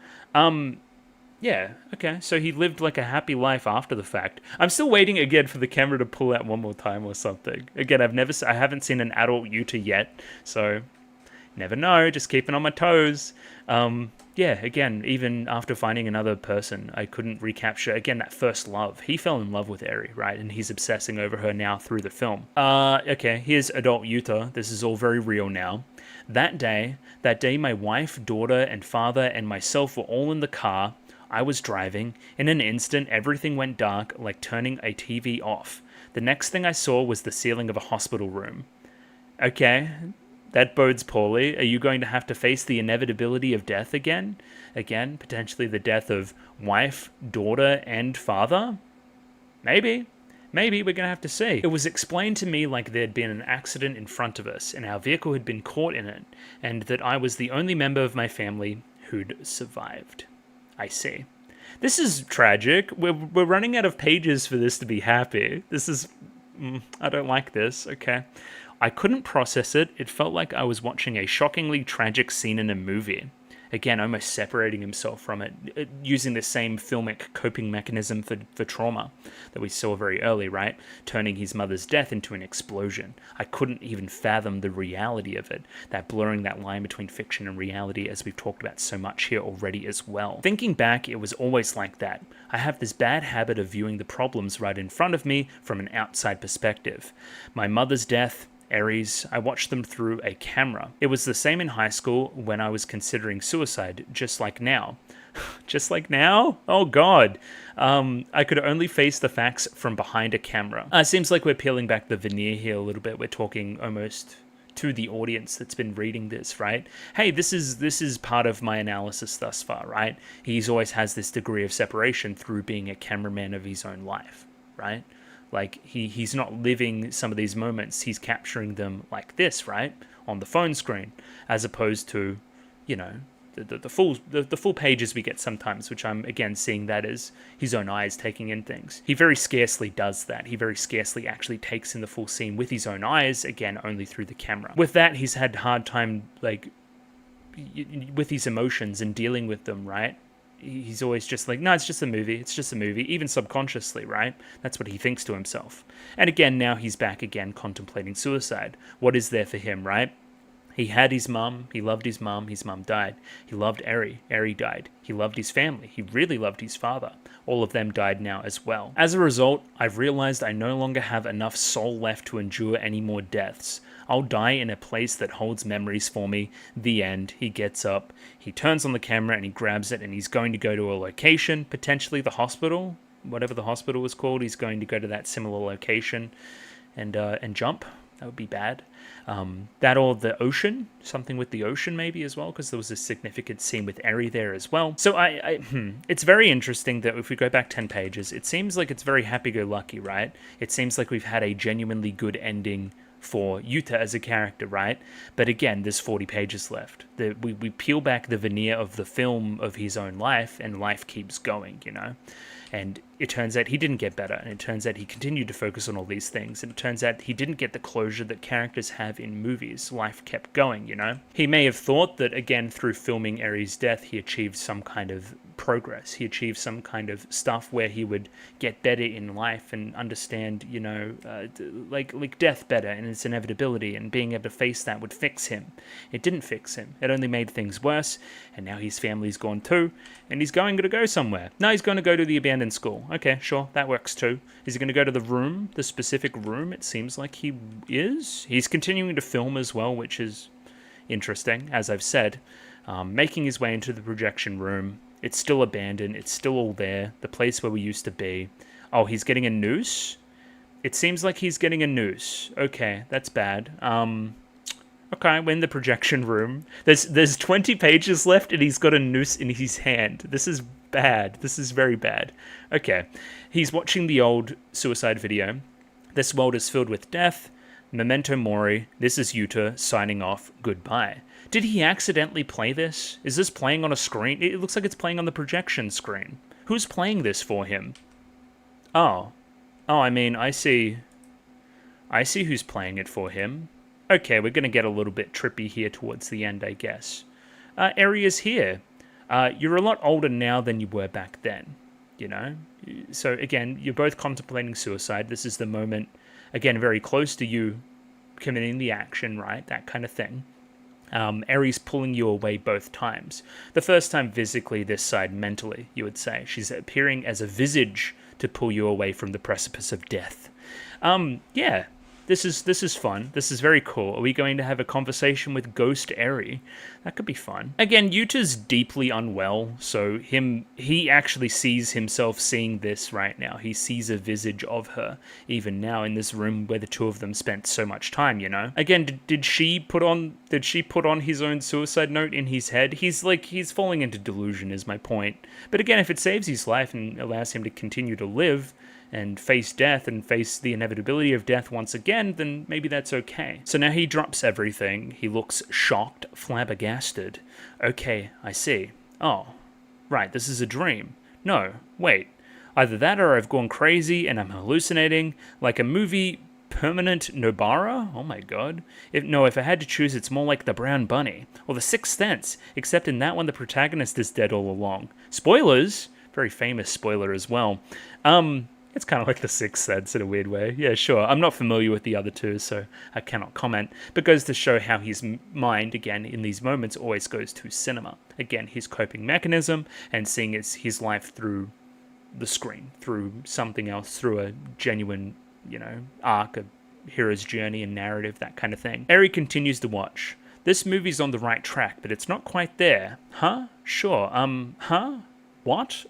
Yeah, okay, so he lived like a happy life after the fact. I'm still waiting again for the camera to pull out one more time or something. Again, I haven't seen an adult Yuta yet, so never know, just keeping on my toes. Yeah, again, even after finding another person, I couldn't recapture, again, that first love. He fell in love with Eri, right? And he's obsessing over her now through the film. Okay, here's adult Yuta. This is all very real now. That day, my wife, daughter, and father and myself were all in the car. I was driving. In an instant, everything went dark, like turning a TV off. The next thing I saw was the ceiling of a hospital room. Okay, that bodes poorly. Are you going to have to face the inevitability of death again? Again, potentially the death of wife, daughter, and father? Maybe. Maybe, we're going to have to see. It was explained to me like there'd been an accident in front of us, and our vehicle had been caught in it, and that I was the only member of my family who'd survived. I see. This is tragic. We're running out of pages for this to be happy. This is... I don't like this. Okay. I couldn't process it. It felt like I was watching a shockingly tragic scene in a movie. Again, almost separating himself from it, using the same filmic coping mechanism for trauma that we saw very early, right? Turning his mother's death into an explosion. I couldn't even fathom the reality of it, that blurring that line between fiction and reality, as we've talked about so much here already as well. Thinking back, it was always like that. I have this bad habit of viewing the problems right in front of me from an outside perspective. My mother's death, Eri's, I watched them through a camera. It was the same in high school when I was considering suicide, just like now. Just like now? Oh god. I could only face the facts from behind a camera. Seems like we're peeling back the veneer here a little bit. We're talking almost to the audience that's been reading this, right? Hey, this is part of my analysis thus far, right? He's always has this degree of separation through being a cameraman of his own life, right? Like, he's not living some of these moments, he's capturing them like this, right? On the phone screen, as opposed to, you know, the full pages we get sometimes, which I'm, again, seeing that as his own eyes taking in things. He very scarcely does that. He very scarcely actually takes in the full scene with his own eyes, again, only through the camera. With that, he's had a hard time, like, with his emotions and dealing with them, right? He's always just like, no, it's just a movie. It's just a movie, even subconsciously, right? That's what he thinks to himself. And again, now he's back again contemplating suicide. What is there for him, right? He had his mum. He loved his mum died. He loved Eri died. He loved his family. He really loved his father. All of them died now as well. As a result, I've realized I no longer have enough soul left to endure any more deaths. I'll die in a place that holds memories for me. The end. He gets up, he turns on the camera and he grabs it and he's going to go to a location, potentially the hospital, whatever the hospital was called. He's going to go to that similar location and jump. That would be bad. That or the ocean, something with the ocean maybe as well, because there was a significant scene with Eri there as well. So it's very interesting that if we go back 10 pages, it seems like it's very happy-go-lucky, right? It seems like we've had a genuinely good ending for Yuta as a character, right? But again, there's 40 pages left. We peel back the veneer of the film of his own life, and life keeps going, you know? And it turns out he didn't get better, and it turns out he continued to focus on all these things, and it turns out he didn't get the closure that characters have in movies. Life kept going, you know? He may have thought that, again, through filming Eri's death, he achieved some kind of progress. He achieved some kind of stuff where he would get better in life and understand, you know, like death better and its inevitability, and being able to face that would fix him. It didn't fix him. It only made things worse, and now his family's gone too, and he's going to go somewhere. No, he's going to go to the abandoned school. Okay, sure, that works too. Is he going to go to the room, the specific room? It seems like he is. He's continuing to film as well, which is interesting, as I've said. Making his way into the projection room. It's still abandoned. It's still all there. The place where we used to be. Oh, he's getting a noose? It seems like he's getting a noose. Okay, that's bad. Okay, we're in the projection room. There's 20 pages left and he's got a noose in his hand. This is bad. This is very bad. Okay, he's watching the old suicide video. This world is filled with death. Memento mori. This is Yuta signing off. Goodbye. Did he accidentally play this? Is this playing on a screen? It looks like it's playing on the projection screen. Who's playing this for him? Oh. Oh, I mean, I see who's playing it for him. Okay, we're going to get a little bit trippy here towards the end, I guess. Eri is here. You're a lot older now than you were back then, you know? So, again, you're both contemplating suicide. This is the moment, again, very close to you committing the action, right? That kind of thing. Eri's pulling you away both times. The first time physically, this side mentally, you would say. She's appearing as a visage to pull you away from the precipice of death. Yeah, this is fun. This is very cool. Are we going to have a conversation with Ghost Eri? That could be fun. Again, Yuta's deeply unwell, so he actually sees himself seeing this right now. He sees a visage of her, even now in this room where the two of them spent so much time, you know? Again, did she put on his own suicide note in his head? He's falling into delusion is my point. But again, if it saves his life and allows him to continue to live, and face death and face the inevitability of death once again, then maybe that's okay. So now he drops everything. He looks shocked, flabbergasted. Okay, I see. Oh, right, this is a dream. No, wait. Either that or I've gone crazy and I'm hallucinating, like a movie Permanent Nobara? Oh my god. If I had to choose, it's more like The Brown Bunny, or The Sixth Sense, except in that one the protagonist is dead all along. Spoilers! Very famous spoiler as well. It's kind of like The Sixth Sense in a weird way. Yeah, sure. I'm not familiar with the other two, so I cannot comment. But goes to show how his mind, again, in these moments, always goes to cinema. Again, his coping mechanism and seeing his life through the screen, through something else, through a genuine, arc, a hero's journey and narrative, that kind of thing. Eri continues to watch. This movie's on the right track, but it's not quite there. Huh? Sure. Huh? What?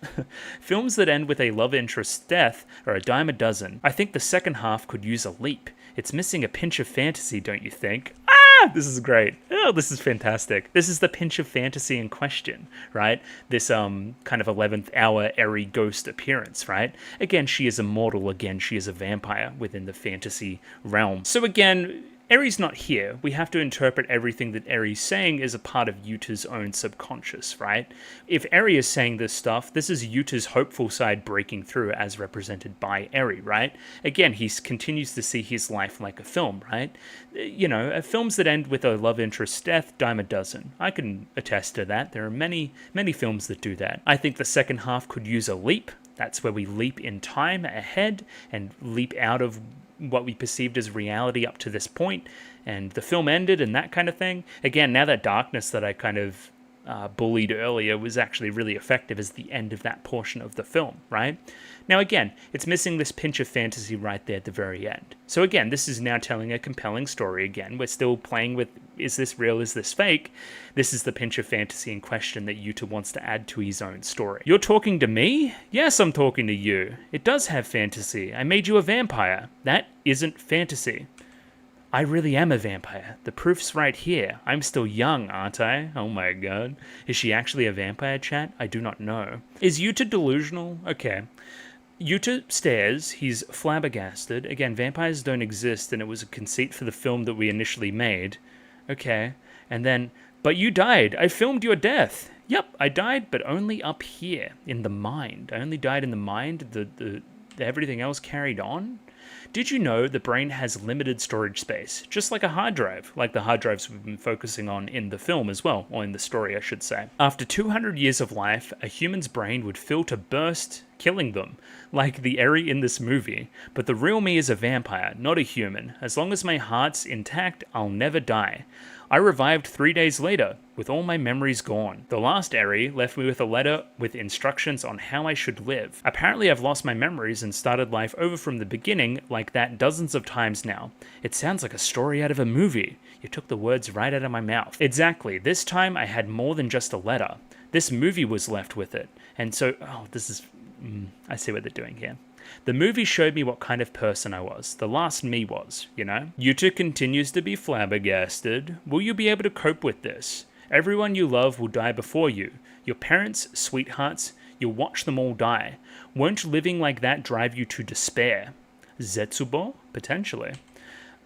Films that end with a love interest's death are a dime a dozen. I think the second half could use a leap. It's missing a pinch of fantasy, don't you think? Ah! This is great. Oh, this is fantastic. This is the pinch of fantasy in question, right? This kind of 11th hour Eri ghost appearance, right? Again, she is immortal. Again, she is a vampire within the fantasy realm. So again, Eri's not here. We have to interpret everything that Eri's saying as a part of Yuta's own subconscious, right? If Eri is saying this stuff, this is Yuta's hopeful side breaking through as represented by Eri, right? Again, he continues to see his life like a film, right? Films that end with a love interest's death, dime a dozen. I can attest to that. There are many, many films that do that. I think the second half could use a leap. That's where we leap in time ahead and leap out of what we perceived as reality up to this point, and the film ended and that kind of thing. Again, now that darkness that I kind of bullied earlier was actually really effective as the end of that portion of the film, right? Now again, it's missing this pinch of fantasy right there at the very end. So again, this is now telling a compelling story again. We're still playing with, is this real, is this fake? This is the pinch of fantasy in question that Yuta wants to add to his own story. You're talking to me? Yes, I'm talking to you. It does have fantasy. I made you a vampire. That isn't fantasy. I really am a vampire. The proof's right here. I'm still young, aren't I? Oh my god. Is she actually a vampire, chat? I do not know. Is Yuta delusional? Okay. Yuta stares. He's flabbergasted. Again, vampires don't exist, and it was a conceit for the film that we initially made. Okay. And then, but you died. I filmed your death. Yep, I died, but only up here, in the mind. I only died in the mind. The everything else carried on? Did you know the brain has limited storage space, just like a hard drive, like the hard drives we've been focusing on in the film as well, or in the story, I should say. After 200 years of life, a human's brain would fill to burst, killing them, like the Eri in this movie. But the real me is a vampire, not a human. As long as my heart's intact, I'll never die. I revived 3 days later, with all my memories gone. The last Eri left me with a letter with instructions on how I should live. Apparently I've lost my memories and started life over from the beginning like that dozens of times now. It sounds like a story out of a movie. You took the words right out of my mouth. Exactly, this time I had more than just a letter. This movie was left with it. And so, this is... I see what they're doing here. The movie showed me what kind of person I was. The last me was, you know? Yuta continues to be flabbergasted. Will you be able to cope with this? Everyone you love will die before you. Your parents, sweethearts, you'll watch them all die. Won't living like that drive you to despair? Zetsubo? Potentially.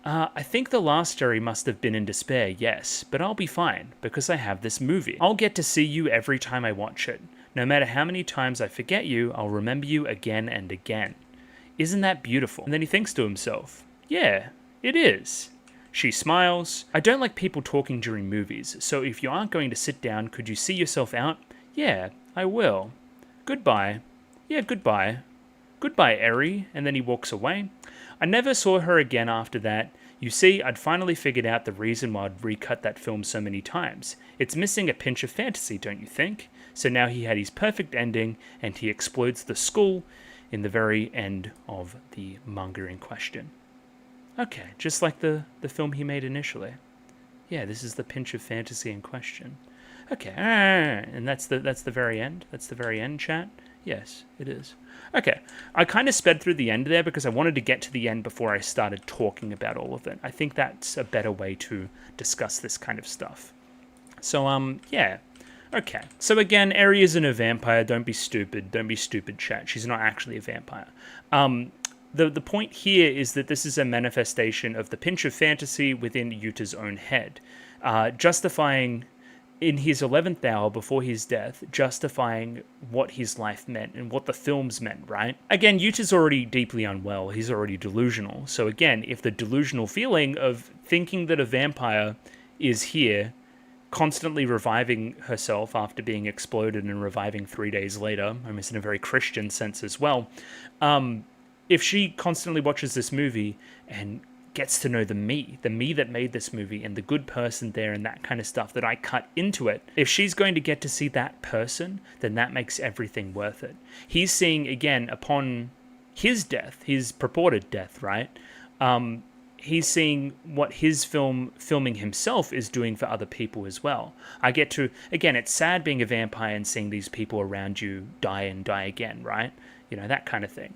I think the last story must have been in despair, yes, but I'll be fine, because I have this movie. I'll get to see you every time I watch it. No matter how many times I forget you, I'll remember you again and again. Isn't that beautiful? And then he thinks to himself, yeah, it is. She smiles. I don't like people talking during movies, so if you aren't going to sit down, could you see yourself out? Yeah, I will. Goodbye. Yeah, goodbye. Goodbye, Eri. And then he walks away. I never saw her again after that. You see, I'd finally figured out the reason why I'd recut that film so many times. It's missing a pinch of fantasy, don't you think? So now he had his perfect ending, and he explodes the school in the very end of the manga in question. Okay, just like the film he made initially. Yeah, this is the pinch of fantasy in question. Okay, and that's the very end. That's the very end, chat. Yes, it is. Okay, I kind of sped through the end there because I wanted to get to the end before I started talking about all of it. I think that's a better way to discuss this kind of stuff. So, yeah. Okay, so again, Eri isn't a vampire. Don't be stupid. Don't be stupid, chat. She's not actually a vampire. The point here is that this is a manifestation of the pinch of fantasy within Yuta's own head, justifying, in his 11th hour before his death, justifying what his life meant and what the films meant, right? Again, Yuta's already deeply unwell. He's already delusional. So again, if the delusional feeling of thinking that a vampire is here, constantly reviving herself after being exploded and reviving 3 days later, almost in a very Christian sense as well, if she constantly watches this movie and gets to know the me that made this movie and the good person there and that kind of stuff that I cut into it, if she's going to get to see that person, then that makes everything worth it. He's seeing, again, upon his death, his purported death, right? He's seeing what his filming himself is doing for other people as well. I get to, again, it's sad being a vampire and seeing these people around you die and die again, right? You know, that kind of thing.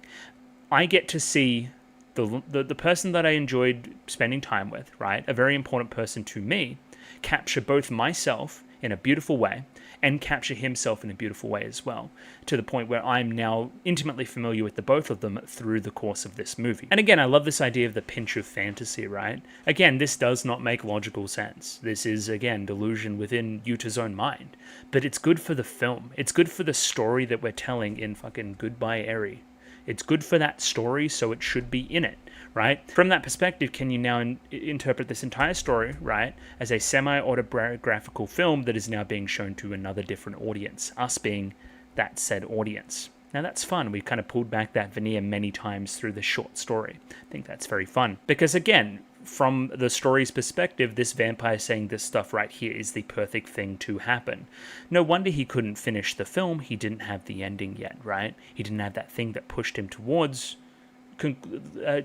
I get to see the person that I enjoyed spending time with, right, a very important person to me, capture both myself in a beautiful way and capture himself in a beautiful way as well, to the point where I'm now intimately familiar with the both of them through the course of this movie. And again, I love this idea of the pinch of fantasy, right? Again, this does not make logical sense. This is, again, delusion within Yuta's own mind. But it's good for the film. It's good for the story that we're telling in fucking Goodbye Eri. It's good for that story, so it should be in it, right? From that perspective, can you now interpret this entire story, right, as a semi-autobiographical film that is now being shown to another different audience, us being that said audience? Now that's fun. We've kind of pulled back that veneer many times through the short story. I think that's very fun. Because again, from the story's perspective, this vampire saying this stuff right here is the perfect thing to happen. No wonder he couldn't finish the film. He didn't have the ending yet, right? He didn't have that thing that pushed him towards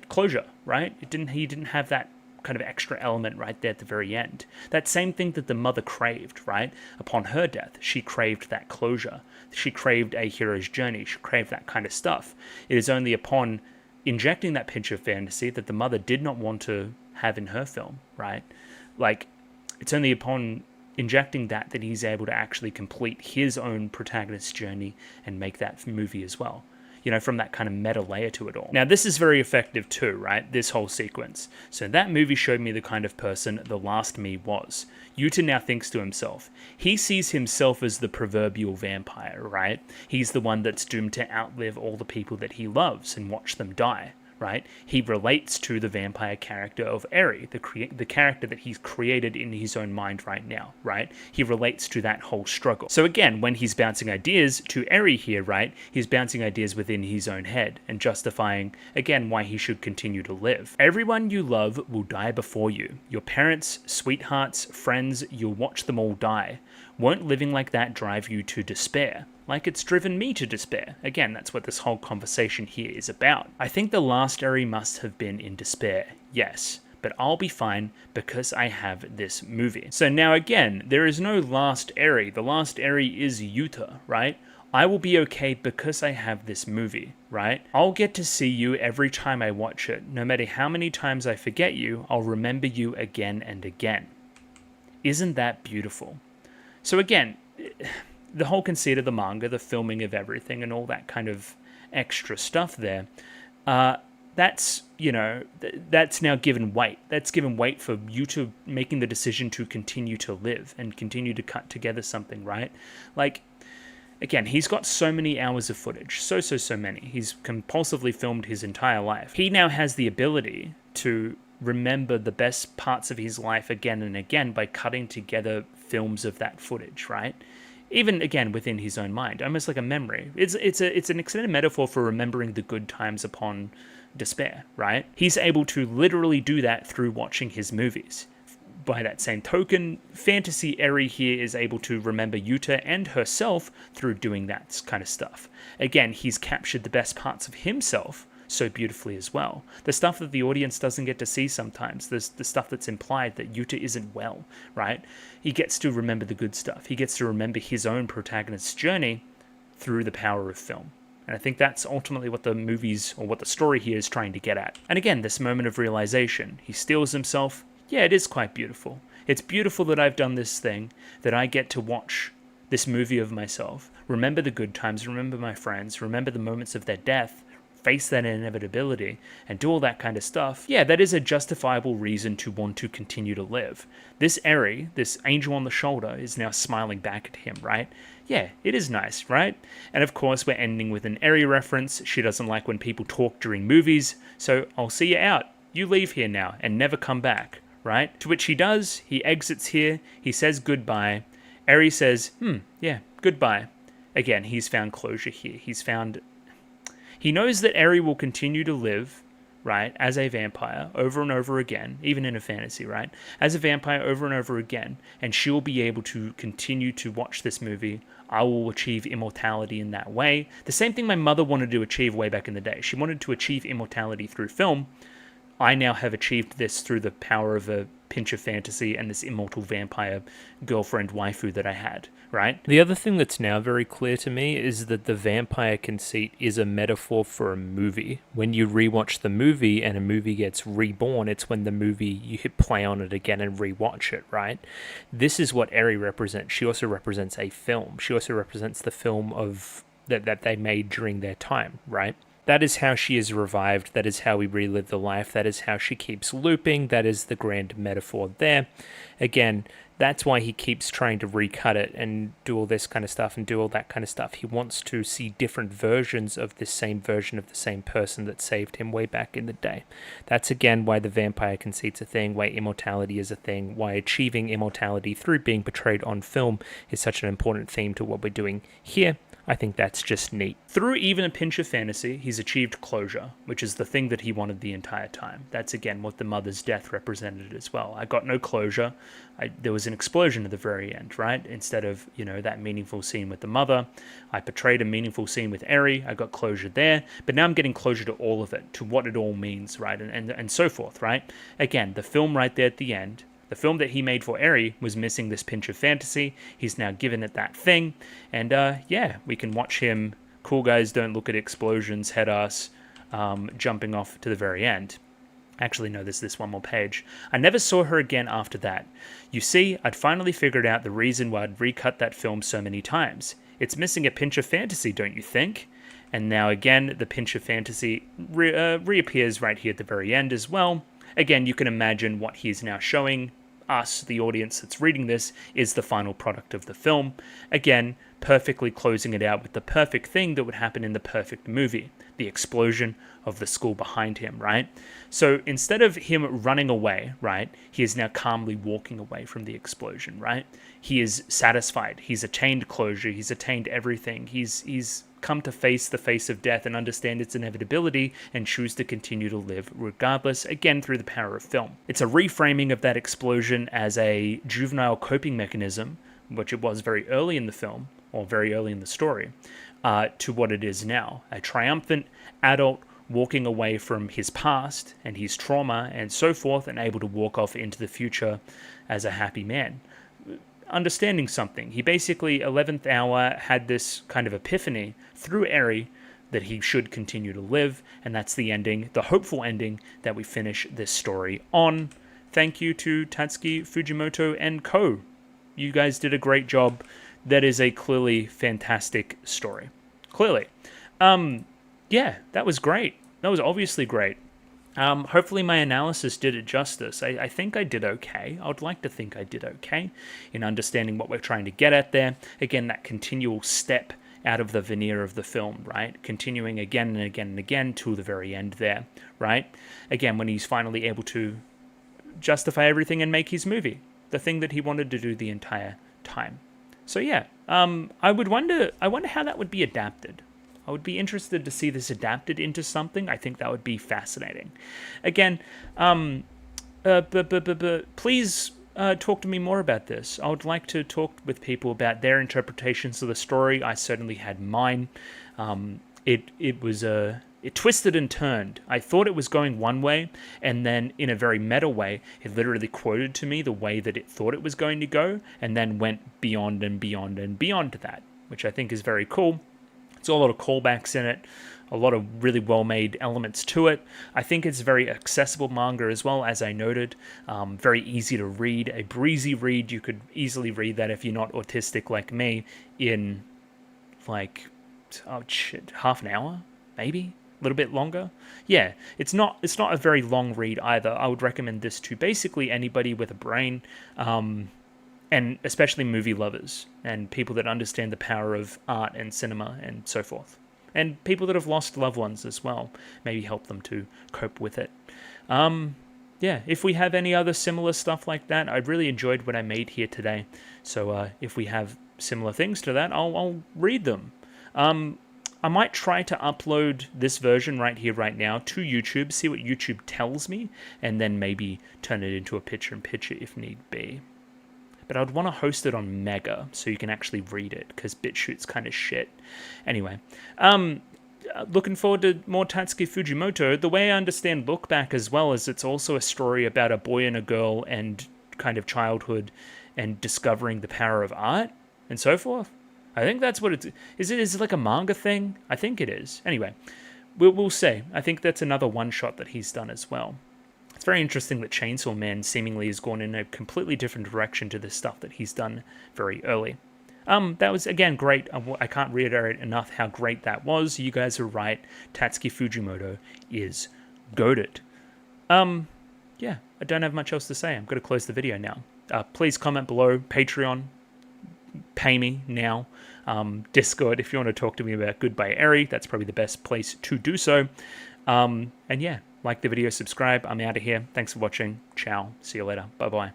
closure, right? He didn't have that kind of extra element right there at the very end. That same thing that the mother craved, right? Upon her death, she craved that closure. She craved a hero's journey. She craved that kind of stuff. It is only upon injecting that pinch of fantasy that the mother did not want to have in her film, right? Like, it's only upon injecting that he's able to actually complete his own protagonist's journey and make that movie as well. You know, from that kind of meta layer to it all. Now, this is very effective too, right? This whole sequence. So that movie showed me the kind of person the last me was. Yuta now thinks to himself. He sees himself as the proverbial vampire, right? He's the one that's doomed to outlive all the people that he loves and watch them die, right? He relates to the vampire character of Eri, the character that he's created in his own mind right now, right? He relates to that whole struggle. So again, when he's bouncing ideas to Eri here, right, he's bouncing ideas within his own head and justifying, again, why he should continue to live. Everyone you love will die before you. Your parents, sweethearts, friends, you'll watch them all die. Won't living like that drive you to despair? Like it's driven me to despair. Again, that's what this whole conversation here is about. I think the last Eri must have been in despair, yes, but I'll be fine because I have this movie. So now again, there is no last Eri. The last Eri is Yuta, right? I will be okay because I have this movie, right? I'll get to see you every time I watch it. No matter how many times I forget you, I'll remember you again and again. Isn't that beautiful? So again, the whole conceit of the manga, the filming of everything and all that kind of extra stuff there, that's now given weight. That's given weight for you to making the decision to continue to live and continue to cut together something, right? Like, again, he's got so many hours of footage, so many. He's compulsively filmed his entire life. He now has the ability to remember the best parts of his life again and again by cutting together films of that footage, right? Even, again, within his own mind, almost like a memory. It's an extended metaphor for remembering the good times upon despair, right? He's able to literally do that through watching his movies. By that same token, Fantasy Eri here is able to remember Yuta and herself through doing that kind of stuff. Again, he's captured the best parts of himself so beautifully as well. The stuff that the audience doesn't get to see sometimes, the stuff that's implied that Yuta isn't well, right? He gets to remember the good stuff. He gets to remember his own protagonist's journey through the power of film. And I think that's ultimately what the movies, or what the story here is trying to get at. And again, this moment of realization. He steals himself. Yeah, it is quite beautiful. It's beautiful that I've done this thing, that I get to watch this movie of myself, remember the good times, remember my friends, remember the moments of their death, face that inevitability, and do all that kind of stuff. Yeah, that is a justifiable reason to want to continue to live. This Eri, this angel on the shoulder, is now smiling back at him, right? Yeah, it is nice, right? And of course, we're ending with an Eri reference. She doesn't like when people talk during movies, so I'll see you out. You leave here now and never come back, right? To which he does. He exits here. He says goodbye. Eri says, yeah, goodbye. Again, he's found closure here. He knows that Eri will continue to live, right, as a vampire over and over again, even in a fantasy, right, as a vampire over and over again, and she'll be able to continue to watch this movie. I will achieve immortality in that way. The same thing my mother wanted to achieve way back in the day. She wanted to achieve immortality through film. I now have achieved this through the power of a pinch of fantasy and this immortal vampire girlfriend waifu that I had, right? The other thing that's now very clear to me is that the vampire conceit is a metaphor for a movie. When you rewatch the movie and a movie gets reborn, it's when the movie, you hit play on it again and rewatch it, right? This is what Eri represents. She also represents a film. She also represents the film of that they made during their time, right? That is how she is revived. That is how we relive the life. That is how she keeps looping. That is the grand metaphor there. Again, that's why he keeps trying to recut it and do all this kind of stuff and do all that kind of stuff. He wants to see different versions of this same version of the same person that saved him way back in the day. That's again why the vampire conceit's a thing, why immortality is a thing, why achieving immortality through being portrayed on film is such an important theme to what we're doing here. I think that's just neat. Through even a pinch of fantasy, he's achieved closure, which is the thing that he wanted the entire time. That's again what the mother's death represented as well. I got no closure. There was an explosion at the very end, right? Instead of, that meaningful scene with the mother, I portrayed a meaningful scene with Eri. I got closure there, but now I'm getting closure to all of it, to what it all means, right? And so forth, right? Again, the film right there at the end, the film that he made for Eri was missing this pinch of fantasy. He's now given it that thing. And yeah, we can watch him, cool guys don't look at explosions, head ass, jumping off to the very end. Actually, no, there's this one more page. I never saw her again after that. You see, I'd finally figured out the reason why I'd recut that film so many times. It's missing a pinch of fantasy, don't you think? And now again, the pinch of fantasy reappears right here at the very end as well. Again, you can imagine what he's now showing us, the audience that's reading this, is the final product of the film. Again, perfectly closing it out with the perfect thing that would happen in the perfect movie, the explosion of the school behind him, right? So instead of him running away, right, he is now calmly walking away from the explosion, right? He is satisfied. He's attained closure. He's attained everything. He's come to face the face of death and understand its inevitability and choose to continue to live regardless, again through the power of film. It's a reframing of that explosion as a juvenile coping mechanism, which it was very early in the film, or very early in the story, to what it is now. A triumphant adult walking away from his past and his trauma and so forth, and able to walk off into the future as a happy man. understanding something. He basically, 11th hour, had this kind of epiphany through Eri that he should continue to live, and that's the ending, the hopeful ending that we finish this story on. Thank you to Tatsuki Fujimoto and co. You guys did a great job. That is a clearly fantastic story. Clearly. Yeah, that was great. That was obviously great. Hopefully my analysis did it justice. I think I did okay. I would like to think I did okay in understanding what we're trying to get at there. Again, that continual step out of the veneer of the film, right? Continuing again and again and again to the very end there, right? Again, when he's finally able to justify everything and make his movie, the thing that he wanted to do the entire time. So yeah, I wonder how that would be adapted. I would be interested to see this adapted into something. I think that would be fascinating. Again, please talk to me more about this. I would like to talk with people about their interpretations of the story. I certainly had mine. It twisted and turned. I thought it was going one way, and then in a very meta way, it literally quoted to me the way that it thought it was going to go, and then went beyond and beyond and beyond that, which I think is very cool. It's a lot of callbacks in it, a lot of really well-made elements to it. I think it's very accessible manga as well, as I noted. Very easy to read, a breezy read. You could easily read that if you're not autistic like me in, like, half an hour, maybe? A little bit longer. Yeah, it's not a very long read either. I would recommend this to basically anybody with a brain, and especially movie lovers and people that understand the power of art and cinema and so forth. And people that have lost loved ones as well. Maybe help them to cope with it. Yeah, if we have any other similar stuff like that, I really enjoyed what I made here today. So if we have similar things to that, I'll read them. I might try to upload this version right here, right now, to YouTube, see what YouTube tells me, and then maybe turn it into a picture-in-picture if need be. But I'd want to host it on Manga, so you can actually read it, because BitChute's kind of shit. Anyway, looking forward to more Tatsuki Fujimoto. The way I understand Look Back as well is it's also a story about a boy and a girl and kind of childhood and discovering the power of art and so forth. I think that's what is it like a manga thing? I think it is. Anyway, we'll see. I think that's another one-shot that he's done as well. It's very interesting that Chainsaw Man seemingly has gone in a completely different direction to the stuff that he's done very early. That was, again, great. I can't reiterate enough how great that was. You guys are right. Tatsuki Fujimoto is goated. Yeah, I don't have much else to say. I'm going to close the video now. Please comment below. Patreon, pay me now. Discord, if you want to talk to me about Goodbye Eri, that's probably the best place to do so. And yeah, like the video, subscribe. I'm out of here. Thanks for watching. Ciao. See you later. Bye-bye.